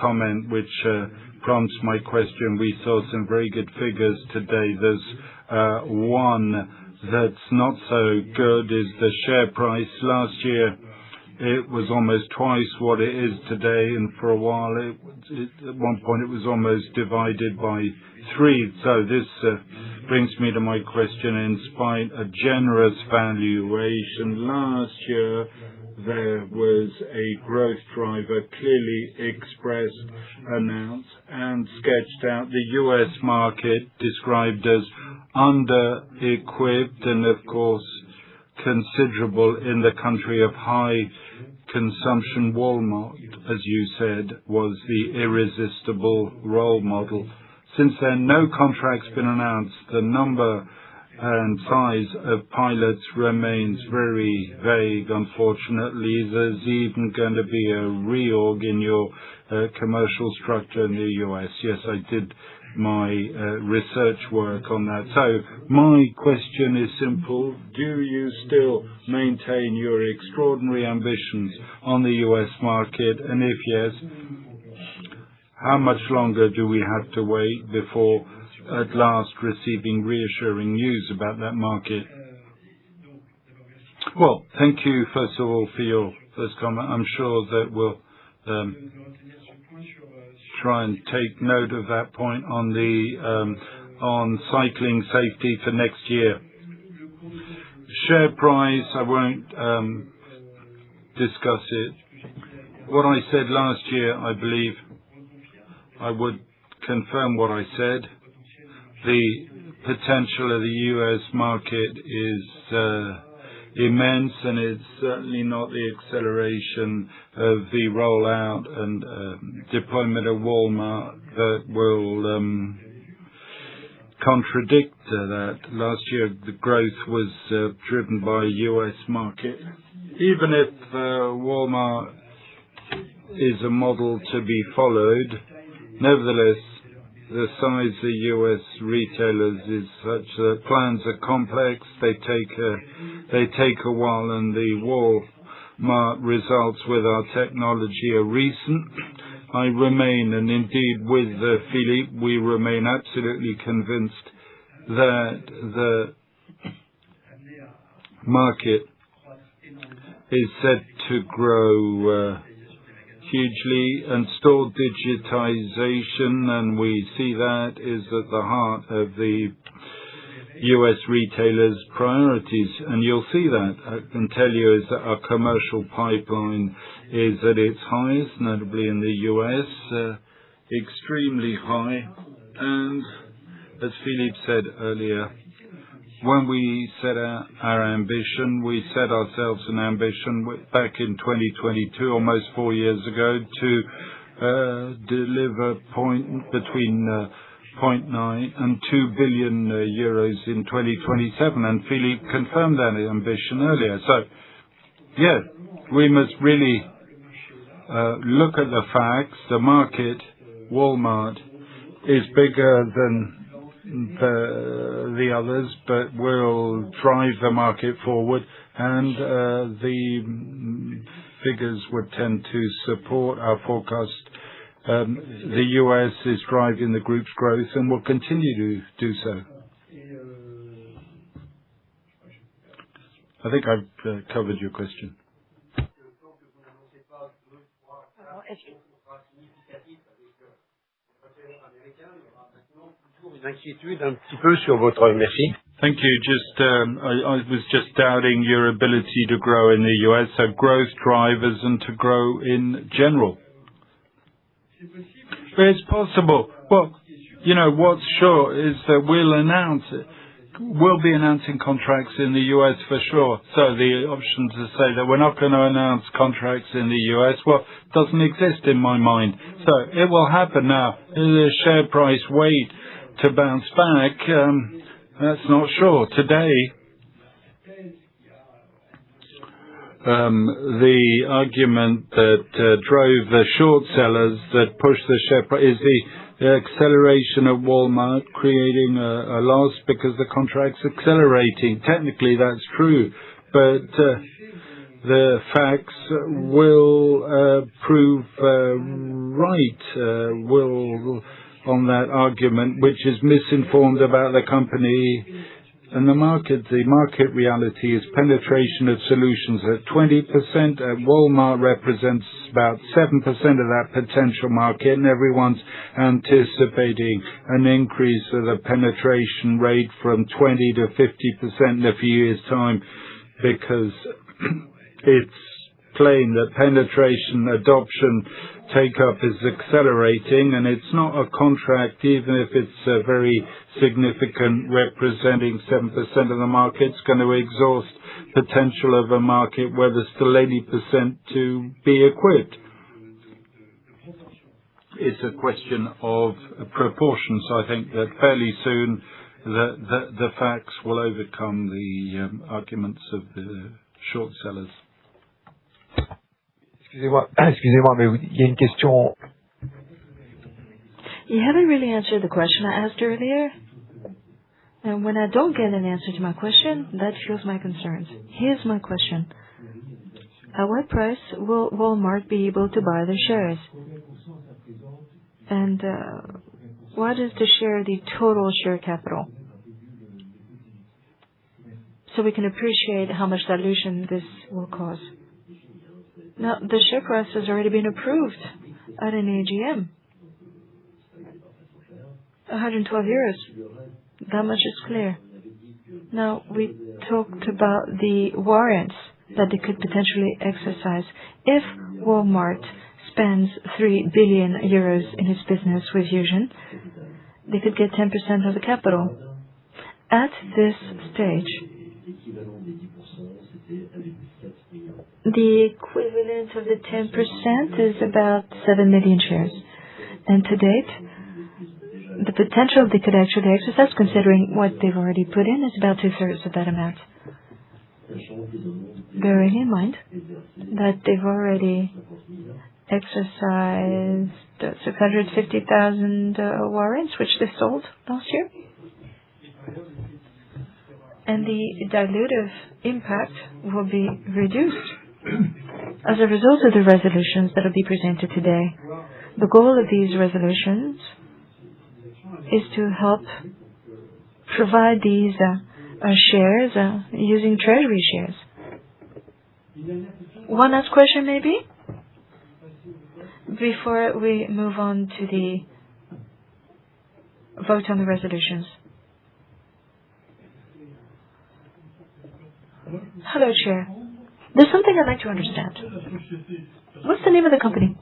comment, which prompts my question. We saw some very good figures today. There's one that's not so good is the share price. Last year, it was almost twice what it is today, and for a while, at one point, it was almost divided by 3. So this brings me to my question. In spite of generous valuation, last year there was a growth driver clearly expressed, announced, and sketched out. The U.S. market described as under-equipped and, of course, considerable in the country of high consumption. Walmart, as you said, was the irresistible role model. Since then, no contract's been announced. The number and size of pilots remains very vague, unfortunately. There's even going to be a reorg in your commercial structure in the U.S. Yes, I did my research work on that. So my question is simple. Do you still maintain your extraordinary ambitions on the U.S. market? And if yes, how much longer do we have to wait before at last receiving reassuring news about that market? Well, thank you, first of all, for your first comment. I'm sure that we'll try and take note of that point on the on cycling safety for next year. Share price, I won't discuss it. What I said last year, I believe I would confirm what I said. The potential of the U.S. market is immense, and it's certainly not the acceleration of the rollout and deployment of Walmart that will contradict that. Last year, the growth was driven by U.S. market. Even if Walmart is a model to be followed, nevertheless, the size of U.S. retailers is such that plans are complex. They take a while, and the Walmart results with our technology are recent. I remain, and indeed with Philippe, we remain absolutely convinced that the market is set to grow hugely, and store digitization, and we see that is at the heart of the U.S. retailers' priorities. And you'll see that. I can tell you is that our commercial pipeline is at its highest, notably in the U.S., extremely high. And as Philippe said earlier, when we set our ambition, we set ourselves an ambition back in 2022, almost 4 years ago, to deliver between 0.9 and 2 billion euros in 2027. And Philippe confirmed that ambition earlier. So, yeah, we must really look at the facts. The market, Walmart, is bigger than the others, but will drive the market forward, and the figures would tend to support our forecast. The U.S. is driving the group's growth and will continue to do so. I think I've covered your question. Thank you. I was just doubting your ability to grow in the U.S., so growth drivers and to grow in general. But it's possible. Well, what's sure is that we'll be announcing contracts in the U.S. for sure. So the option to say that we're not going to announce contracts in the U.S., well, doesn't exist in my mind. So it will happen now. The share price wait to bounce back, that's not sure. Today, the argument that drove the short sellers that pushed the share price is the acceleration of Walmart creating a loss because the contract's accelerating. Technically, that's true, but the facts will prove right on that argument, which is misinformed about the company and the market. The market reality is penetration of solutions at 20%. Walmart represents about 7% of that potential market, and everyone's anticipating an increase of the penetration rate from 20 to 50% in a few years' time, because it's plain that penetration, adoption, take-up is accelerating, and it's not a contract, even if it's very significant, representing 7% of the market. It's going to exhaust potential of a market where there's still 80% to be equipped. It's a question of proportions. I think that fairly soon the facts will overcome the arguments of the short sellers. Excusez-moi, mais il y a une question. You haven't really answered the question I asked earlier. And when I don't get an answer to my question, that fuels my concerns. Here's my question. At what price will Walmart be able to buy their shares? And what is the share of the total share capital? So we can appreciate how much dilution this will cause. Now, the share price has already been approved at an AGM. 112 euros. That much is clear. Now, we talked about the warrants that they could potentially exercise. If Walmart spends 3 billion euros in its business with Vusion, they could get 10% of the capital. At this stage, the equivalent of the 10% is about 7 million shares. And to date, the potential they could actually exercise, considering what they've already put in, is about 2/3 of that amount. Bearing in mind that they've already exercised 650,000 warrants, which they sold last year. And the dilutive impact will be reduced as a result of the resolutions that will be presented today. The goal of these resolutions is to help provide these shares using treasury shares. One last question, maybe, before we move on to the vote on the resolutions. Hello, Chair. There's something I'd like to understand. What's the name of the company?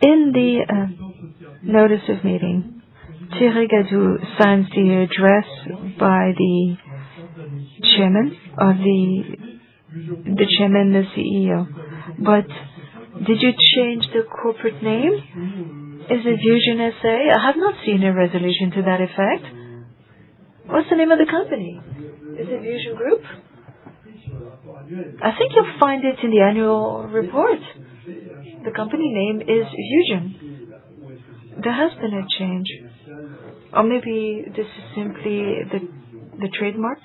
In the notice of meeting, Thierry Gadou signs the address by the chairman of the chairman, the CEO. But did you change the corporate name? Is it Vusion SA? I have not seen a resolution to that effect. What's the name of the company? Is it Vusion Group? I think you'll find it in the annual report. The company name is Vusion. There has been a change. Or maybe this is simply the trademark.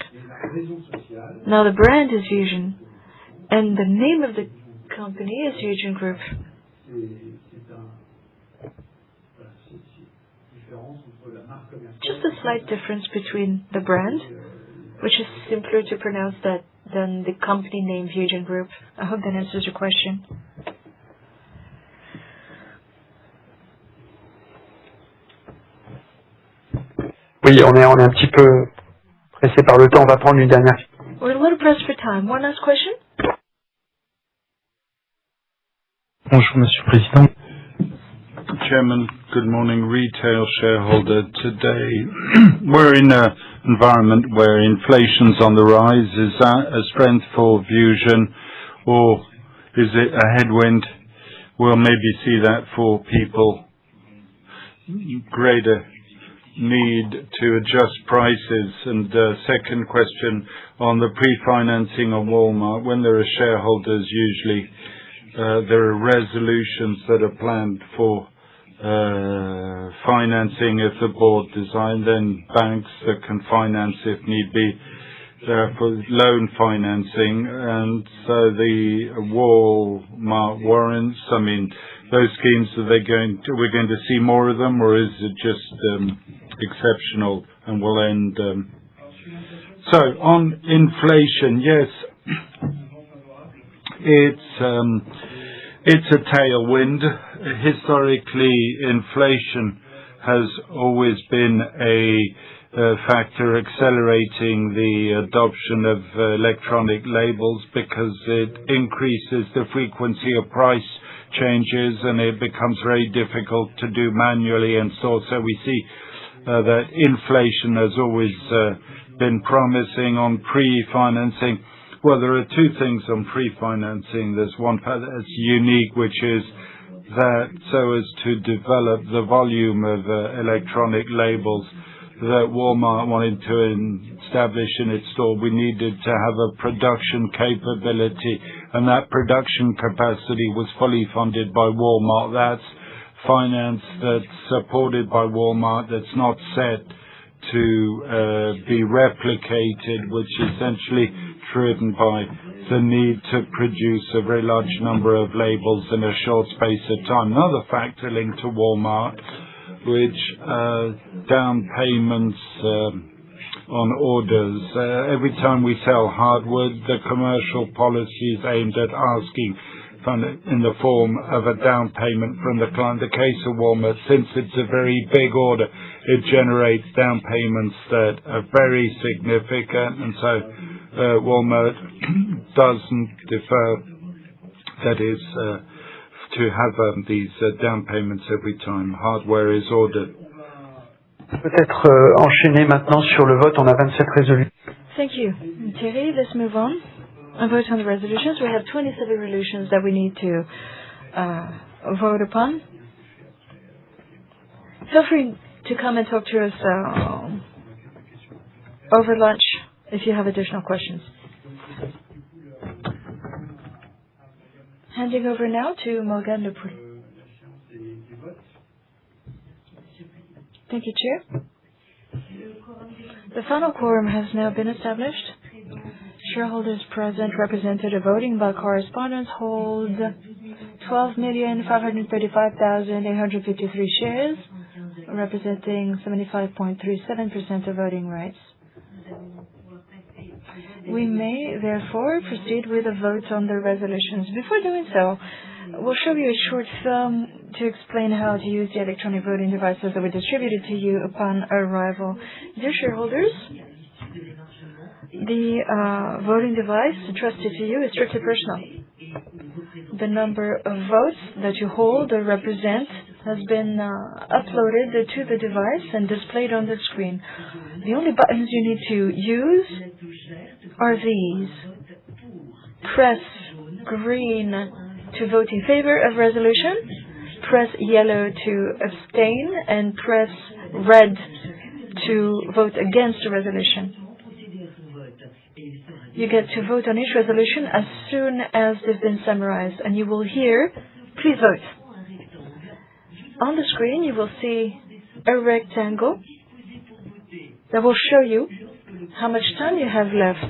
Now the brand is Vusion. And the name of the company is Vusion Group. Just a slight difference between the brand, which is simpler to pronounce than the company name Vusion Group. I hope that answers your question. Oui, on est un petit peu pressé par le temps. On va prendre une dernière. We're a little pressed for time. One last question? Bonjour, Monsieur le Président. Chairman, good morning, retail shareholder. Today, we're in an environment where inflation's on the rise. Is that a strength for Vusion, or is it a headwind? We'll maybe see that for people. Greater need to adjust prices. And second question on the pre-financing of Walmart. When there are shareholders, usually there are resolutions that are planned for financing if the board design, then banks that can finance if need be for loan financing. And so the Walmart warrants, I mean, those schemes, we're going to see more of them, or is it just exceptional and will end? So on inflation, yes, it's a tailwind. Historically, inflation has always been a factor accelerating the adoption of electronic labels because it increases the frequency of price changes and it becomes very difficult to do manually and so we see that inflation has always been promising on pre-financing. Well, there are two things on pre-financing. There's one part that's unique, which is that so as to develop the volume of electronic labels that Walmart wanted to establish in its store, we needed to have a production capability, and that production capacity was fully funded by Walmart. That's finance that's supported by Walmart, that's not set to be replicated, which is essentially driven by the need to produce a very large number of labels in a short space of time. Another factor linked to Walmart, which down payments on orders. Every time we sell hardware, the commercial policy is aimed at asking in the form of a down payment from the client. The case of Walmart, since it's a very big order, it generates down payments that are very significant, and so Walmart doesn't defer, that is, to have these down payments every time hardware is ordered. Peut-être enchaîner maintenant sur le vote. On a 27 résolutions. Thank you. Thierry, let's move on. A vote on the resolutions. We have 27 resolutions that we need to vote upon. Feel free to come and talk to us over lunch if you have additional questions. Handing over now to Morgane Lepoux. Thank you, Chair. The final quorum has now been established. Shareholders present, represented or voting by correspondence hold 12,535,853 shares, representing 75.37% of voting rights. We may, therefore, proceed with a vote on the resolutions. Before doing so, we'll show you a short film to explain how to use the electronic voting devices that were distributed to you upon arrival. Dear shareholders, The voting device entrusted to you is strictly personal. The number of votes that you hold or represent has been uploaded to the device and displayed on the screen. The only buttons you need to use are these. Press green to vote in favor of resolution, press yellow to abstain, and press red to vote against the resolution. You get to vote on each resolution as soon as they've been summarized, and you will hear, please vote. On the screen, you will see a rectangle that will show you how much time you have left.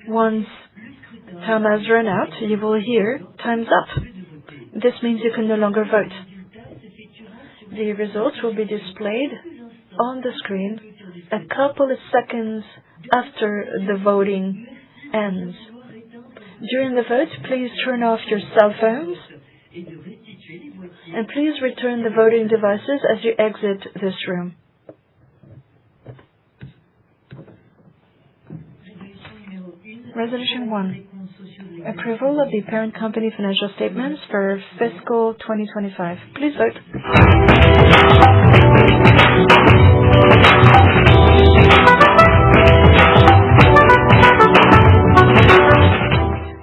Once time has run out, you will hear, time's up. This means you can no longer vote. The results will be displayed on the screen a couple of seconds after the voting ends. During the vote, please turn off your cell phones and please return the voting devices as you exit this room. Resolution 1. Approval of the parent company financial statements for fiscal 2025. Please vote.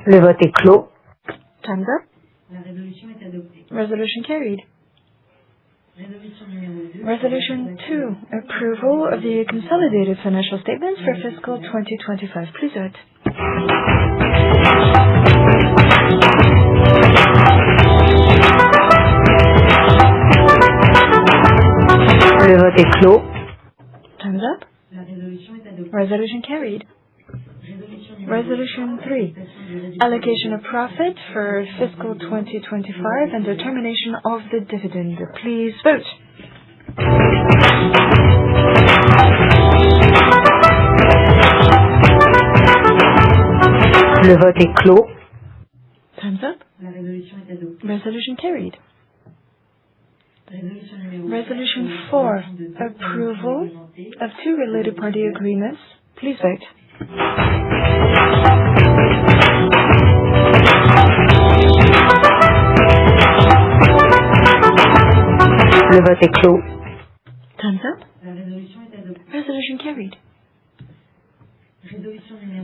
Le vote est clos. Time's up. Resolution carried. Resolution 2. Approval of the consolidated financial statements for fiscal 2025. Please vote. Le vote est clos. Time's up. Resolution carried. Resolution 3. Allocation of profit for fiscal 2025 and determination of the dividend. Please vote. Le vote est clos. Time's up. Resolution carried. Resolution 4. Approval of 2 related party agreements. Please vote. Le vote est clos. Time's up. Resolution carried.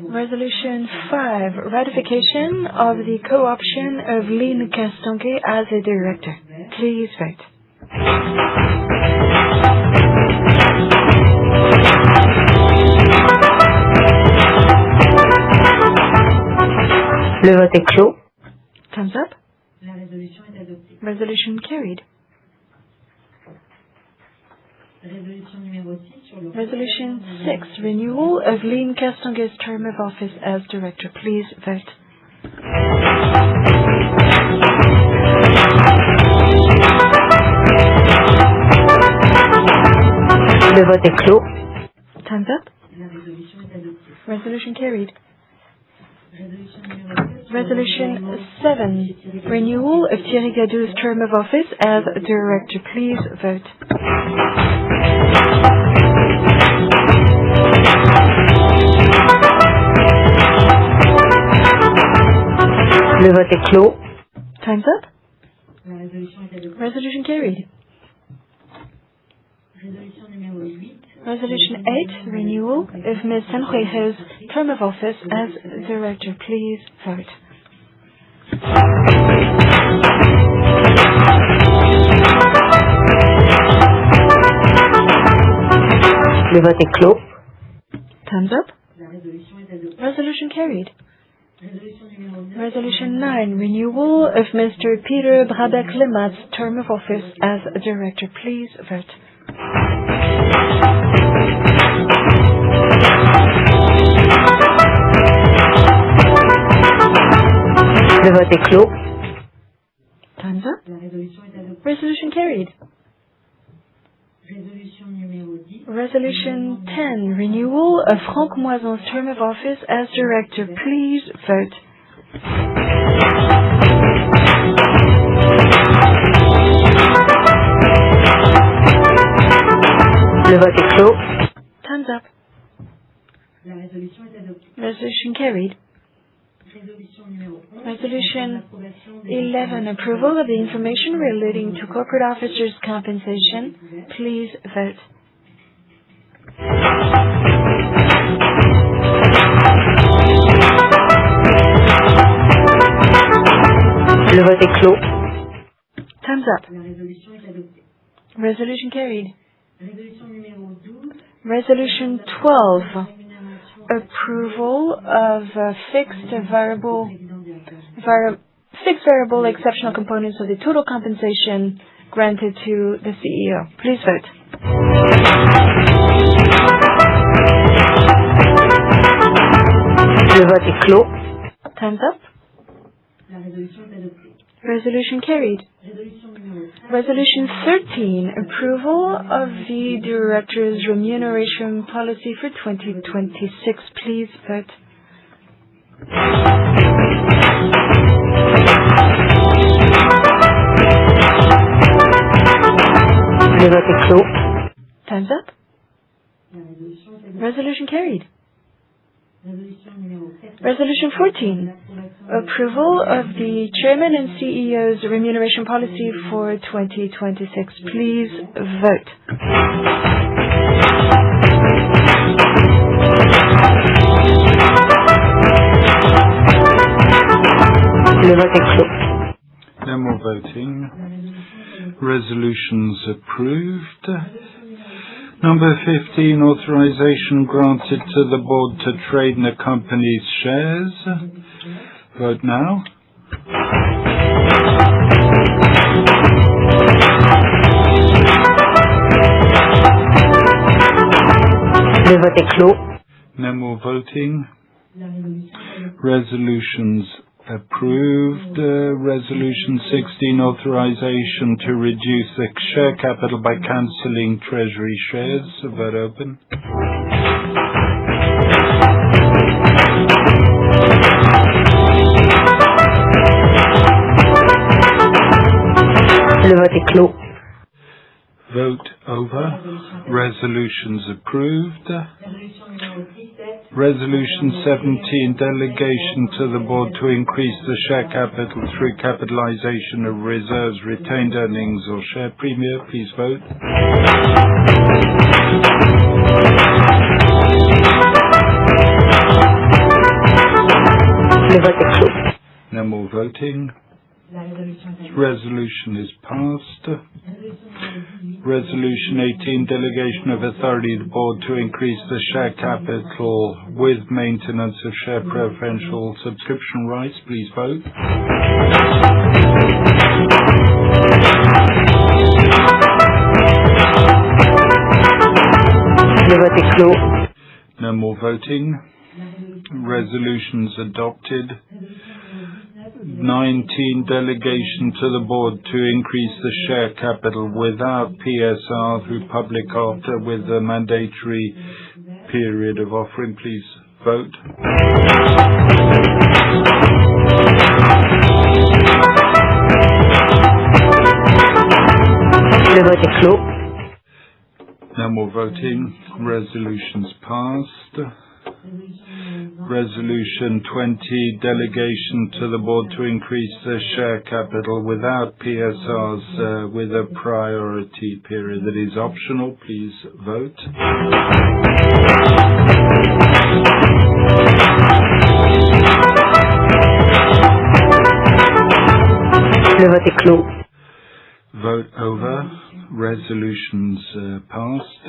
Resolution 5. Ratification of the co-option of Lynn Castonguay as a director. Please vote. Le vote est clos. Time's up. Resolution carried. Resolution 6. Renewal of Lynn Castonguay's term of office as director. Please vote. Le vote est clos. Time's up. Resolution carried. Resolution 7. Renewal of Thierry Gadou's term of office as director. Please vote. Le vote est clos. Time's up. Resolution carried. Resolution 8. Renewal of Ms. Sanjuejo's term of office as director. Please vote. Le vote est clos. Time's up. Resolution carried. Resolution 9. Renewal of Mr. Peter Brabeck-Lemat's term of office as director. Please vote. Le vote est clos. Time's up. Resolution carried. Resolution 10. Renewal of Franck Moison's term of office as director. Please vote. Le vote est clos. Time's up. Resolution carried. Resolution 11, approval of the information relating to corporate officers' compensation. Please vote. Le vote est clos. Time's up. Resolution carried. Resolution 12, approval of fixed variable exceptional components of the total compensation granted to the CEO. Please vote. Le vote est clos. Time's up. Resolution carried. Resolution 13, approval of the director's remuneration policy for 2026. Please vote. Le vote est clos. Time's up. Resolution carried. Resolution 14, approval of the chairman and CEO's remuneration policy for 2026. Please vote. Le vote est clos. No more voting. Resolutions approved. Number 15, authorization granted to the board to trade in the company's shares. Vote now. Le vote est clos. No more voting. Resolutions approved. Resolution 16, authorization to reduce the share capital by cancelling treasury shares. Vote open. Le vote est clos. Vote over. Resolutions approved. Resolution 17, delegation to the board to increase the share capital through capitalization of reserves, retained earnings or share premium. Please vote. Le vote est clos. No more voting. Resolution is passed. Resolution 18, delegation of authority to the board to increase the share capital with maintenance of share preferential subscription rights. Please vote. Le vote est clos. No more voting. Resolutions adopted. 19, delegation to the board to increase the share capital without PSR through public offer with a mandatory period of offering. Please vote. Le vote est clos. No more voting. Resolutions passed. Resolution 20, delegation to the board to increase the share capital without PSRs with a priority period that is optional. Please vote. Le vote est clos. Vote over. Resolutions passed.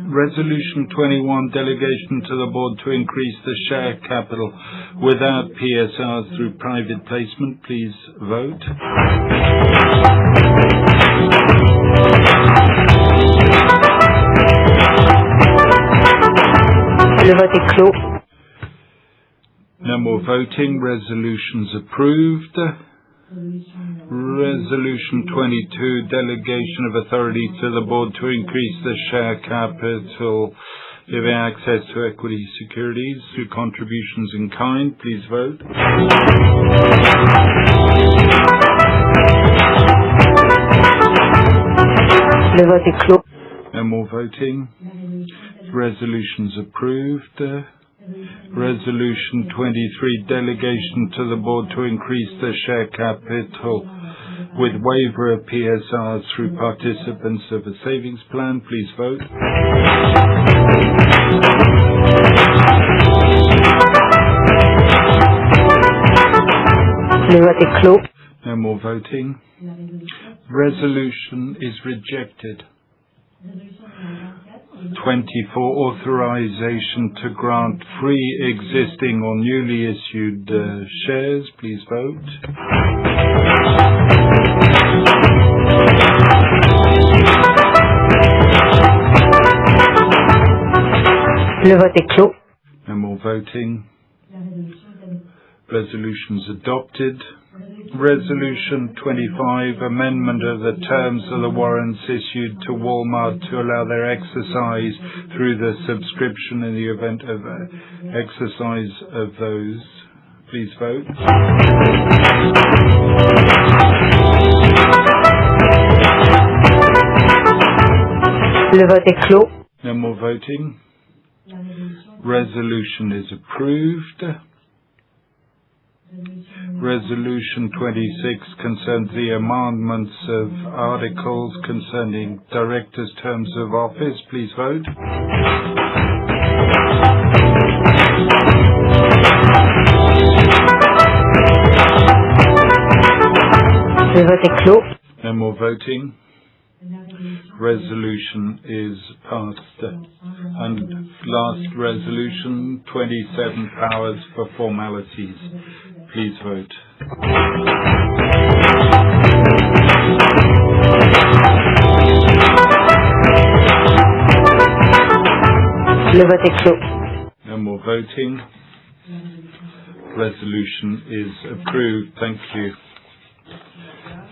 Resolution 21, delegation to the board to increase the share capital without PSRs through private placement. Please vote. Le vote est clos. No more voting. Resolutions approved. Resolution 22, delegation of authority to the board to increase the share capital giving access to equity securities through contributions in kind. Please vote. Le vote est clos. No more voting. Resolutions approved. Resolution 23, delegation to the board to increase the share capital with waiver of PSRs through participants of a savings plan. Please vote. Le vote est clos. No more voting. Resolution is rejected. 24, authorization to grant free existing or newly issued shares. Please vote. Le vote est clos. No more voting. Resolutions adopted. Resolution 25, amendment of the terms of the warrants issued to Walmart to allow their exercise through the subscription in the event of exercise of those. Please vote. Le vote est clos. No more voting. Resolution is approved. Resolution 26 concerns the amendments of articles concerning directors' terms of office. Please vote. Le vote est clos. No more voting. Resolution is passed. And last resolution, 27, powers for formalities. Please vote. Le vote est clos. No more voting. Resolution is approved. Thank you.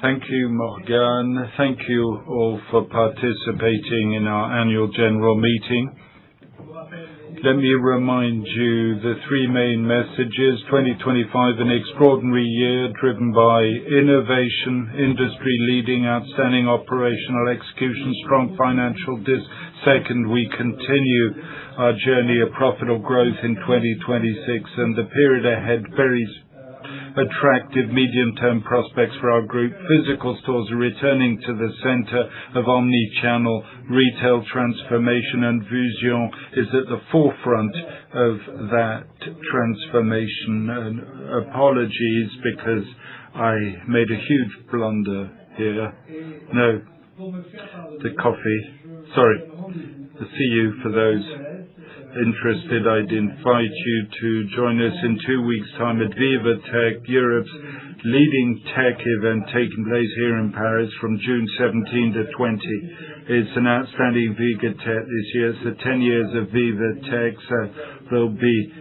Thank you, Morgane. Thank you all for participating in our annual general meeting. Let me remind you the three main messages. 2025, an extraordinary year driven by innovation, industry-leading, outstanding operational execution, strong financial Second, we continue our journey of profitable growth in 2026, and the period ahead very attractive medium-term prospects for our group. Physical stores are returning to the center of omni-channel retail transformation, and Vusion is at the forefront of that transformation. And apologies because I made a huge blunder here. No, the coffee. Sorry. See you for those interested. I'd invite you to join us in 2 weeks' time at Viva Tech, Europe's leading tech event taking place here in Paris from June 17 to 20. It's an outstanding Viva Tech this year. It's the 10 years of Viva Tech, so there'll be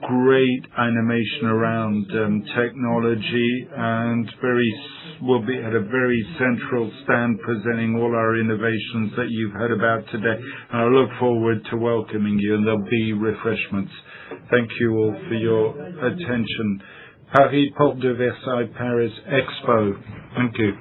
great animation around technology, and we'll be at a very central stand presenting all our innovations that you've heard about today. And I look forward to welcoming you, and there'll be refreshments. Thank you all for your attention. Paris, Porte de Versailles, Paris Expo. Thank you.